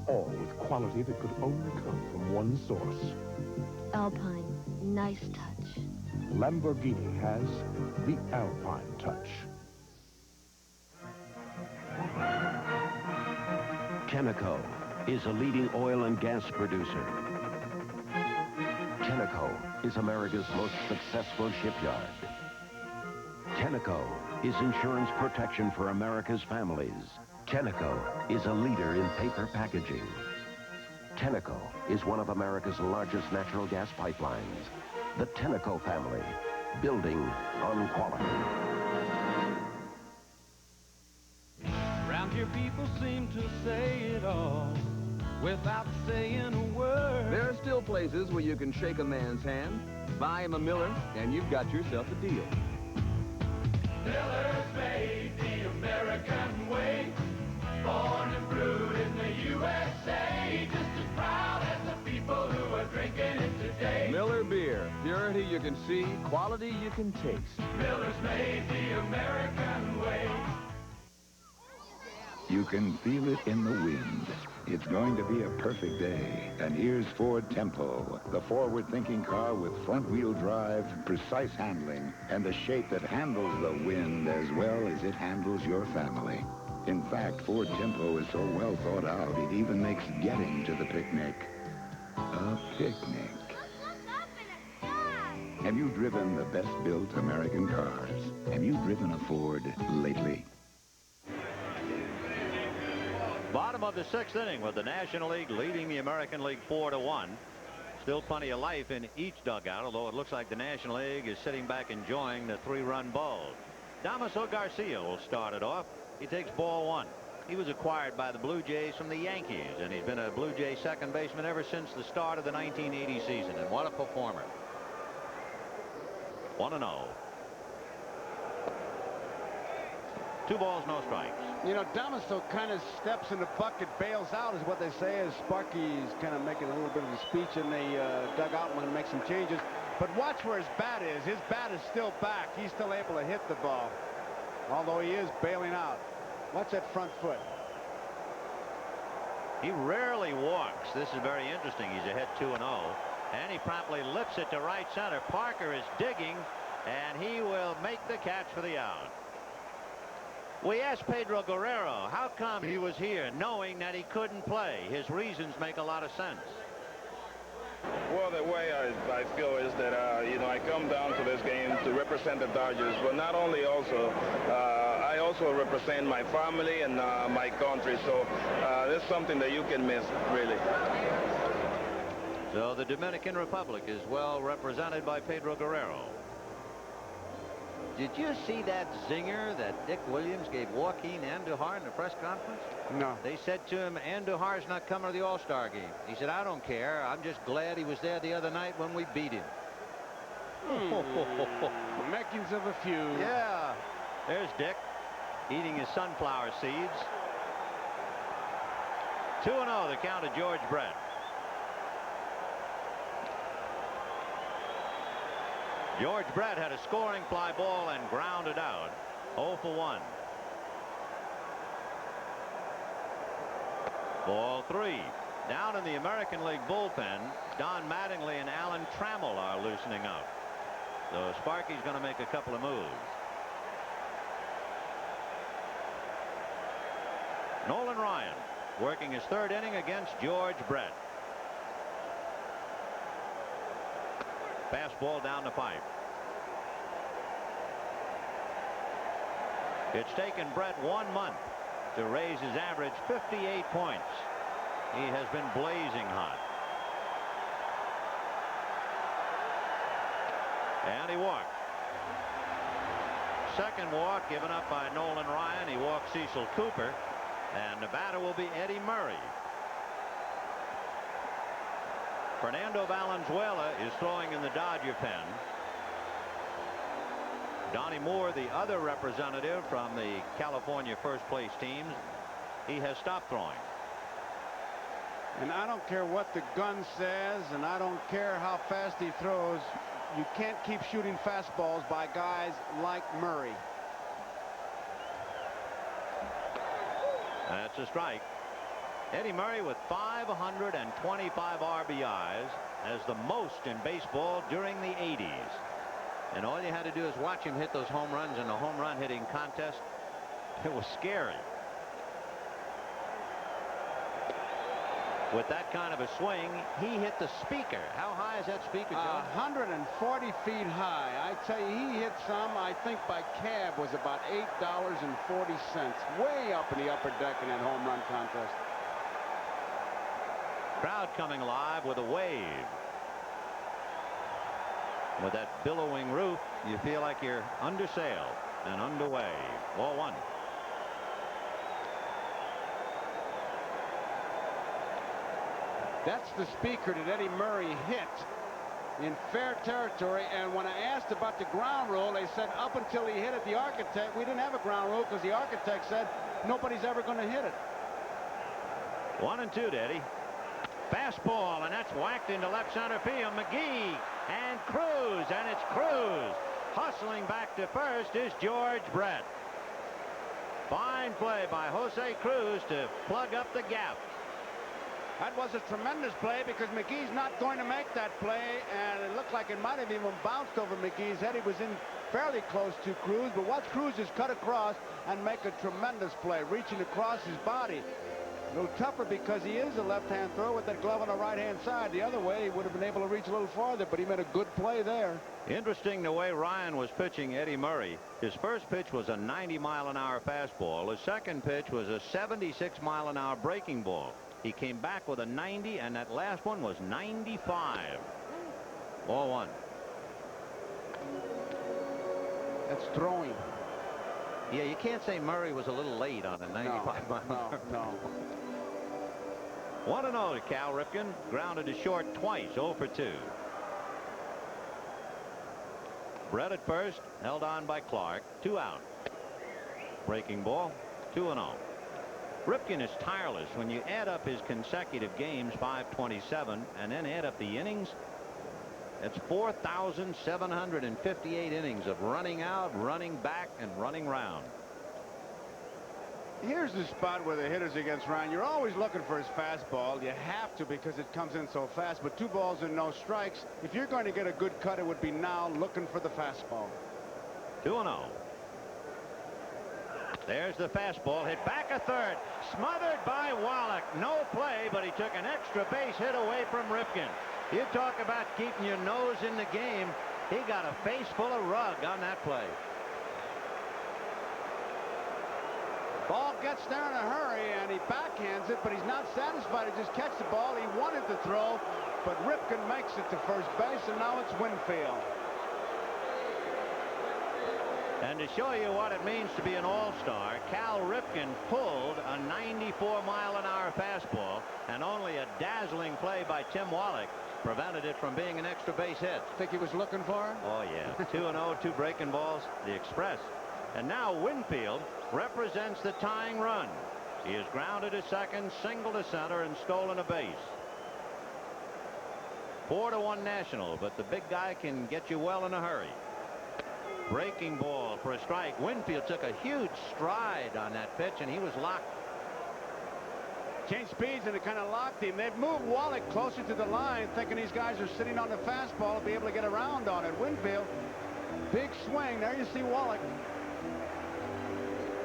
all with quality that could only come from one source. Alpine, nice touch. Lamborghini has the Alpine touch. Tenneco is a leading oil and gas producer. Tenneco is America's most successful shipyard. Tenneco is insurance protection for America's families. Tenneco is a leader in paper packaging. Tenneco is one of America's largest natural gas pipelines. The Tenneco family, building on quality. Around here people seem to say it all without saying a word. There are still places where you can shake a man's hand, buy him a Miller, and you've got yourself a deal. Miller's made the American way, born and brewed in the USA, just as proud as the people who are drinking it today. Miller Beer, purity you can see, quality you can taste. Miller's made the American way. You can feel it in the wind. It's going to be a perfect day. And here's Ford Tempo, the forward-thinking car with front-wheel drive, precise handling, and a shape that handles the wind as well as it handles your family. In fact, Ford Tempo is so well thought out, it even makes getting to the picnic a picnic. Have you driven the best-built American cars? Have you driven a Ford lately? Bottom of the 6th inning with the National League leading the American League 4-1. Still plenty of life in each dugout, although it looks like the National League is sitting back enjoying the 3-run ball. Damaso Garcia will start it off. He takes ball 1. He was acquired by the Blue Jays from the Yankees, and he's been a Blue Jay second baseman ever since the start of the 1980 season. And what a performer. 1-0. 2 balls, no strikes. You know, Damaso kind of steps in the bucket, bails out, is what they say, as Sparky's kind of making a little bit of a speech in the dugout and going to make some changes. But watch where his bat is. His bat is still back. He's still able to hit the ball, although he is bailing out. Watch that front foot. He rarely walks. This is very interesting. He's ahead 2-0. And he promptly lifts it to right center. Parker is digging, and he will make the catch for the out. We asked Pedro Guerrero how come he was here knowing that he couldn't play. His reasons make a lot of sense. Well, the way I feel is that, you know, I come down to this game to represent the Dodgers, but not only also, I also represent my family and my country, so that's something that you can miss, really. So the Dominican Republic is well represented by Pedro Guerrero. Did you see that zinger that Dick Williams gave Joaquin Andujar in the press conference? No. They said to him, Andujar's not coming to the All-Star game. He said, I don't care. I'm just glad he was there the other night when we beat him. Makings of a feud. Yeah. There's Dick eating his sunflower seeds. 2-0 the count of George Brett. George Brett had a scoring fly ball and grounded out. 0 for 1. Ball 3. Down in the American League bullpen, Don Mattingly and Alan Trammell are loosening up. So Sparky's going to make a couple of moves. Nolan Ryan working his 3rd inning against George Brett. Fastball down the pipe. It's taken Brett 1 month to raise his average 58 points. He has been blazing hot. And he walked. Second walk given up by Nolan Ryan. He walked Cecil Cooper. And the batter will be Eddie Murray. Fernando Valenzuela is throwing in the Dodger pen. Donnie Moore, the other representative from the California first place teams, he has stopped throwing. And I don't care what the gun says, and I don't care how fast he throws. You can't keep shooting fastballs by guys like Murray. That's a strike. Eddie Murray with 525 RBIs as the most in baseball during the 80s. And all you had to do is watch him hit those home runs in the home run hitting contest. It was scary. With that kind of a swing, he hit the speaker. How high is that speaker, John? 140 feet high. I tell you, he hit some, I think by cab was about $8.40. Way up in the upper deck in that home run contest. Crowd coming alive with a wave. With that billowing roof, you feel like you're under sail and underway. Ball 1. That's the speaker that Eddie Murray hit in fair territory. And when I asked about the ground rule, they said up until he hit it, the architect, we didn't have a ground rule because the architect said nobody's ever going to hit it. 1-2 to Eddie. Fastball, and that's whacked into left center field. McGee and Cruz, and it's Cruz. Hustling back to first is George Brett. Fine play by Jose Cruz to plug up the gap. That was a tremendous play because McGee's not going to make that play, and it looked like it might have even bounced over McGee's head. He was in fairly close to Cruz, but watch Cruz just cut across and make a tremendous play, reaching across his body. A little tougher because he is a left-hand thrower with that glove on the right-hand side. The other way, he would have been able to reach a little farther, but he made a good play there. Interesting the way Ryan was pitching Eddie Murray. His first pitch was a 90-mile-an-hour fastball. His second pitch was a 76-mile-an-hour breaking ball. He came back with a 90, and that last one was 95. 0-1. That's throwing. Yeah, you can't say Murray was a little late on a 95-mile-an-hour. No. 1-0 to Cal Ripken. Grounded to short twice, 0 for 2. Brett at first, held on by Clark. 2 out. Breaking ball, 2-0. Ripken is tireless. When you add up his consecutive games, 527, and then add up the innings, that's 4,758 innings of running out, running back, and running round. Here's the spot where the hitter's against Ryan. You're always looking for his fastball. You have to because it comes in so fast, but 2 balls and no strikes. If you're going to get a good cut, it would be now looking for the fastball. 2-0. There's the fastball, hit back a third, smothered by Wallach. No play, but he took an extra base hit away from Ripken. You talk about keeping your nose in the game. He got a face full of rug on that play. Ball gets there in a hurry, and he backhands it, but he's not satisfied to just catch the ball. He wanted to throw, but Ripken makes it to first base, and now it's Winfield. And to show you what it means to be an all-star, Cal Ripken pulled a 94-mile-an-hour fastball, and only a dazzling play by Tim Wallach prevented it from being an extra base hit. Think he was looking for it? Oh, yeah. 2-0, 2 breaking balls, the Express. And now Winfield represents the tying run. He is grounded to second, single to center, and stolen a base. 4-1 National, but the big guy can get you well in a hurry. Breaking ball for a strike. Winfield took a huge stride on that pitch, and he was locked. Changed speeds, and it kind of locked him. They've moved Wallach closer to the line, thinking these guys are sitting on the fastball to be able to get around on it. Winfield, big swing. There you see Wallach.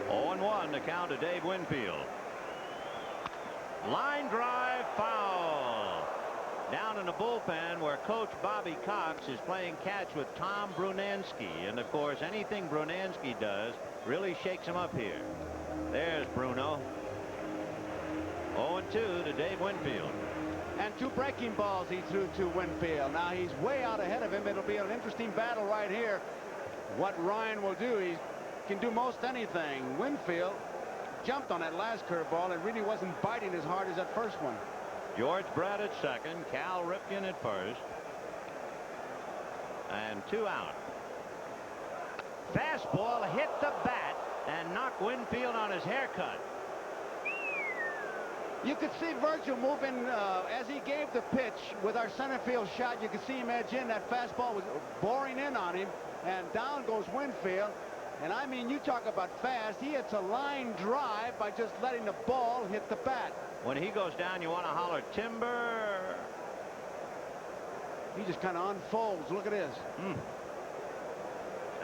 0-1 to count to Dave Winfield. Line drive, foul. Down in the bullpen where Coach Bobby Cox is playing catch with Tom Brunansky. And, of course, anything Brunansky does really shakes him up here. There's Bruno. 0-2 to Dave Winfield. And 2 breaking balls he threw to Winfield. Now he's way out ahead of him. It'll be an interesting battle right here. What Ryan will do, he can do most anything. Winfield jumped on that last curveball and really wasn't biting as hard as that first one. George Brett at second, Cal Ripken at first, and 2 out. Fastball hit the bat and knocked Winfield on his haircut. You could see Virgil moving as he gave the pitch with our center field shot. You could see him edge in. That fastball was boring in on him, and down goes Winfield. And I mean, you talk about fast. He hits a line drive by just letting the ball hit the bat. When he goes down, you want to holler timber. He just kind of unfolds. Look at this.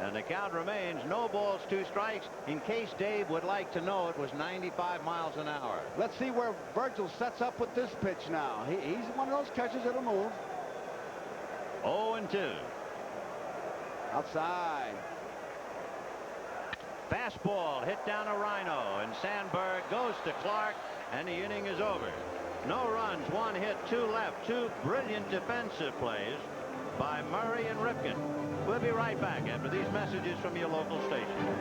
And the count remains no balls, 2 strikes. In case Dave would like to know, it was 95 miles an hour. Let's see where Virgil sets up with this pitch now. He's one of those catchers that'll move. 0-2. Outside. Fastball hit down a Rhino, and Sandberg goes to Clark, and the inning is over. No runs, 1 hit, 2 left. 2 brilliant defensive plays by Murray and Ripken. We'll be right back after these messages from your local station.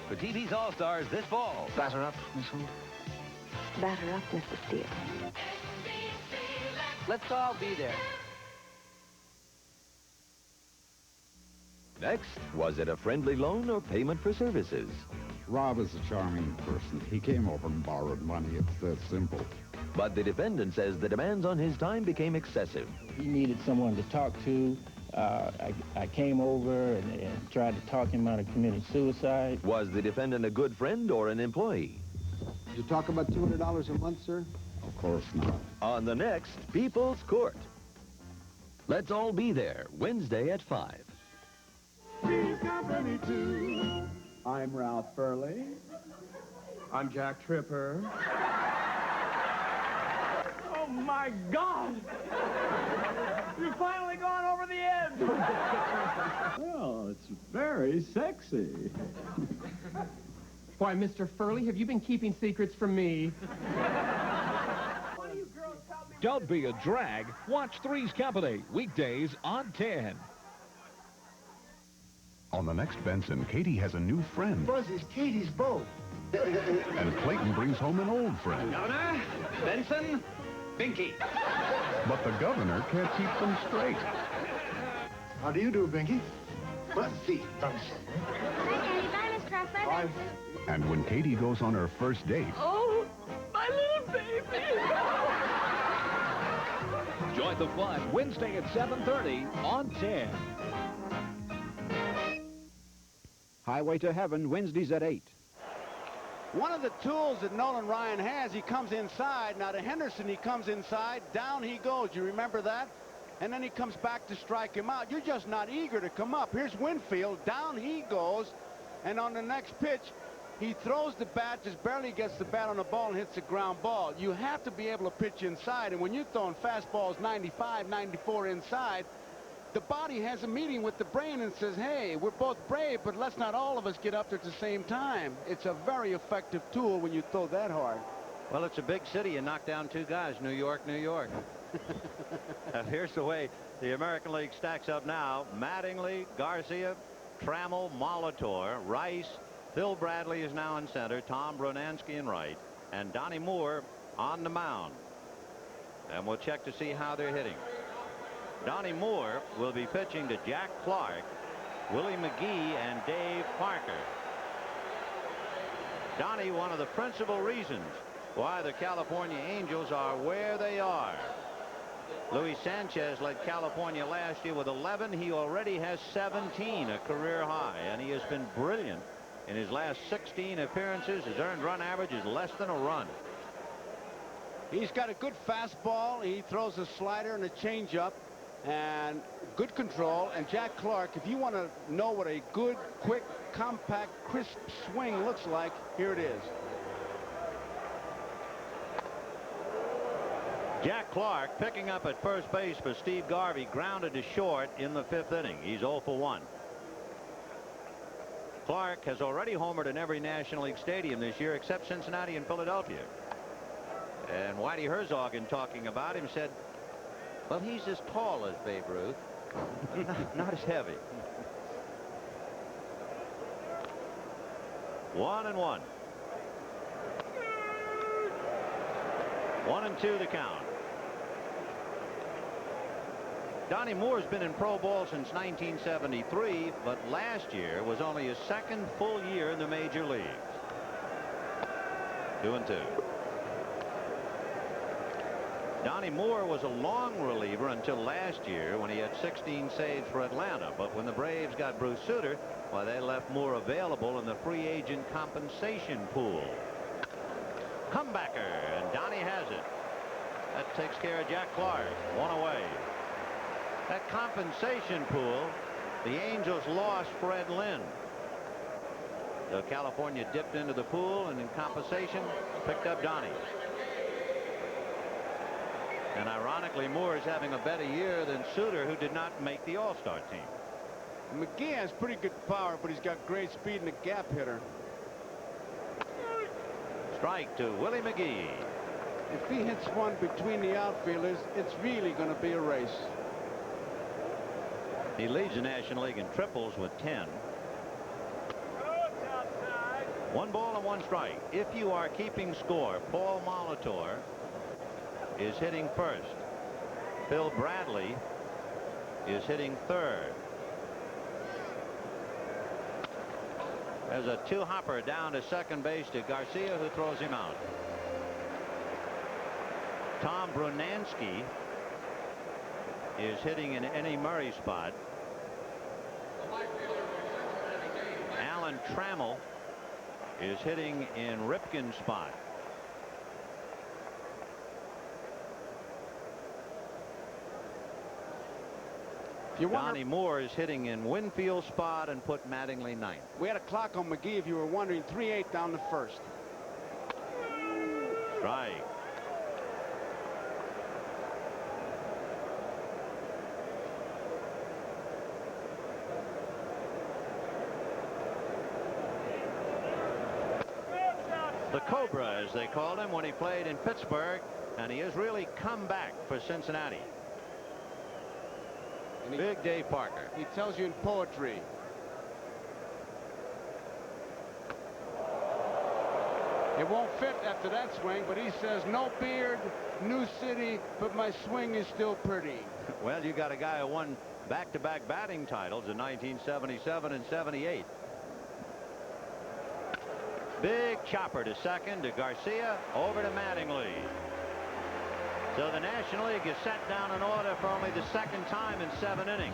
For TV's All-Stars this fall. Batter up, Miss Holt. Batter up, Mrs. Steele. Let's all be there. Next, was it a friendly loan or payment for services? Rob is a charming person. He came over and borrowed money. It's that simple. But the defendant says the demands on his time became excessive. He needed someone to talk to, I came over and tried to talk him out of committing suicide. Was the defendant a good friend or an employee? Did you talk about $200 a month, sir? Of course not. On the next People's Court. Let's all be there Wednesday at 5. Company 2. I'm Ralph Burley. I'm Jack Tripper. Oh, my God! You've finally gone over the edge! Well, it's very sexy. Why, Mr. Furley, have you been keeping secrets from me? Don't be a drag. Watch Three's Company, weekdays on 10. On the next Benson, Katie has a new friend. Buzz is Katie's beau. And Clayton brings home an old friend. Governor, Benson, Binky. But the governor can't keep them straight. How do you do, Binky? Buzzy Benson. Hi, Daddy. Bye, Miss Crawford. And when Katie goes on her first date... Oh, my little baby! Join the fun Wednesday at 7:30 on 10. Highway to Heaven, Wednesdays at 8. One of the tools that Nolan Ryan has, he comes inside. Now to Henderson, he comes inside. Down he goes. You remember that? And then he comes back to strike him out. You're just not eager to come up. Here's Winfield. Down he goes. And on the next pitch, he throws the bat, just barely gets the bat on the ball and hits the ground ball. You have to be able to pitch inside. And when you're throwing fastballs 95, 94 inside, the body has a meeting with the brain and says, hey, we're both brave, but let's not all of us get up there at the same time. It's a very effective tool when you throw that hard. Well, it's a big city. You knock down two guys, New York, New York. Here's the way the American League stacks up now. Mattingly, Garcia, Trammell, Molitor, Rice, Phil Bradley is now in center, Tom Brunansky in right, and Donnie Moore on the mound. And we'll check to see how they're hitting. Donnie Moore will be pitching to Jack Clark, Willie McGee, and Dave Parker. Donnie, one of the principal reasons why the California Angels are where they are. Luis Sanchez led California last year with 11. He already has 17, a career high, and he has been brilliant in his last 16 appearances. His earned run average is less than a run. He's got a good fastball. He throws a slider and a changeup. And good control. And Jack Clark, if you want to know what a good, quick, compact, crisp swing looks like, here it is. Jack Clark picking up at first base for Steve Garvey, grounded to short in the 5th inning. He's 0 for 1. Clark has already homered in every National League stadium this year except Cincinnati and Philadelphia. And Whitey Herzog, in talking about him, said, well, he's as tall as Babe Ruth, not as heavy. 1-1. 1-2 the count. Donnie Moore's been in pro ball since 1973, but last year was only his second full year in the major leagues. 2-2. Donnie Moore was a long reliever until last year when he had 16 saves for Atlanta. But when the Braves got Bruce Sutter, well, they left Moore available in the free agent compensation pool. Comebacker, and Donnie has it. That takes care of Jack Clark. 1 away. That compensation pool, the Angels lost Fred Lynn. So California dipped into the pool and in compensation picked up Donnie. And ironically, Moore is having a better year than Sutter, who did not make the All-Star team. McGee has pretty good power, but he's got great speed and a gap hitter. Strike to Willie McGee. If he hits one between the outfielders, it's really going to be a race. He leads the National League in triples with 10. 1 ball and 1 strike. If you are keeping score, Paul Molitor is hitting first. Phil Bradley is hitting third. There's a 2-hopper down to second base to Garcia, who throws him out. Tom Brunansky is hitting in Eddie Murray's spot. Alan Trammell is hitting in Ripken's spot. Donnie Moore is hitting in Winfield's spot and put Mattingly ninth. We had a clock on McGee, if you were wondering, 3-8 down the first. Strike. The Cobra, as they called him when he played in Pittsburgh, and he has really come back for Cincinnati. Big Dave Parker. He tells you in poetry. It won't fit after that swing, but he says, no beard, new city, but my swing is still pretty. Well, you got a guy who won back-to-back batting titles in 1977 and 78. Big chopper to second, to Garcia, over to Mattingly. So the National League is set down in order for only the second time in 7 innings.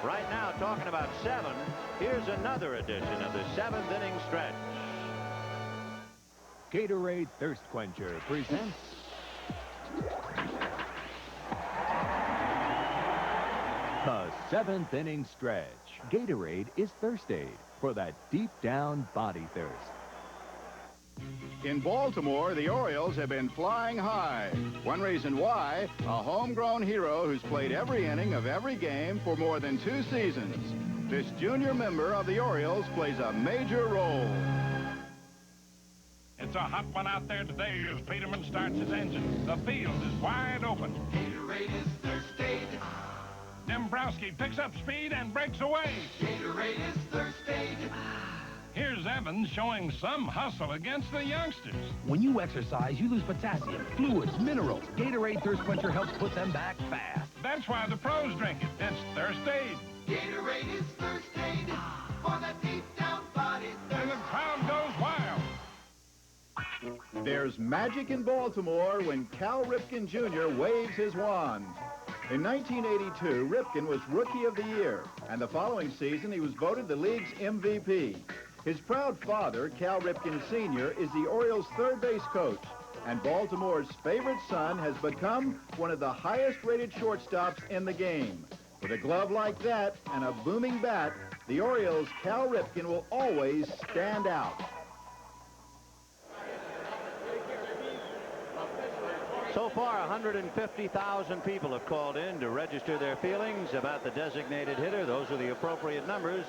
Right now, talking about 7, here's another edition of the 7th inning stretch. Gatorade Thirst Quencher presents the 7th inning stretch. Gatorade is Thirst Aid for that deep down body thirst. In Baltimore, the Orioles have been flying high. One reason why, a homegrown hero who's played every inning of every game for more than 2 seasons. This junior member of the Orioles plays a major role. It's a hot one out there today as Peterman starts his engine. The field is wide open. Gatorade is Thirst Aid. Dombrowski picks up speed and breaks away. Gatorade is Thirst Aid. Here's Evans showing some hustle against the youngsters. When you exercise, you lose potassium, fluids, minerals. Gatorade Thirst Quencher helps put them back fast. That's why the pros drink it. It's Thirst Aid. Gatorade is Thirst Aid for that deep down body thirst. And the crowd goes wild. There's magic in Baltimore when Cal Ripken Jr. waves his wand. In 1982, Ripken was Rookie of the Year, and the following season he was voted the league's MVP. His proud father, Cal Ripken Sr., is the Orioles' third base coach, and Baltimore's favorite son has become one of the highest-rated shortstops in the game. With a glove like that and a booming bat, the Orioles' Cal Ripken will always stand out. So far, 150,000 people have called in to register their feelings about the designated hitter. Those are the appropriate numbers.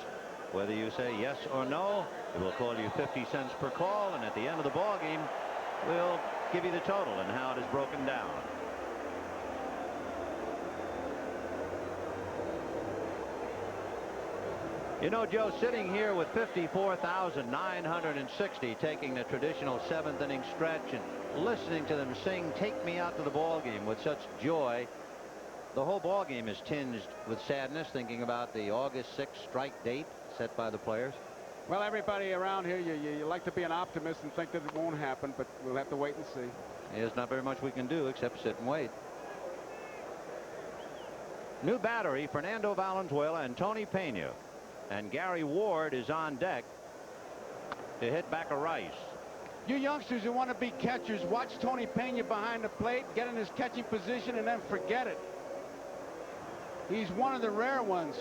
Whether you say yes or no, it will call you 50 cents per call, and at the end of the ball game, we'll give you the total and how it is broken down. You know, Joe, sitting here with 54,960 taking the traditional 7th inning stretch and listening to them sing "Take Me Out to the Ball Game" with such joy, the whole ball game is tinged with sadness thinking about the August 6th strike date set by the players. Well, everybody around here, you like to be an optimist and think that it won't happen, but we'll have to wait and see. There's not very much we can do except sit and wait. New battery, Fernando Valenzuela and Tony Pena. And Gary Ward is on deck to hit back a Rice. You youngsters who want to be catchers, watch Tony Pena behind the plate, get in his catching position, and then forget it. He's one of the rare ones.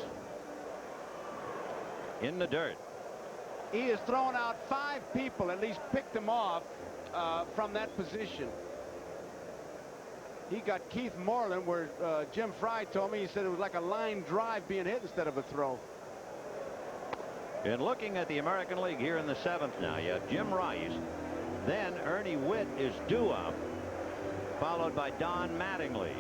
In the dirt. He has thrown out 5 people, at least picked them off from that position. He got Keith Moreland, where Jim Fry told me, he said it was like a line drive being hit instead of a throw. In looking at the American League here in the 7th now, you have Jim Rice. Then Ernie Witt is due up, followed by Don Mattingly.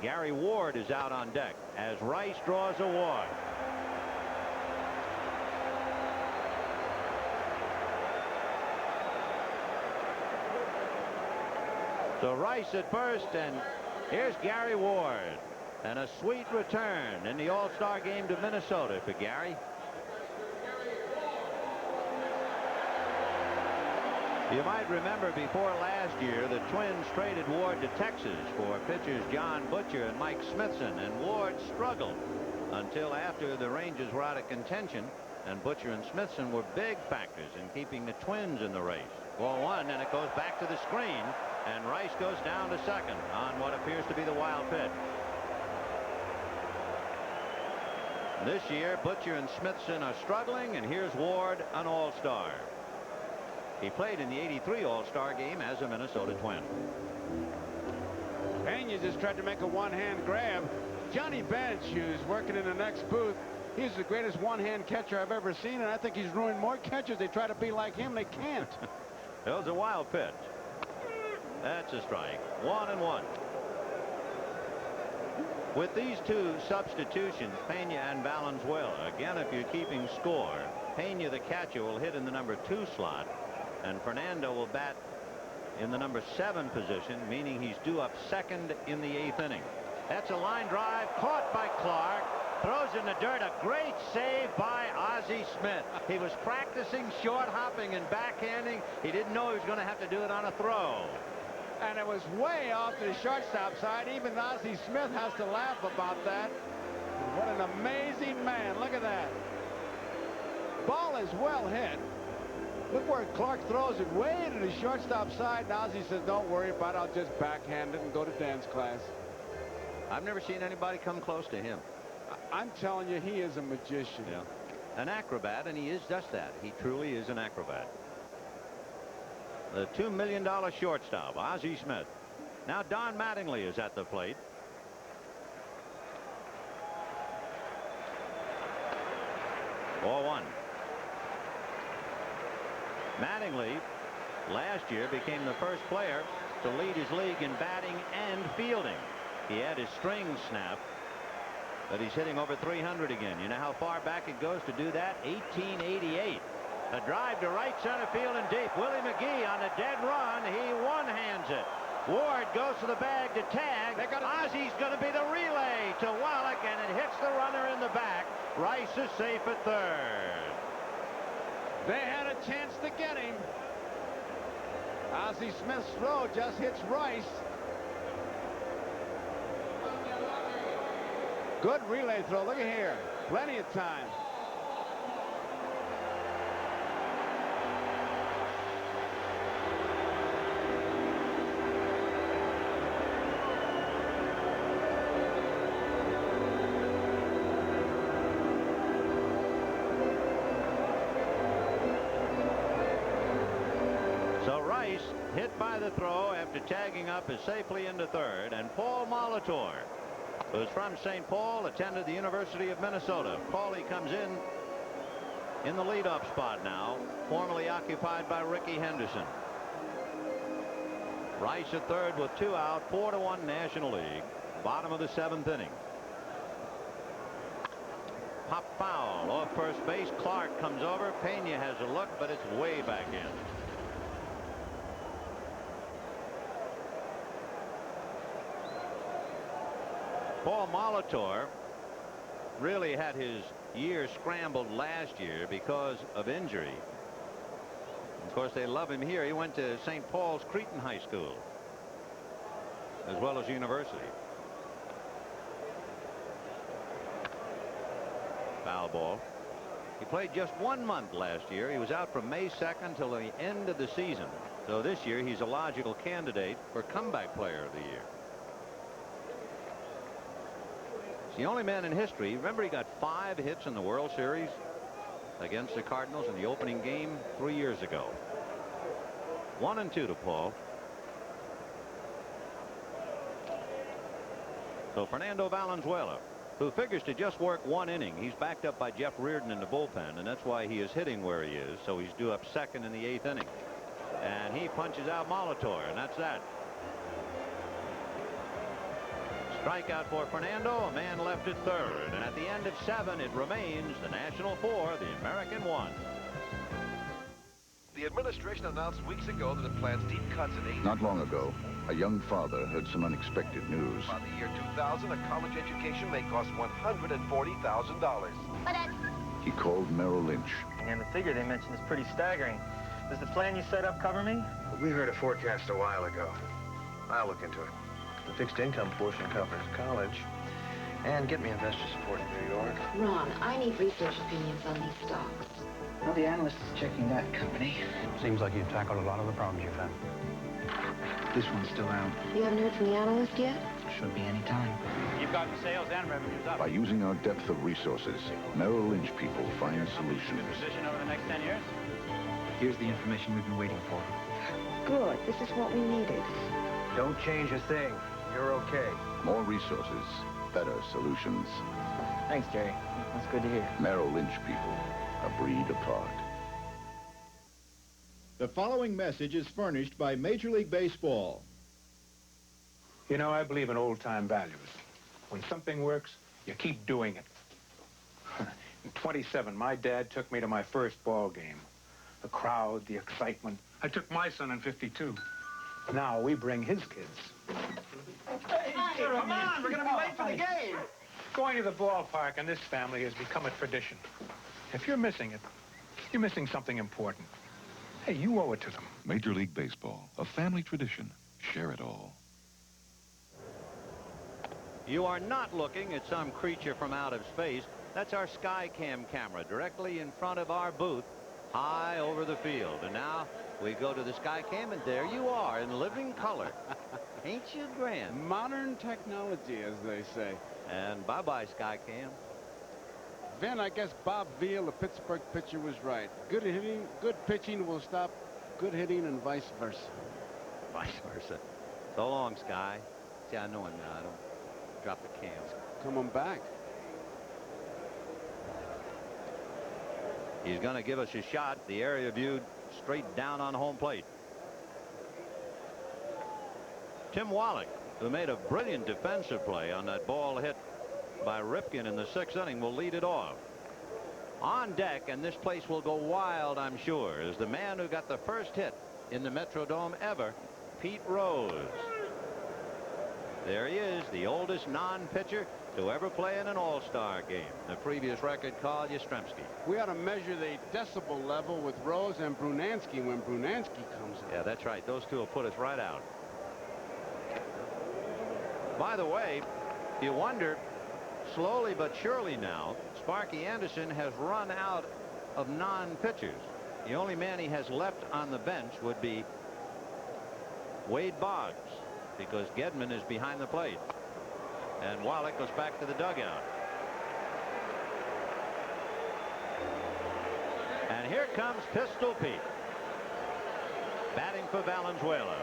Gary Ward is out on deck as Rice draws a walk. So Rice at first, and here's Gary Ward. And a sweet return in the All-Star game to Minnesota for Gary. You might remember before last year, the Twins traded Ward to Texas for pitchers John Butcher and Mike Smithson, and Ward struggled until after the Rangers were out of contention, and Butcher and Smithson were big factors in keeping the Twins in the race. Ball one, and it goes back to the screen, and Rice goes down to second on what appears to be the wild pitch. This year, Butcher and Smithson are struggling, and here's Ward, an all-star. He played in the '83 All-Star game as a Minnesota Twin. Pena just tried to make a one-hand grab. Johnny Bench, who's working in the next booth, he's the greatest one-hand catcher I've ever seen, and I think he's ruined more catchers. They try to be like him, they can't. That was a wild pitch. That's a strike. 1-1. With these two substitutions, Pena and Valenzuela, again, if you're keeping score, Pena, the catcher, will hit in the number 2 slot, and Fernando will bat in the number 7 position, meaning he's due up second in the 8th inning. That's a line drive caught by Clark. Throws in the dirt. A great save by Ozzie Smith. He was practicing short hopping and backhanding. He didn't know he was going to have to do it on a throw. And it was way off the shortstop side. Even Ozzie Smith has to laugh about that. What an amazing man. Look at that. Ball is well hit. Look where Clark throws it way to the shortstop side. And Ozzie says, don't worry about it. I'll just backhand it and go to dance class. I've never seen anybody come close to him. I'm telling you, he is a magician. Yeah. An acrobat, and he is just that. He truly is an acrobat. The $2 million shortstop, Ozzie Smith. Now Don Mattingly is at the plate. Ball one. Mattingly last year became the first player to lead his league in batting and fielding. He had his string snapped, but he's hitting over 300 again. You know how far back it goes to do that? 1888. A drive to right center field and deep. Willie McGee on a dead run. He one-hands it. Ward goes to the bag to tag. Ozzie's going to be the relay to Wallach, and it hits the runner in the back. Rice is safe at third. They had a chance to get him. Ozzie Smith's throw just hits Rice. Good relay throw. Look at here. Plenty of time. So Rice, hit by the throw after tagging up, is safely into third, and Paul Molitor, who's from St. Paul, attended the University of Minnesota. Paulie comes in the leadoff spot now, formerly occupied by Ricky Henderson. Rice at third with 2 out, 4-1 National League, bottom of the 7th inning. Pop foul off first base. Clark comes over. Pena has a look, but it's way back in. Paul Molitor really had his year scrambled last year because of injury. Of course, they love him here. He went to St. Paul's Cretin High School as well as university. Foul ball. He played just 1 month last year. He was out from May 2nd till the end of the season. So this year he's a logical candidate for comeback player of the year. He's the only man in history. Remember, he got 5 hits in the World Series against the Cardinals in the opening game 3 years ago. 1-2 to Paul. So Fernando Valenzuela, who figures to just work 1 inning. He's backed up by Jeff Reardon in the bullpen, and that's why he is hitting where he is. So he's due up second in the 8th inning. And he punches out Molitor, and that's that. Strikeout for Fernando, a man left at third. And at the end of 7, it remains the National 4, the American 1. The administration announced weeks ago that it plans deep cuts in aid. Not long ago, a young father heard some unexpected news. By the year 2000, a college education may cost $140,000. He called Merrill Lynch. And the figure they mentioned is pretty staggering. Does the plan you set up cover me? We heard a forecast a while ago. I'll look into it. The fixed income portion covers college. And get me investor support in New York. Ron, I need research opinions on these stocks. Well, the analyst is checking that company. Seems like you've tackled a lot of the problems you've had. This one's still out. You haven't heard from the analyst yet? Should be any time. You've gotten sales and revenues up. By using our depth of resources, Merrill Lynch people find solutions. Position over the next 10 years? Here's the information we've been waiting for. Good. This is what we needed. Don't change a thing. You're okay. More resources, better solutions. Thanks, Jerry. That's good to hear. Merrill Lynch people, a breed apart. The following message is furnished by Major League Baseball. You know, I believe in old-time values. When something works, you keep doing it. In 27, my dad took me to my first ball game. The crowd, the excitement. I took my son in 52. Now we bring his kids. Hey, come on, we're going to be late for the game. Going to the ballpark in this family has become a tradition. If you're missing it, you're missing something important. Hey, you owe it to them. Major League Baseball, a family tradition. Share it all. You are not looking at some creature from out of space. That's our Skycam camera directly in front of our booth, high over the field. And now we go to the Skycam, and there you are in living color. Ain't you grand? Modern technology, as they say. And bye-bye, Skycam. Vin, I guess Bob Veal, the Pittsburgh pitcher, was right. Good hitting, good pitching will stop good hitting, and vice versa. Vice versa. So long, Sky. See, I know him now. I don't drop the cam. Coming back. He's going to give us a shot. The area viewed straight down on home plate. Tim Wallach, who made a brilliant defensive play on that ball hit by Ripken in the 6th inning, will lead it off. On deck, and this place will go wild, I'm sure, is the man who got the first hit in the Metrodome ever, Pete Rose. There he is, the oldest non-pitcher to ever play in an all-star game. The previous record, Carl Yastrzemski. We ought to measure the decibel level with Rose and Brunansky when Brunansky comes out. Yeah, that's right. Those two will put us right out. By the way, you wonder, slowly but surely now, Sparky Anderson has run out of non-pitchers. The only man he has left on the bench would be Wade Boggs, because Gedman is behind the plate. And Wallach goes back to the dugout. And here comes Pistol Pete, batting for Valenzuela.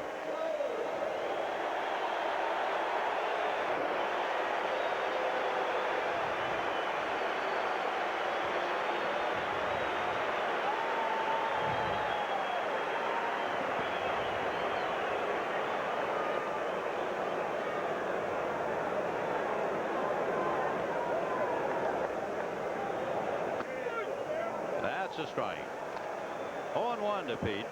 A strike. 0-1 to Pete.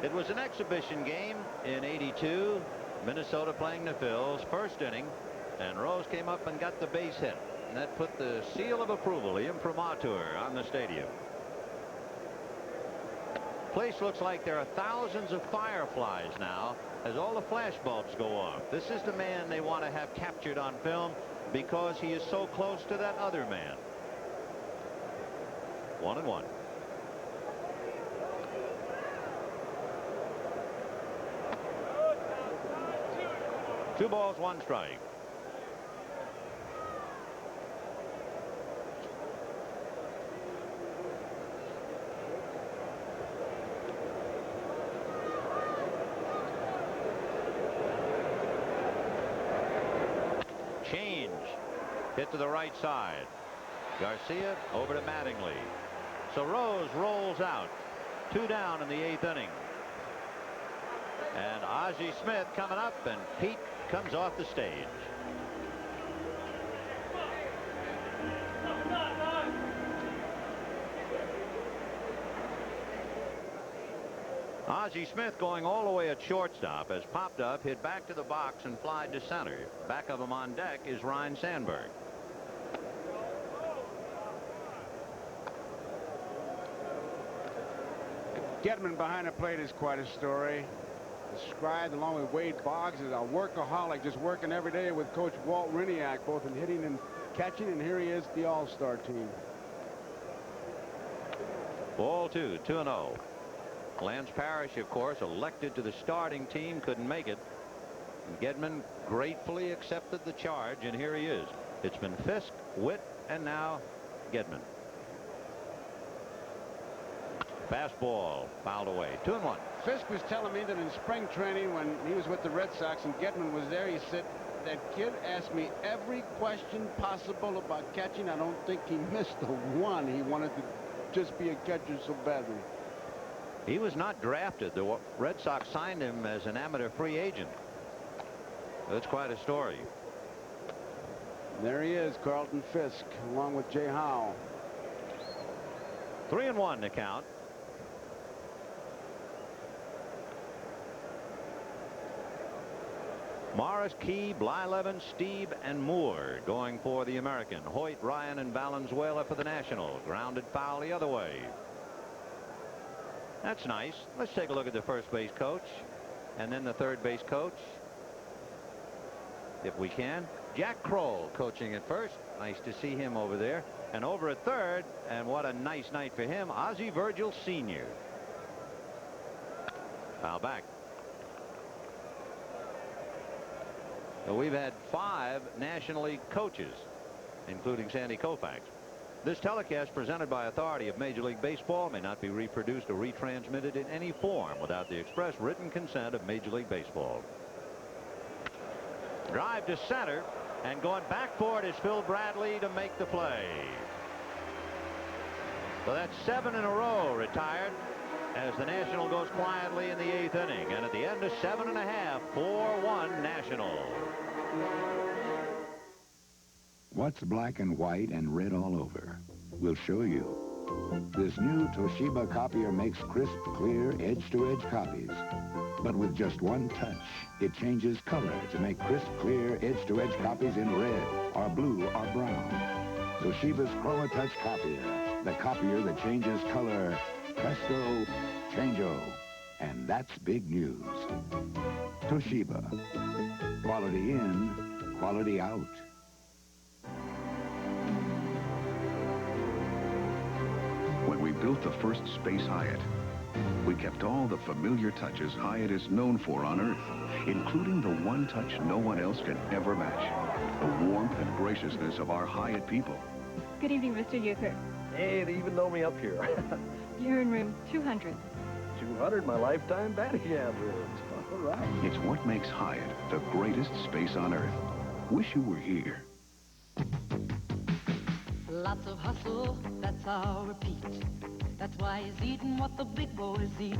It was an exhibition game in '82. Minnesota playing the Phils, first inning, and Rose came up and got the base hit, and that put the seal of approval, the imprimatur, on the stadium. Place looks like there are thousands of fireflies now as all the flash bulbs go off. This is the man they want to have captured on film because he is so close to that other man. 1-1. 2 balls, 1 strike. Change. Hit to the right side. Garcia over to Mattingly. So Rose rolls out. 2 down in the 8th inning. And Ozzie Smith coming up, and Pete comes off the stage. Ozzie Smith going all the way at shortstop has popped up, hit back to the box, and flied to center. Back of him on deck is Ryne Sandberg. Gedman behind the plate is quite a story. Described along with Wade Boggs as a workaholic, just working every day with Coach Walt Riniak, both in hitting and catching, and here he is, the All-Star team. Ball 2, 2-0. Lance Parrish, of course, elected to the starting team, couldn't make it. And Gedman gratefully accepted the charge, and here he is. It's been Fisk, Witt, and now Gedman. Fastball fouled away. 2-1. Fisk was telling me that in spring training when he was with the Red Sox and Gedman was there, he said, that kid asked me every question possible about catching. I don't think he missed a one. He wanted to just be a catcher so badly. He was not drafted. The Red Sox signed him as an amateur free agent. That's quite a story. There he is, Carlton Fisk, along with Jay Howe. 3-1 to count. Morris, Key, Blyleven, Steeb, and Moore going for the American. Hoyt, Ryan, and Valenzuela for the National. Grounded foul the other way. That's nice. Let's take a look at the first base coach and then the third base coach, if we can. Jack Kroll coaching at first. Nice to see him over there. And over at third, and what a nice night for him, Ozzie Virgil Sr. Foul back. So we've had 5 National League coaches, including Sandy Koufax. This telecast, presented by authority of Major League Baseball, may not be reproduced or retransmitted in any form without the express written consent of Major League Baseball. Drive to center, and going back for it is Phil Bradley to make the play. So that's 7 in a row retired as the National goes quietly in the 8th inning. And at the end of 7 1/2, 4-1 National. What's black and white and red all over? We'll show you. This new Toshiba copier makes crisp, clear, edge-to-edge copies. But with just one touch, it changes color to make crisp, clear, edge-to-edge copies in red, or blue, or brown. Toshiba's Chroma Touch copier, the copier that changes color. Presto, changeo. And that's big news. Toshiba. Quality in, quality out. When we built the first Space Hyatt, we kept all the familiar touches Hyatt is known for on Earth, including the one touch no one else can ever match. The warmth and graciousness of our Hyatt people. Good evening, Mr. Euchre. Hey, they even know me up here. You're in room 200. 200, my lifetime batting average. All right. It's what makes Hyatt the greatest space on Earth. Wish you were here. Lots of hustle, that's our repeat. That's why he's eating what the big boys eat.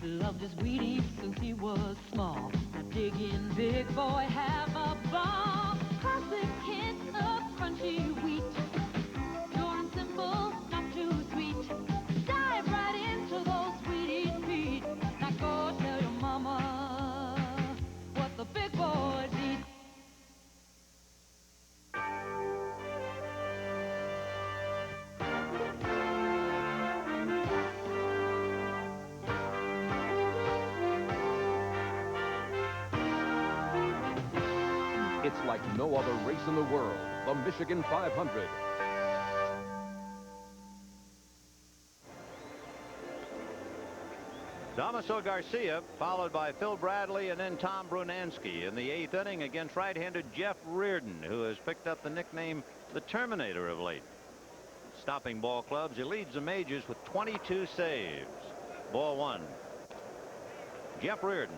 Loved his Wheaties since he was small. Now dig in, big boy, have a ball. Classic hint of crunchy wheat. Pure and simple, not too sweet. Dive right into those Wheaties, Pete. Now go tell your mama what the big boys eat. It's like no other race in the world, the Michigan 500. Damaso Garcia, followed by Phil Bradley and then Tom Brunansky in the 8th inning against right-handed Jeff Reardon, who has picked up the nickname the Terminator of late. Stopping ball clubs, he leads the majors with 22 saves. Ball 1. Jeff Reardon.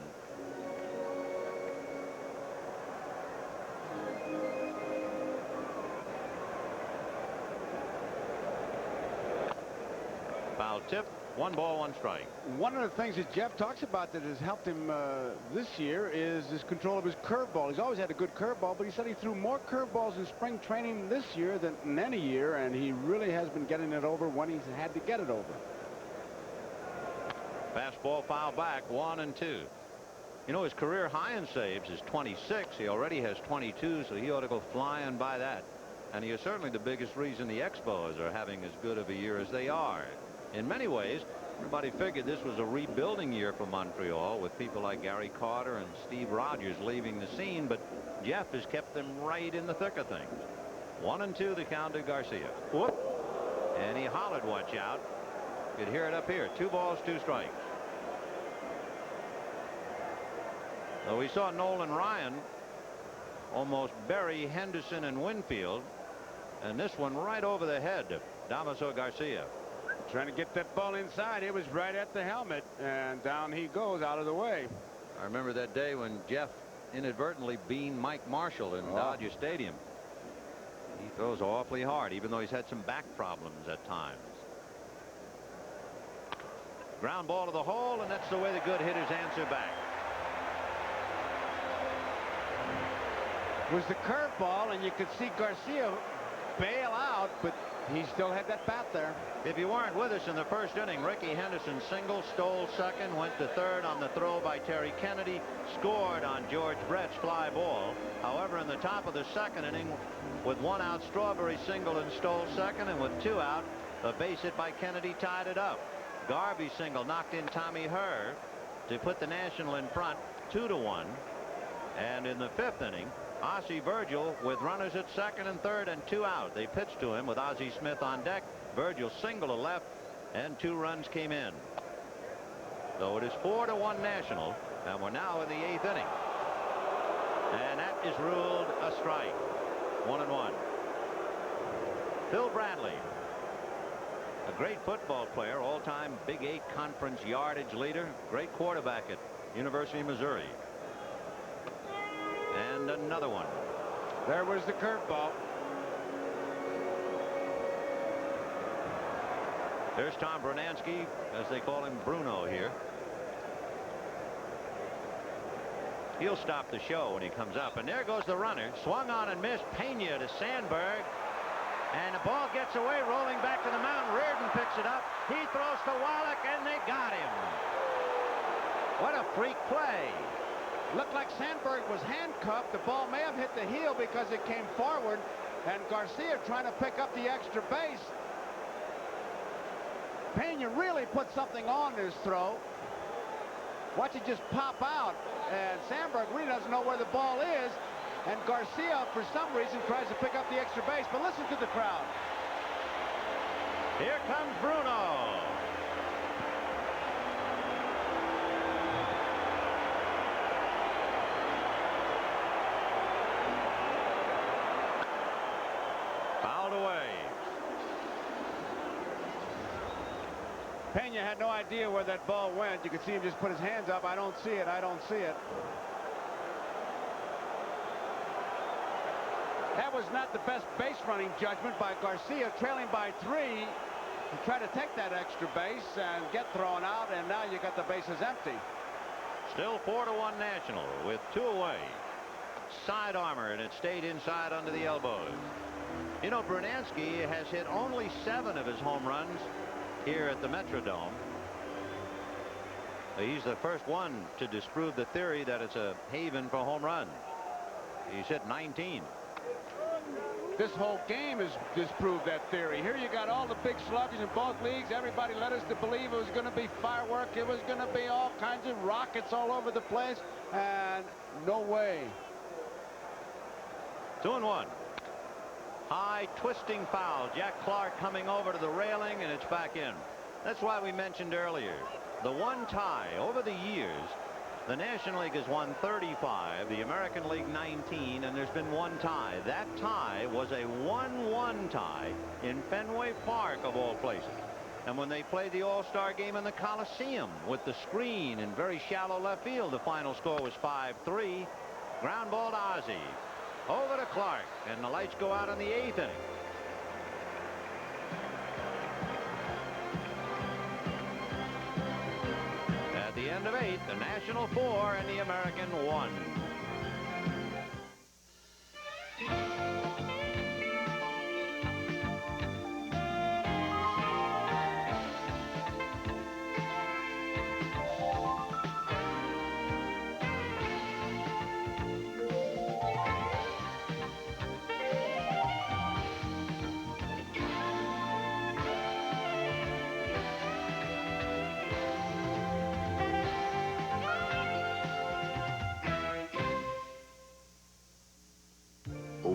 Foul tip. 1 ball, 1 strike. One of the things that Jeff talks about that has helped him this year is his control of his curveball. He's always had a good curveball, but he said he threw more curveballs in spring training this year than in any year, and he really has been getting it over when he's had to get it over. Fastball foul back, 1 and 2. You know, his career high in saves is 26. He already has 22, so he ought to go flying by that. And he is certainly the biggest reason the Expos are having as good of a year as they are. In many ways, Everybody figured this was a rebuilding year for Montreal with people like Gary Carter and Steve Rogers leaving the scene, but Jeff has kept them right in the thick of things. 1-2 the count to Garcia. Whoop. And he hollered, watch out. You could hear it up here. 2 balls, 2 strikes. So we saw Nolan Ryan almost bury Henderson and Winfield, and this one right over the head of Damaso Garcia. Trying to get that ball inside. It was right at the helmet, and down he goes out of the way. I remember that day when Jeff inadvertently beaned Mike Marshall in Dodger Stadium. He throws awfully hard, even though he's had some back problems at times. Ground ball to the hole, and that's the way the good hitters answer back. It was the curveball, and you could see Garcia bail out, but he still had that bat there. If you weren't with us in the first inning, Ricky Henderson single, stole second, went to third on the throw by Terry Kennedy, scored on George Brett's fly ball. However, in the top of the second inning, with 1 out, Strawberry singled and stole second, and with 2 out, a base hit by Kennedy tied it up. Garvey single knocked in Tommy Herr to put the National in front 2-1. And in the 5th inning, Ossie Virgil with runners at second and third and 2 out. They pitched to him with Ozzie Smith on deck. Virgil singled to left, and 2 runs came in. So it is 4-1 National, and we're now in the 8th inning. And that is ruled a strike. 1-1. Phil Bradley, a great football player, all-time Big 8 conference yardage leader, great quarterback at University of Missouri. And another one. There was the curveball. There's Tom Brunansky, as they call him, Bruno here. He'll stop the show when he comes up. And there goes the runner. Swung on and missed. Pena to Sandberg. And the ball gets away, rolling back to the mound. Reardon picks it up. He throws to Wallach, and they got him. What a freak play. Looked like Sandberg was handcuffed. The ball may have hit the heel because it came forward, and Garcia trying to pick up the extra base. Pena really put something on this throw. Watch it just pop out, and Sandberg really doesn't know where the ball is, and Garcia for some reason tries to pick up the extra base. But listen to the crowd. Here comes Bruno. Fouled away. Pena had no idea where that ball went. You could see him just put his hands up. I don't see it. I don't see it. That was not the best base running judgment by Garcia, trailing by 3. He tried to take that extra base and get thrown out, and now you got the bases empty. Still 4-1 National with 2 away. Side armor, and it stayed inside under the elbows. You know, Brunansky has hit only 7 of his home runs here at the Metrodome. He's the first one to disprove the theory that it's a haven for home runs. He's hit 19. This whole game has disproved that theory. Here you got all the big sluggers in both leagues. Everybody led us to believe it was going to be firework. It was going to be all kinds of rockets all over the place, and no way. 2-1. High twisting foul. Jack Clark coming over to the railing, and it's back in. That's why we mentioned earlier the one tie over the years. The National League has won 35, the American League 19, and there's been 1 tie. That tie was a 1-1 tie in Fenway Park, of all places. And when they played the All-Star game in the Coliseum with the screen in very shallow left field, the final score was 5-3. Ground ball to Ozzie. Over to Clark, and the lights go out in the 8th inning. At the end of 8, the National 4 and the American 1.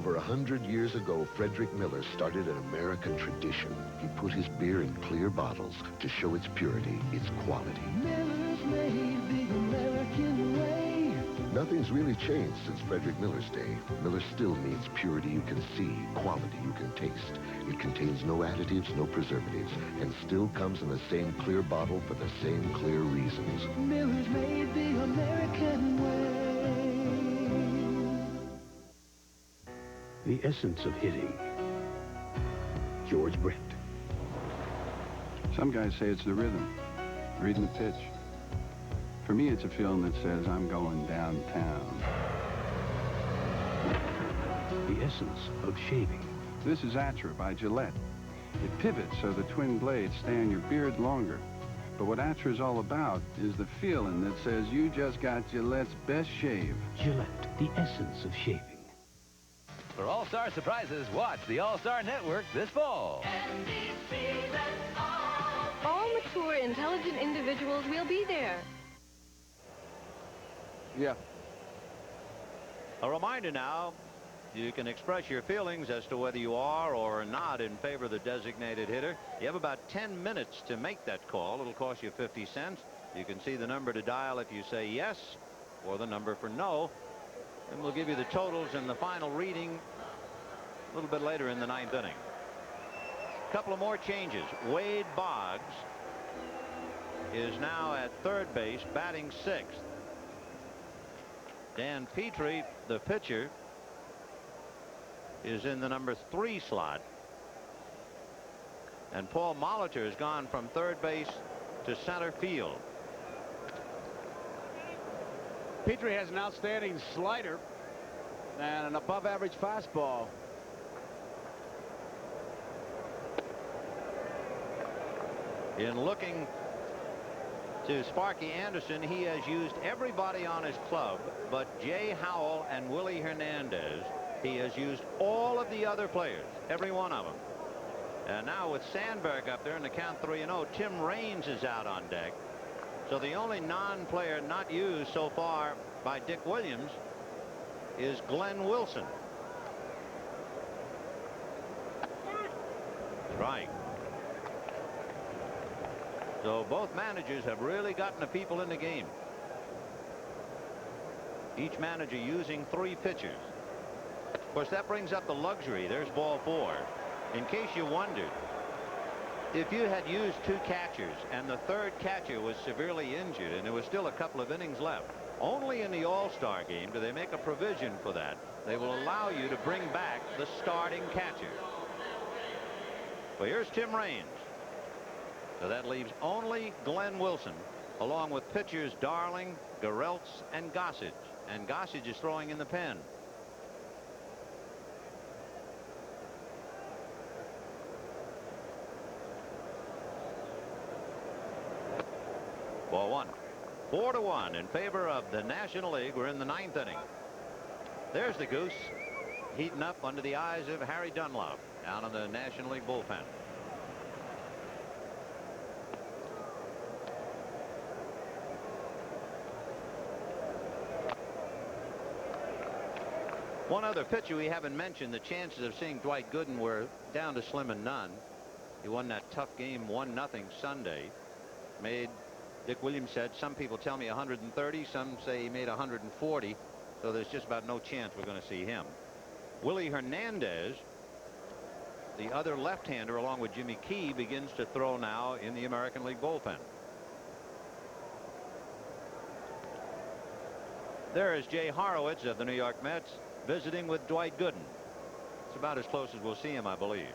Over 100 years ago, Frederick Miller started an American tradition. He put his beer in clear bottles to show its purity, its quality. Miller's made the American way. Nothing's really changed since Frederick Miller's day. Miller still means purity you can see, quality you can taste. It contains no additives, no preservatives, and still comes in the same clear bottle for the same clear reasons. Miller's made the American way. The essence of hitting. George Brett. Some guys say it's the rhythm, reading the pitch. For me, it's a feeling that says I'm going downtown. The essence of shaving. This is Atra by Gillette. It pivots so the twin blades stay on your beard longer. But what Atra is all about is the feeling that says you just got Gillette's best shave. Gillette, the essence of shaving. For All-Star surprises, watch the All-Star Network this fall. All mature, intelligent individuals will be there. Yeah. A reminder now, you can express your feelings as to whether you are or are not in favor of the designated hitter. You have about 10 minutes to make that call. It'll cost you 50 cents. You can see the number to dial if you say yes, or the number for no. And we'll give you the totals and the final reading a little bit later in the 9th inning. A couple of more changes. Wade Boggs is now at third base, batting 6th. Dan Petrie, the pitcher, is in the number 3 slot. And Paul Molitor has gone from third base to center field. Petrie has an outstanding slider and an above-average fastball. In looking to Sparky Anderson, he has used everybody on his club but Jay Howell and Willie Hernandez. He has used all of the other players, every one of them. And now with Sandberg up there in the count 3-0, Tim Raines is out on deck. So the only non-player not used so far by Dick Williams is Glenn Wilson. Strike. So both managers have really gotten the people in the game. Each manager using 3 pitchers. Of course, that brings up the luxury. There's ball 4. In case you wondered, if you had used 2 catchers and the third catcher was severely injured and there was still a couple of innings left, only in the All-Star game do they make a provision for that. They will allow you to bring back the starting catcher. Well, here's Tim Raines. So that leaves only Glenn Wilson, along with pitchers Darling, Garrelts, and Gossage. And Gossage is throwing in the pen. Ball 1. 4-1 in favor of the National League. We're in the 9th inning. There's the Goose heating up under the eyes of Harry Dunlop down in the National League bullpen. One other pitcher we haven't mentioned, the chances of seeing Dwight Gooden were down to slim and none. He won that tough game 1-0 Sunday. Made, Dick Williams said, some people tell me 130, some say he made 140. So there's just about no chance we're going to see him. Willie Hernandez, the other left-hander along with Jimmy Key, begins to throw now in the American League bullpen. There is Jay Horowitz of the New York Mets visiting with Dwight Gooden. It's about as close as we'll see him, I believe.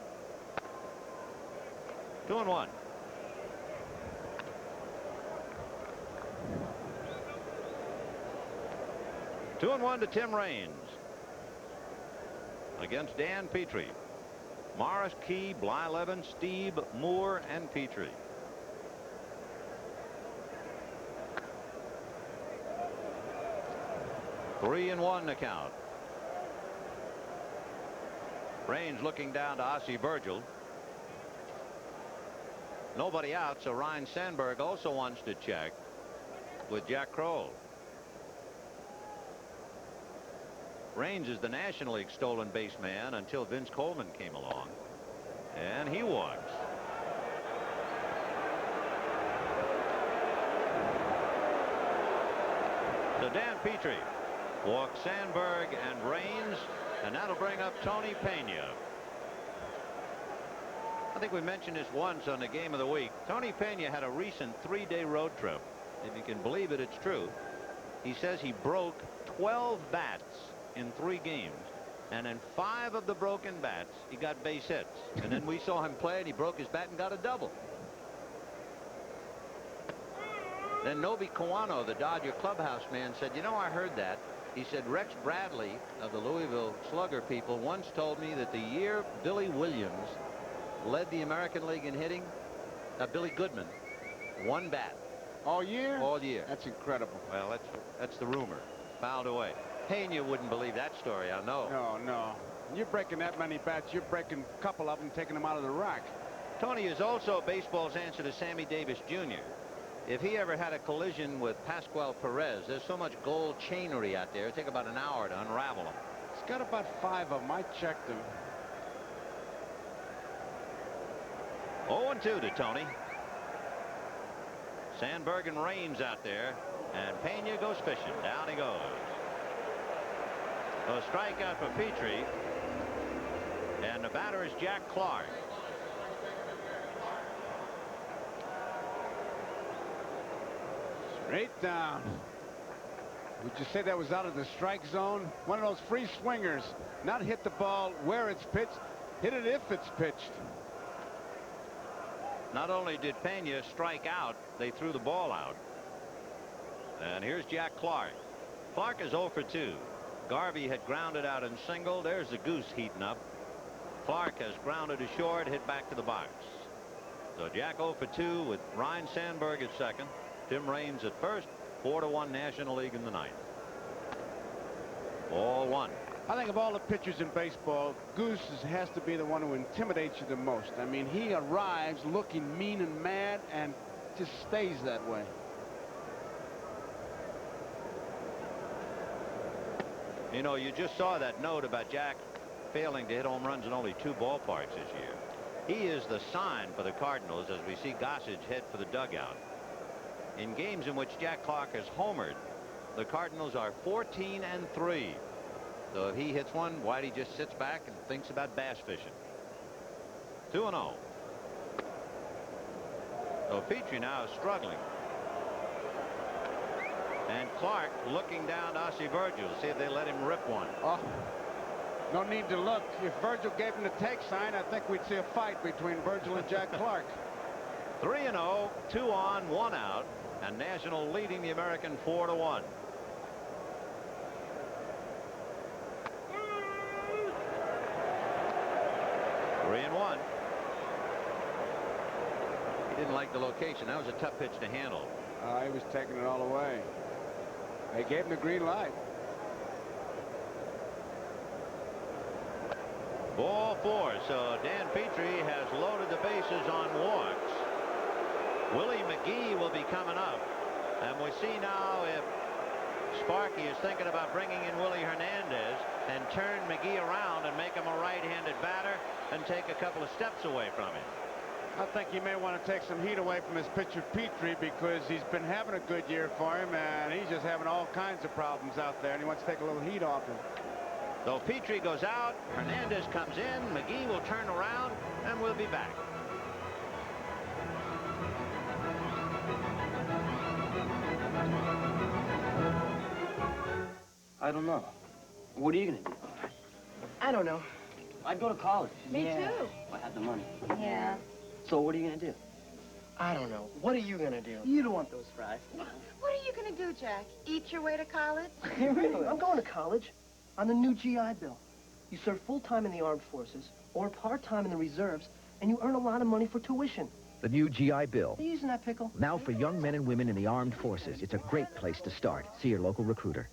2-1. Two and 1 to Tim Raines against Dan Petrie. Morris, Key, Blyleven, Steve, Moore, and Petrie. Three and 1 to count. Raines looking down to Ossie Virgil. Nobody out, so Ryan Sandberg also wants to check with Jack Kroll. Raines is the National League stolen base man until Vince Coleman came along. And he walks. So Dan Petrie walks Sandberg and Raines, and that'll bring up Tony Pena. I think we mentioned this once on the Game of the Week. Tony Pena had a recent 3-day road trip. If you can believe it, it's true. He says he broke 12 bats in 3 games. And in 5 of the broken bats, he got base hits. And then we saw him play, and he broke his bat and got a double. Then Nobi Kawano, the Dodger clubhouse man, said, you know, I heard that. He said, Rex Bradley of the Louisville Slugger people once told me that the year Billy Williams led the American League in hitting, Billy Goodman, 1 bat. All year? All year. That's incredible. Well, that's the rumor. Fouled away. Pena wouldn't believe that story, I know. No. You're breaking that many bats. You're breaking a couple of them, taking them out of the rack. Tony is also baseball's answer to Sammy Davis Jr. If he ever had a collision with Pascual Perez, there's so much gold chainery out there, it'd take about an hour to unravel them. He's got about 5 of them. I checked them. 0-2 to Tony. Sandberg and Raines out there, and Pena goes fishing. Down he goes. A strikeout for Petrie, and the batter is Jack Clark. Straight down. Would you say that was out of the strike zone? One of those free swingers. Not hit the ball where it's pitched, hit it if it's pitched. Not only did Pena strike out, they threw the ball out. And here's Jack Clark. Clark is 0 for 2. Garvey had grounded out in single. There's the goose heating up. Clark has grounded to short, hit back to the box. So Jack 0 for 2 with Ryan Sandberg at second, Tim Raines at first. 4-1 National League in the 9th. Ball 1. I think of all the pitchers in baseball, Goose has to be the one who intimidates you the most. I mean, he arrives looking mean and mad and just stays that way. You know, you just saw that note about Jack failing to hit home runs in only 2 ballparks this year. He is the sign for the Cardinals as we see Gossage head for the dugout. In games in which Jack Clark has homered, the Cardinals are 14-3. So if he hits one, Whitey just sits back and thinks about bass fishing. 2-0. So Petrie now is struggling. And Clark looking down to Ossie Virgil to see if they let him rip one. Oh, no need to look. If Virgil gave him the take sign, I think we'd see a fight between Virgil and Jack Clark. 3-0, 2 on, 1 out, and National leading the American 4-1. Three and 1. He didn't like the location. That was a tough pitch to handle. He was taking it all away. They gave him the green light. Ball 4. So Dan Petrie has loaded the bases on walks. Willie McGee will be coming up. And we see now if Sparky is thinking about bringing in Willie Hernandez and turn McGee around and make him a right-handed batter and take a couple of steps away from him. I think he may want to take some heat away from his pitcher Petrie because he's been having a good year for him and he's just having all kinds of problems out there and he wants to take a little heat off him. So Petrie goes out, Hernandez comes in, McGee will turn around, and we'll be back. I don't know. What are you gonna do? I don't know. I'd go to college. Me too. If I had the money. Yeah. So what are you gonna do? I don't know. What are you gonna do? You don't want those fries. What are you going to do, Jack? Eat your way to college? Really? I'm going to college on the new GI Bill. You serve full-time in the armed forces or part-time in the reserves, and you earn a lot of money for tuition. The new GI Bill. Are you using that pickle? Now for young men and women in the armed forces. It's a great place to start. See your local recruiter.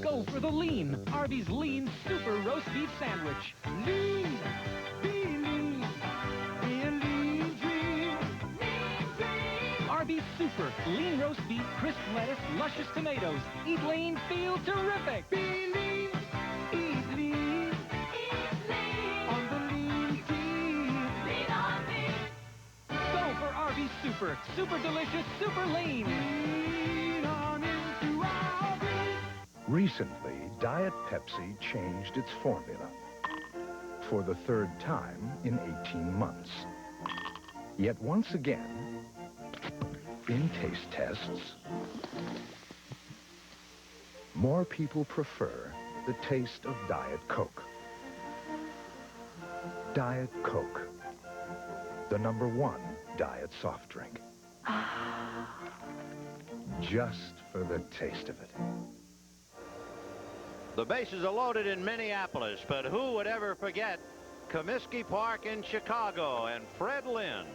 Go for the lean. Arby's Lean Super Roast Beef Sandwich. Lean. Be lean. Be a lean dream. Arby's Super Lean Roast Beef, crisp lettuce, luscious tomatoes. Eat lean, feel terrific. Be lean. super, super delicious, super lean. Lean on into Aldi. Recently, Diet Pepsi changed its formula for the third time in 18 months. Yet once again, in taste tests, more people prefer the taste of Diet Coke. Diet Coke, the #1 diet soft drink. Just for the taste of it. The bases are loaded in Minneapolis, but who would ever forget Comiskey Park in Chicago and Fred Lynn?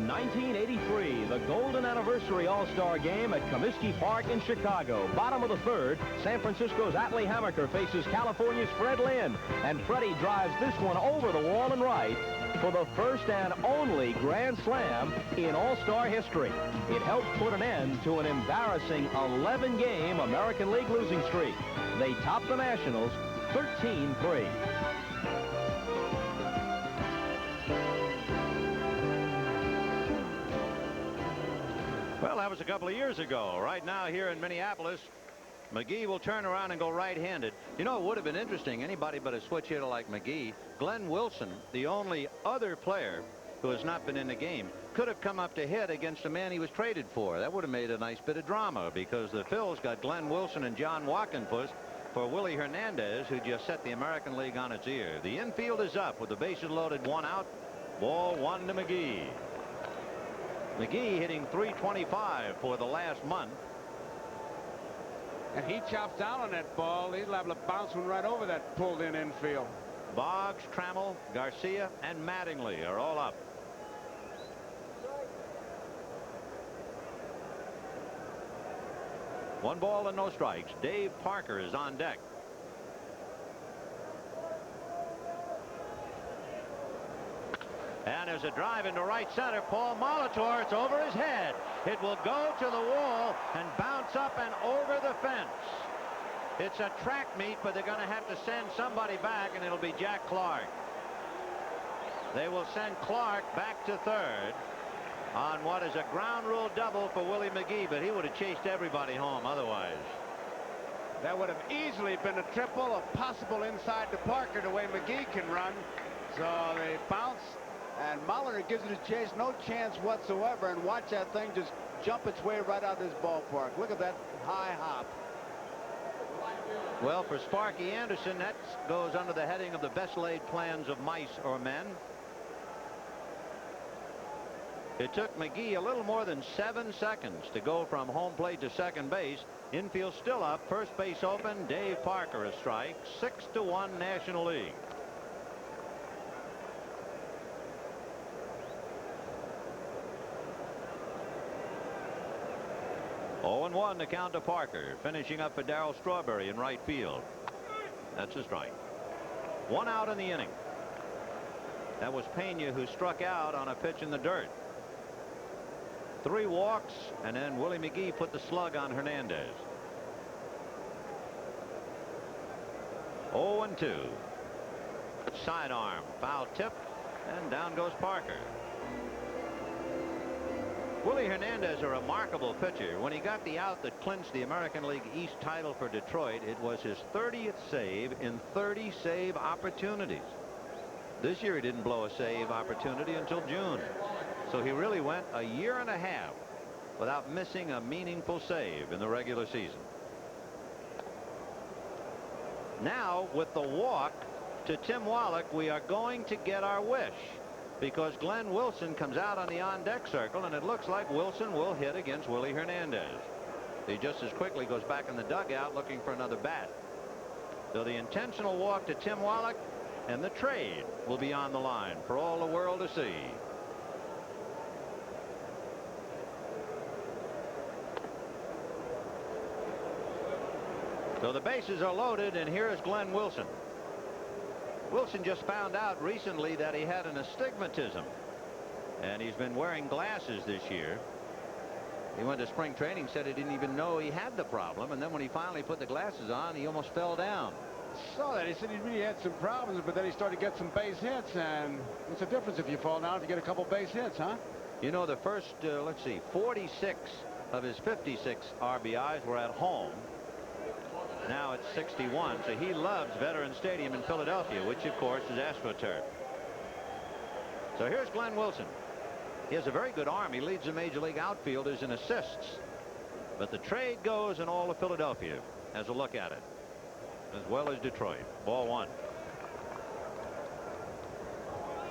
1983, the golden anniversary all-star game at Comiskey Park in Chicago. Bottom of the third, San Francisco's Atlee Hammaker faces California's Fred Lynn, and Freddie drives this one over the wall and right for the first and only Grand Slam in all-star history. It helped put an end to an embarrassing 11-game American League losing streak. They topped the Nationals 13-3. Well, that was a couple of years ago. Right now here in Minneapolis, McGee will turn around and go right-handed. You know, it would have been interesting, anybody but a switch hitter like McGee. Glenn Wilson, the only other player who has not been in the game, could have come up to hit against a man he was traded for. That would have made a nice bit of drama, because the Phils got Glenn Wilson and John Walkenfuss for Willie Hernandez, who just set the American League on its ear. The infield is up with the bases loaded, 1 out. Ball 1 to McGee. McGee hitting .325 for the last month. And he chops down on that ball. He's liable to bounce one right over that pulled-in infield. Boggs, Trammell, Garcia, and Mattingly are all up. One ball and no strikes. Dave Parker is on deck. And there's a drive into right center. Paul Molitor, it's over his head. It will go to the wall and bounce up and over the fence. It's a track meet, but they're going to have to send somebody back, and it'll be Jack Clark. They will send Clark back to third on what is a ground rule double for Willie McGee, but he would have chased everybody home otherwise. That would have easily been a triple, a possible inside to Parker the way McGee can run. So they bounce, and Molitor gives it a chase, no chance whatsoever, and watch that thing just jump its way right out of this ballpark. Look at that high hop. Well, for Sparky Anderson, that goes under the heading of the best laid plans of mice or men. It took McGee a little more than 7 seconds to go from home plate to second base. Infield still up, first base open. Dave Parker a strike. 6-1 National League. Oh, 0-1 to count to Parker. Finishing up for Darryl Strawberry in right field. That's a strike. 1 out in the inning. That was Pena who struck out on a pitch in the dirt. 3 walks, and then Willie McGee put the slug on Hernandez. 0-2. Sidearm, foul tip, and down goes Parker. Willie Hernandez, a remarkable pitcher. When he got the out that clinched the American League East title for Detroit, it was his 30th save in 30 save opportunities. This year he didn't blow a save opportunity until June. So he really went a year and a half without missing a meaningful save in the regular season. Now, with the walk to Tim Wallach, we are going to get our wish, because Glenn Wilson comes out on the on-deck circle, and it looks like Wilson will hit against Willie Hernandez. He just as quickly goes back in the dugout looking for another bat. So the intentional walk to Tim Wallach and the trade will be on the line for all the world to see. So the bases are loaded, and here is Glenn Wilson. Wilson just found out recently that he had an astigmatism, and he's been wearing glasses this year. He went to spring training, said he didn't even know he had the problem, and then when he finally put the glasses on, he almost fell down. Saw that. He said he really had some problems, but then he started to get some base hits. And what's the difference if you fall down if you get a couple base hits, huh? You know, the first, let's see, 46 of his 56 RBIs were at home. Now it's 61, so he loves Veterans Stadium in Philadelphia, which, of course, is AstroTurf. So here's Glenn Wilson. He has a very good arm. He leads the Major League outfielders in assists. But the trade goes, and all of Philadelphia has a look at it, as well as Detroit. Ball one.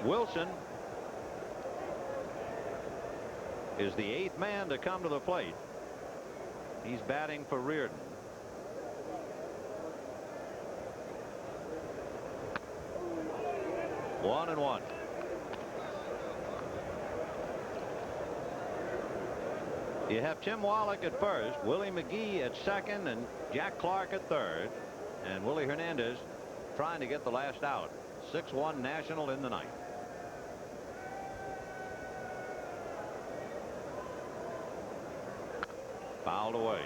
Wilson is the 8th man to come to the plate. He's batting for Reardon. One and one. You have Tim Wallach at first, Willie McGee at second, and Jack Clark at third, and Willie Hernandez trying to get the last out. 6-1 National in the ninth. Fouled away.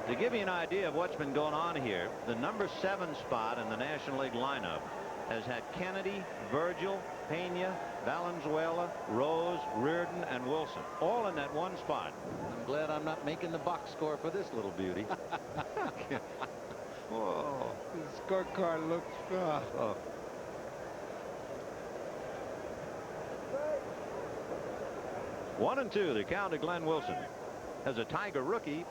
To give you an idea of what's been going on here, the number 7 spot in the National League lineup has had Kennedy, Virgil, Pena, Valenzuela, Rose, Reardon, and Wilson, all in that one spot. I'm glad I'm not making the box score for this little beauty. Whoa. The scorecard looks... Oh. One and two, the count to Glenn Wilson. As a Tiger rookie,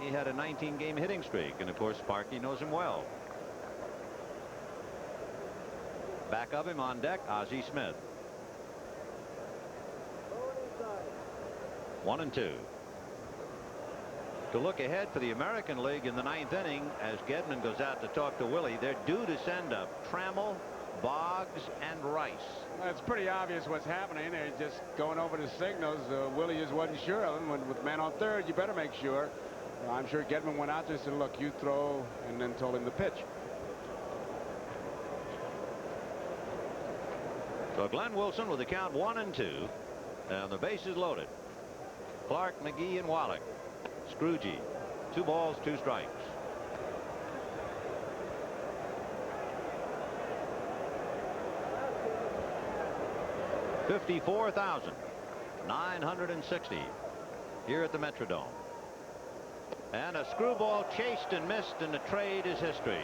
he had a 19-game hitting streak, and of course Sparky knows him well. Back of him on deck, Ozzie Smith. 1 and 2. To look ahead for the American League in the 9th inning, as Gedman goes out to talk to Willie, they're due to send up Trammell, Boggs, and Rice. Well, it's pretty obvious what's happening. They're just going over the signals. Willie just wasn't sure of them. With man on third, you better make sure. I'm sure Gedman went out there and said, look, you throw, and then told him to pitch. So Glenn Wilson with the count 1 and 2, and the bases loaded. Clark, McGee, and Wallach. Scroogey, 2 balls, 2 strikes. $54,960 here at the Metrodome. And a screwball chased and missed, and the trade is history.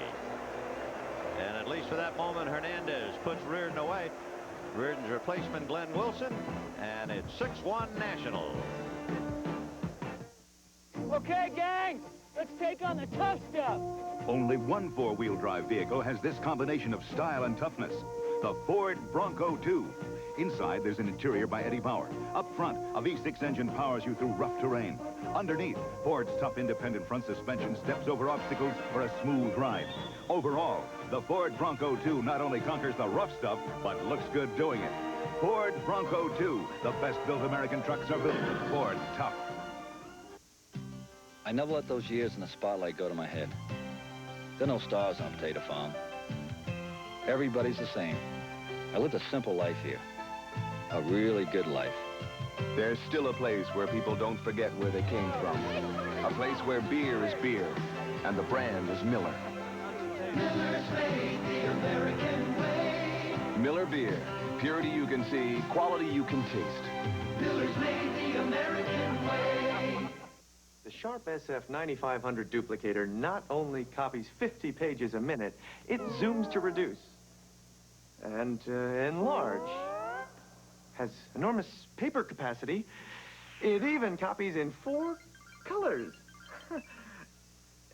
And at least for that moment, Hernandez puts Reardon away. Reardon's replacement, Glenn Wilson, and it's 6-1 National. Okay, gang, let's take on the tough stuff. Only one four-wheel drive vehicle has this combination of style and toughness. The Ford Bronco 2. Inside, there's an interior by Eddie Bauer. Up front, a V6 engine powers you through rough terrain. Underneath, Ford's tough independent front suspension steps over obstacles for a smooth ride. Overall, the Ford Bronco 2 not only conquers the rough stuff, but looks good doing it. Ford Bronco 2, the best-built American trucks are built. Ford tough. I never let those years in the spotlight go to my head. There are no stars on Potato Farm. Everybody's the same. I lived a simple life here. A really good life. There's still a place where people don't forget where they came from. A place where beer is beer, and the brand is Miller. Miller's made the American way. Miller Beer. Purity you can see, quality you can taste. Miller's made the American way. The Sharp SF 9500 duplicator not only copies 50 pages a minute, it zooms to reduce and enlarge. Has enormous paper capacity. It even copies in 4 colors.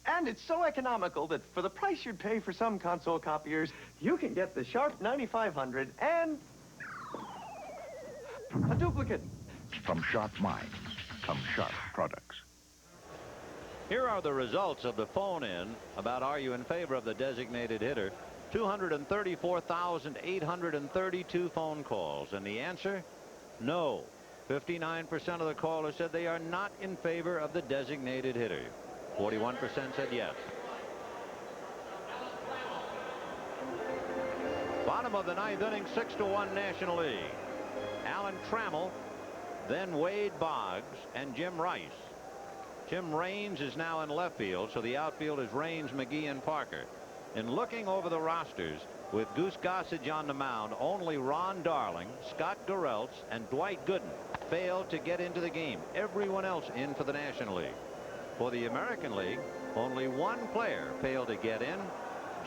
And it's so economical that for the price you'd pay for some console copiers, you can get the Sharp 9500 and a duplicate. From Sharp Mind come Sharp products. Here are the results of the phone-in about are you in favor of the designated hitter. 234,832 phone calls, and the answer, no. 59% of the callers said they are not in favor of the designated hitter. 41% said yes. Bottom of the 9th inning, 6-1 National League. Alan Trammell, then Wade Boggs, and Jim Rice. Jim Raines is now in left field, so the outfield is Raines, McGee, and Parker. In looking over the rosters, with Goose Gossage on the mound, only Ron Darling, Scott Garrelts, and Dwight Gooden failed to get into the game. Everyone else in for the National League. For the American League, only one player failed to get in,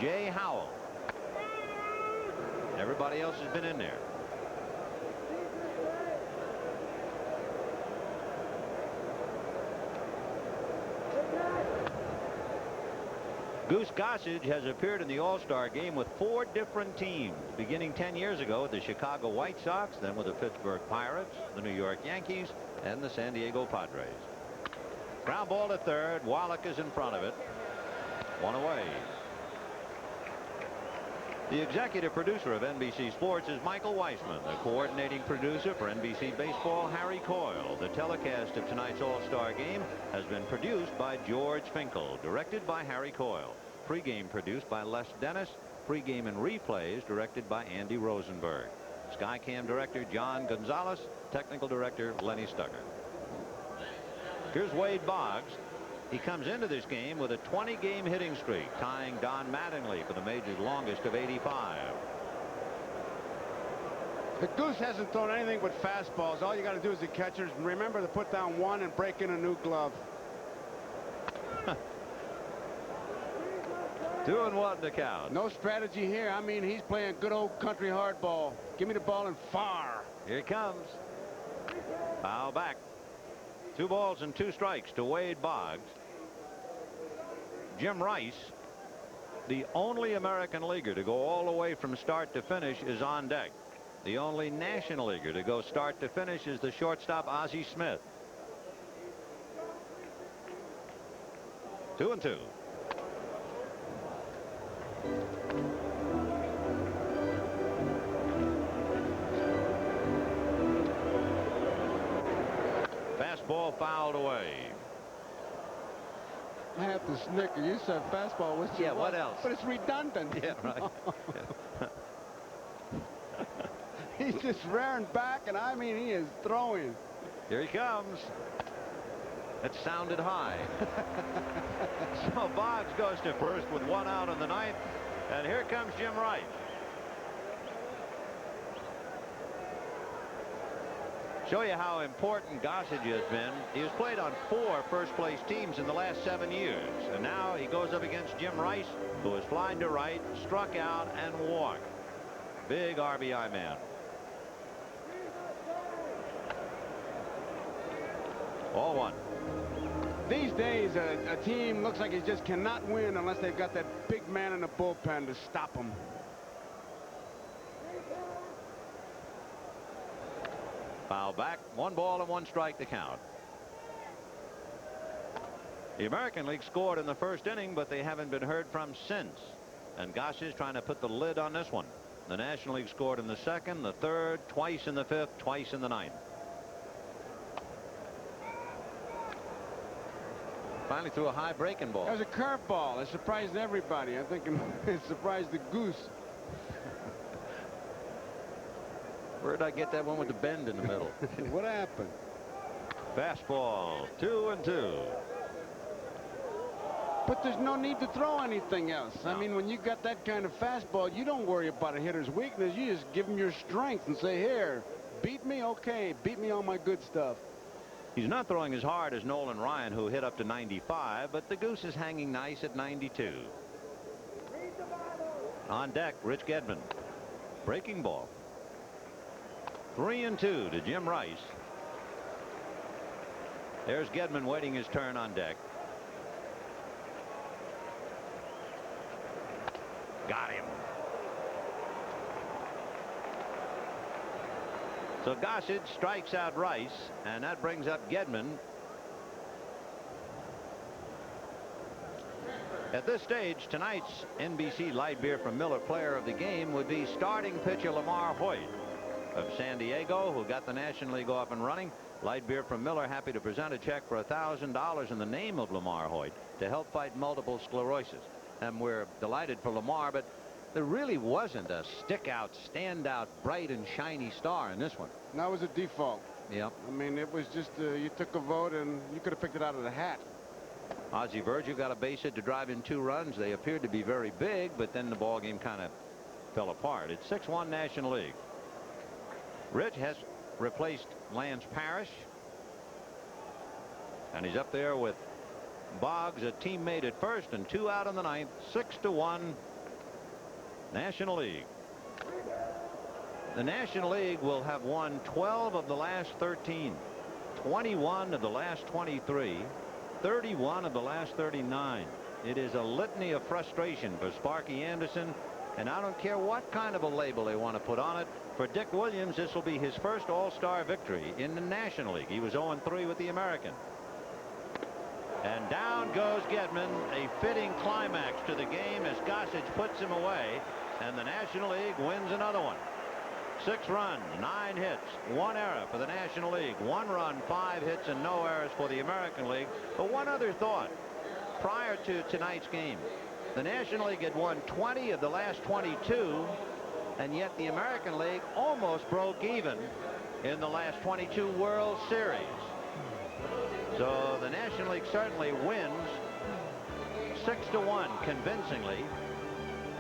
Jay Howell. Everybody else has been in there. Goose Gossage has appeared in the All-Star game with 4 different teams, beginning 10 years ago with the Chicago White Sox, then with the Pittsburgh Pirates, the New York Yankees, and the San Diego Padres. Ground ball to third. Wallach is in front of it. 1 away. The executive producer of NBC Sports is Michael Weissman. The coordinating producer for NBC Baseball, Harry Coyle. The telecast of tonight's All-Star game has been produced by George Finkel, directed by Harry Coyle. Pre-game produced by Les Dennis. Pre-game and replays directed by Andy Rosenberg. Skycam director John Gonzalez. Technical director Lenny Stucker. Here's Wade Boggs. He comes into this game with a 20-game hitting streak, tying Don Mattingly for the major's longest of 85. The Goose hasn't thrown anything but fastballs. All you got to do as a catcher is remember to put down one and break in a new glove. 2-1 to count. No strategy here. I mean, he's playing good old country hardball. Give me the ball and fire. Here it comes. Foul back. 2 balls and 2 strikes to Wade Boggs. Jim Rice, the only American leaguer to go all the way from start to finish, is on deck. The only National Leaguer to go start to finish is the shortstop Ozzie Smith. 2-2. Fastball fouled away. I have to snicker. You said fastball. Yeah, what else? But it's redundant. Yeah, right. He's just rearing back, and I mean, he is throwing. Here he comes. It sounded high. So Boggs goes to first with 1 out in the 9th, and here comes Jim Rice. Show you how important Gossage has been. He has played on 4 first-place teams in the last 7 years, and now he goes up against Jim Rice, who has flied to right, struck out, and walked. Big RBI man. All 1. These days, a team looks like it just cannot win unless they've got that big man in the bullpen to stop them. Foul back. 1 ball and 1 strike to count. The American League scored in the first inning, but they haven't been heard from since. And Gossage is trying to put the lid on this one. The National League scored in the 2nd, the 3rd, twice in the 5th, twice in the 9th. Finally threw a high breaking ball. That was a curveball. It surprised everybody. I think it surprised the Goose. Where did I get that one with the bend in the middle? What happened? Fastball. 2-2. But there's no need to throw anything else. No. I mean, when you got that kind of fastball, you don't worry about a hitter's weakness. You just give him your strength and say, here, beat me? Okay, beat me on my good stuff. He's not throwing as hard as Nolan Ryan, who hit up to 95, but the Goose is hanging nice at 92. On deck, Rich Gedman. Breaking ball. 3-2 to Jim Rice. There's Gedman waiting his turn on deck. Got him. So Gossage strikes out Rice, and that brings up Gedman. At this stage, tonight's NBC Light Beer from Miller player of the game would be starting pitcher Lamar Hoyt of San Diego, who got the National League off and running. Light Beer from Miller happy to present a check for $1,000 in the name of Lamar Hoyt to help fight multiple sclerosis. And we're delighted for Lamar, but there really wasn't a stick-out, stand-out, bright and shiny star in this one. That was a default. Yep. I mean, it was just, you took a vote and you could have picked it out of the hat. Ozzie Virgil got a base hit to drive in 2 runs. They appeared to be very big, but then the ball game kind of fell apart. It's 6-1 National League. Rich has replaced Lance Parrish, and he's up there with Boggs, a teammate at first, and 2 out in the 9th. 6-1 National League. The National League will have won 12 of the last 13, 21 of the last 23, 31 of the last 39. It is a litany of frustration for Sparky Anderson, and I don't care what kind of a label they want to put on it. For Dick Williams, this will be his first All-Star victory in the National League. He was 0-3 with the American. And down goes Gedman, a fitting climax to the game as Gossage puts him away, and the National League wins another one. 6 runs, 9 hits, 1 error for the National League. 1 run, 5 hits, and no errors for the American League. But one other thought. Prior to tonight's game, the National League had won 20 of the last 22, and yet the American League almost broke even in the last 22 World Series. So the National League certainly wins 6-1 convincingly.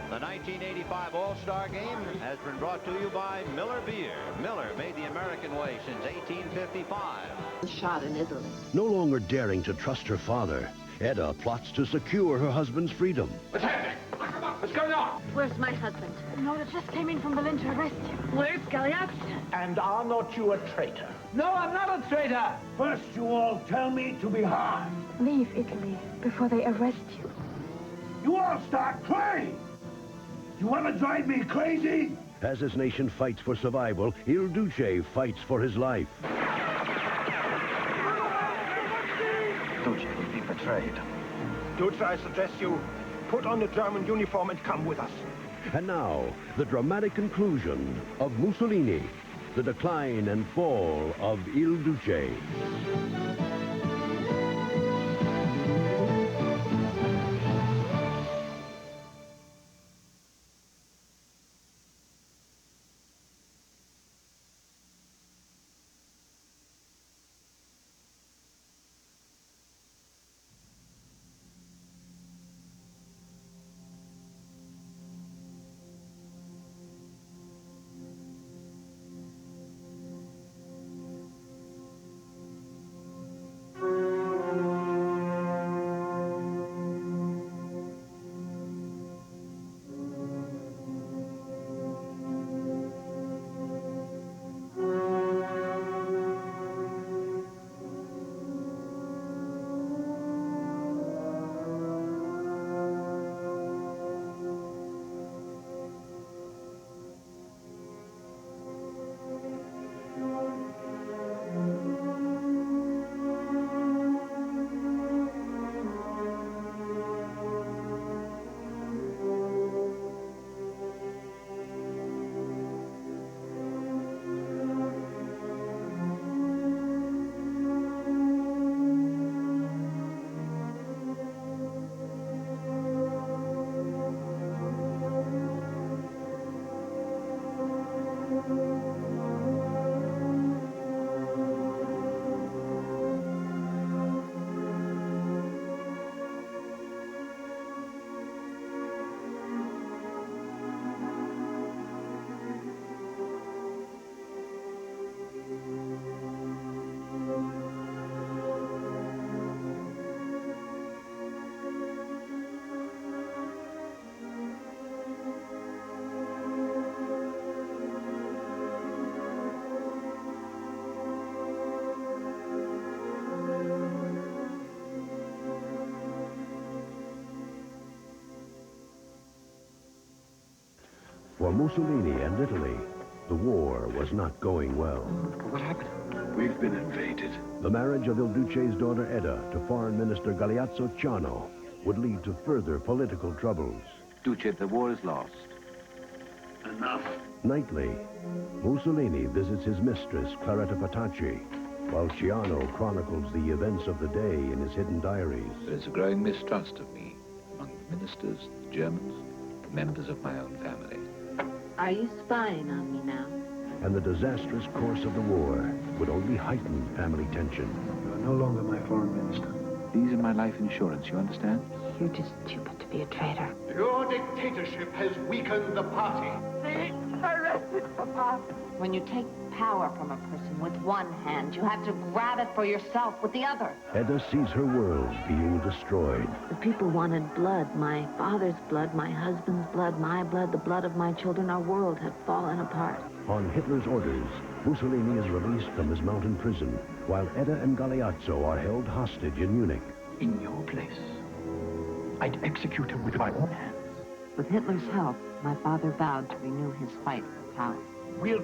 The 1985 All-Star Game has been brought to you by Miller Beer. Miller made the American way since 1855. Shot in Italy. No longer daring to trust her father, Edda plots to secure her husband's freedom. What's happening? What's going on? Where's my husband? No, they just came in from Berlin to arrest you. Where's Galeazzo? And are not you a traitor? No, I'm not a traitor. First you all tell me to be hard. Leave Italy before they arrest you. You all start crying. You want to drive me crazy? As his nation fights for survival, Il Duce fights for his life. Duce will be betrayed. Duce, I suggest you put on the German uniform and come with us. And now, the dramatic conclusion of Mussolini, the decline and fall of Il Duce. For Mussolini and Italy, the war was not going well. What happened? We've been invaded. The marriage of Il Duce's daughter Edda to Foreign Minister Galeazzo Ciano would lead to further political troubles. Duce, the war is lost. Enough. Nightly, Mussolini visits his mistress, Claretta Petacci, while Ciano chronicles the events of the day in his hidden diaries. There's a growing mistrust of me among the ministers, the Germans, the members of my own family. Are you spying on me now? And the disastrous course of the war would only heighten family tension. You are no longer my foreign minister. These are my life insurance, you understand? You're just stupid to be a traitor. Your dictatorship has weakened the party. Arrested, Papa. When you take power from a person with one hand, you have to grab it for yourself with the other. Edda sees her world being destroyed. The people wanted blood. My father's blood, my husband's blood, my blood, the blood of my children. Our world had fallen apart. On Hitler's orders, Mussolini is released from his mountain prison, while Edda and Galeazzo are held hostage in Munich. In your place, I'd execute him with my own hands. With Hitler's help, my father vowed to renew his fight for power. We'll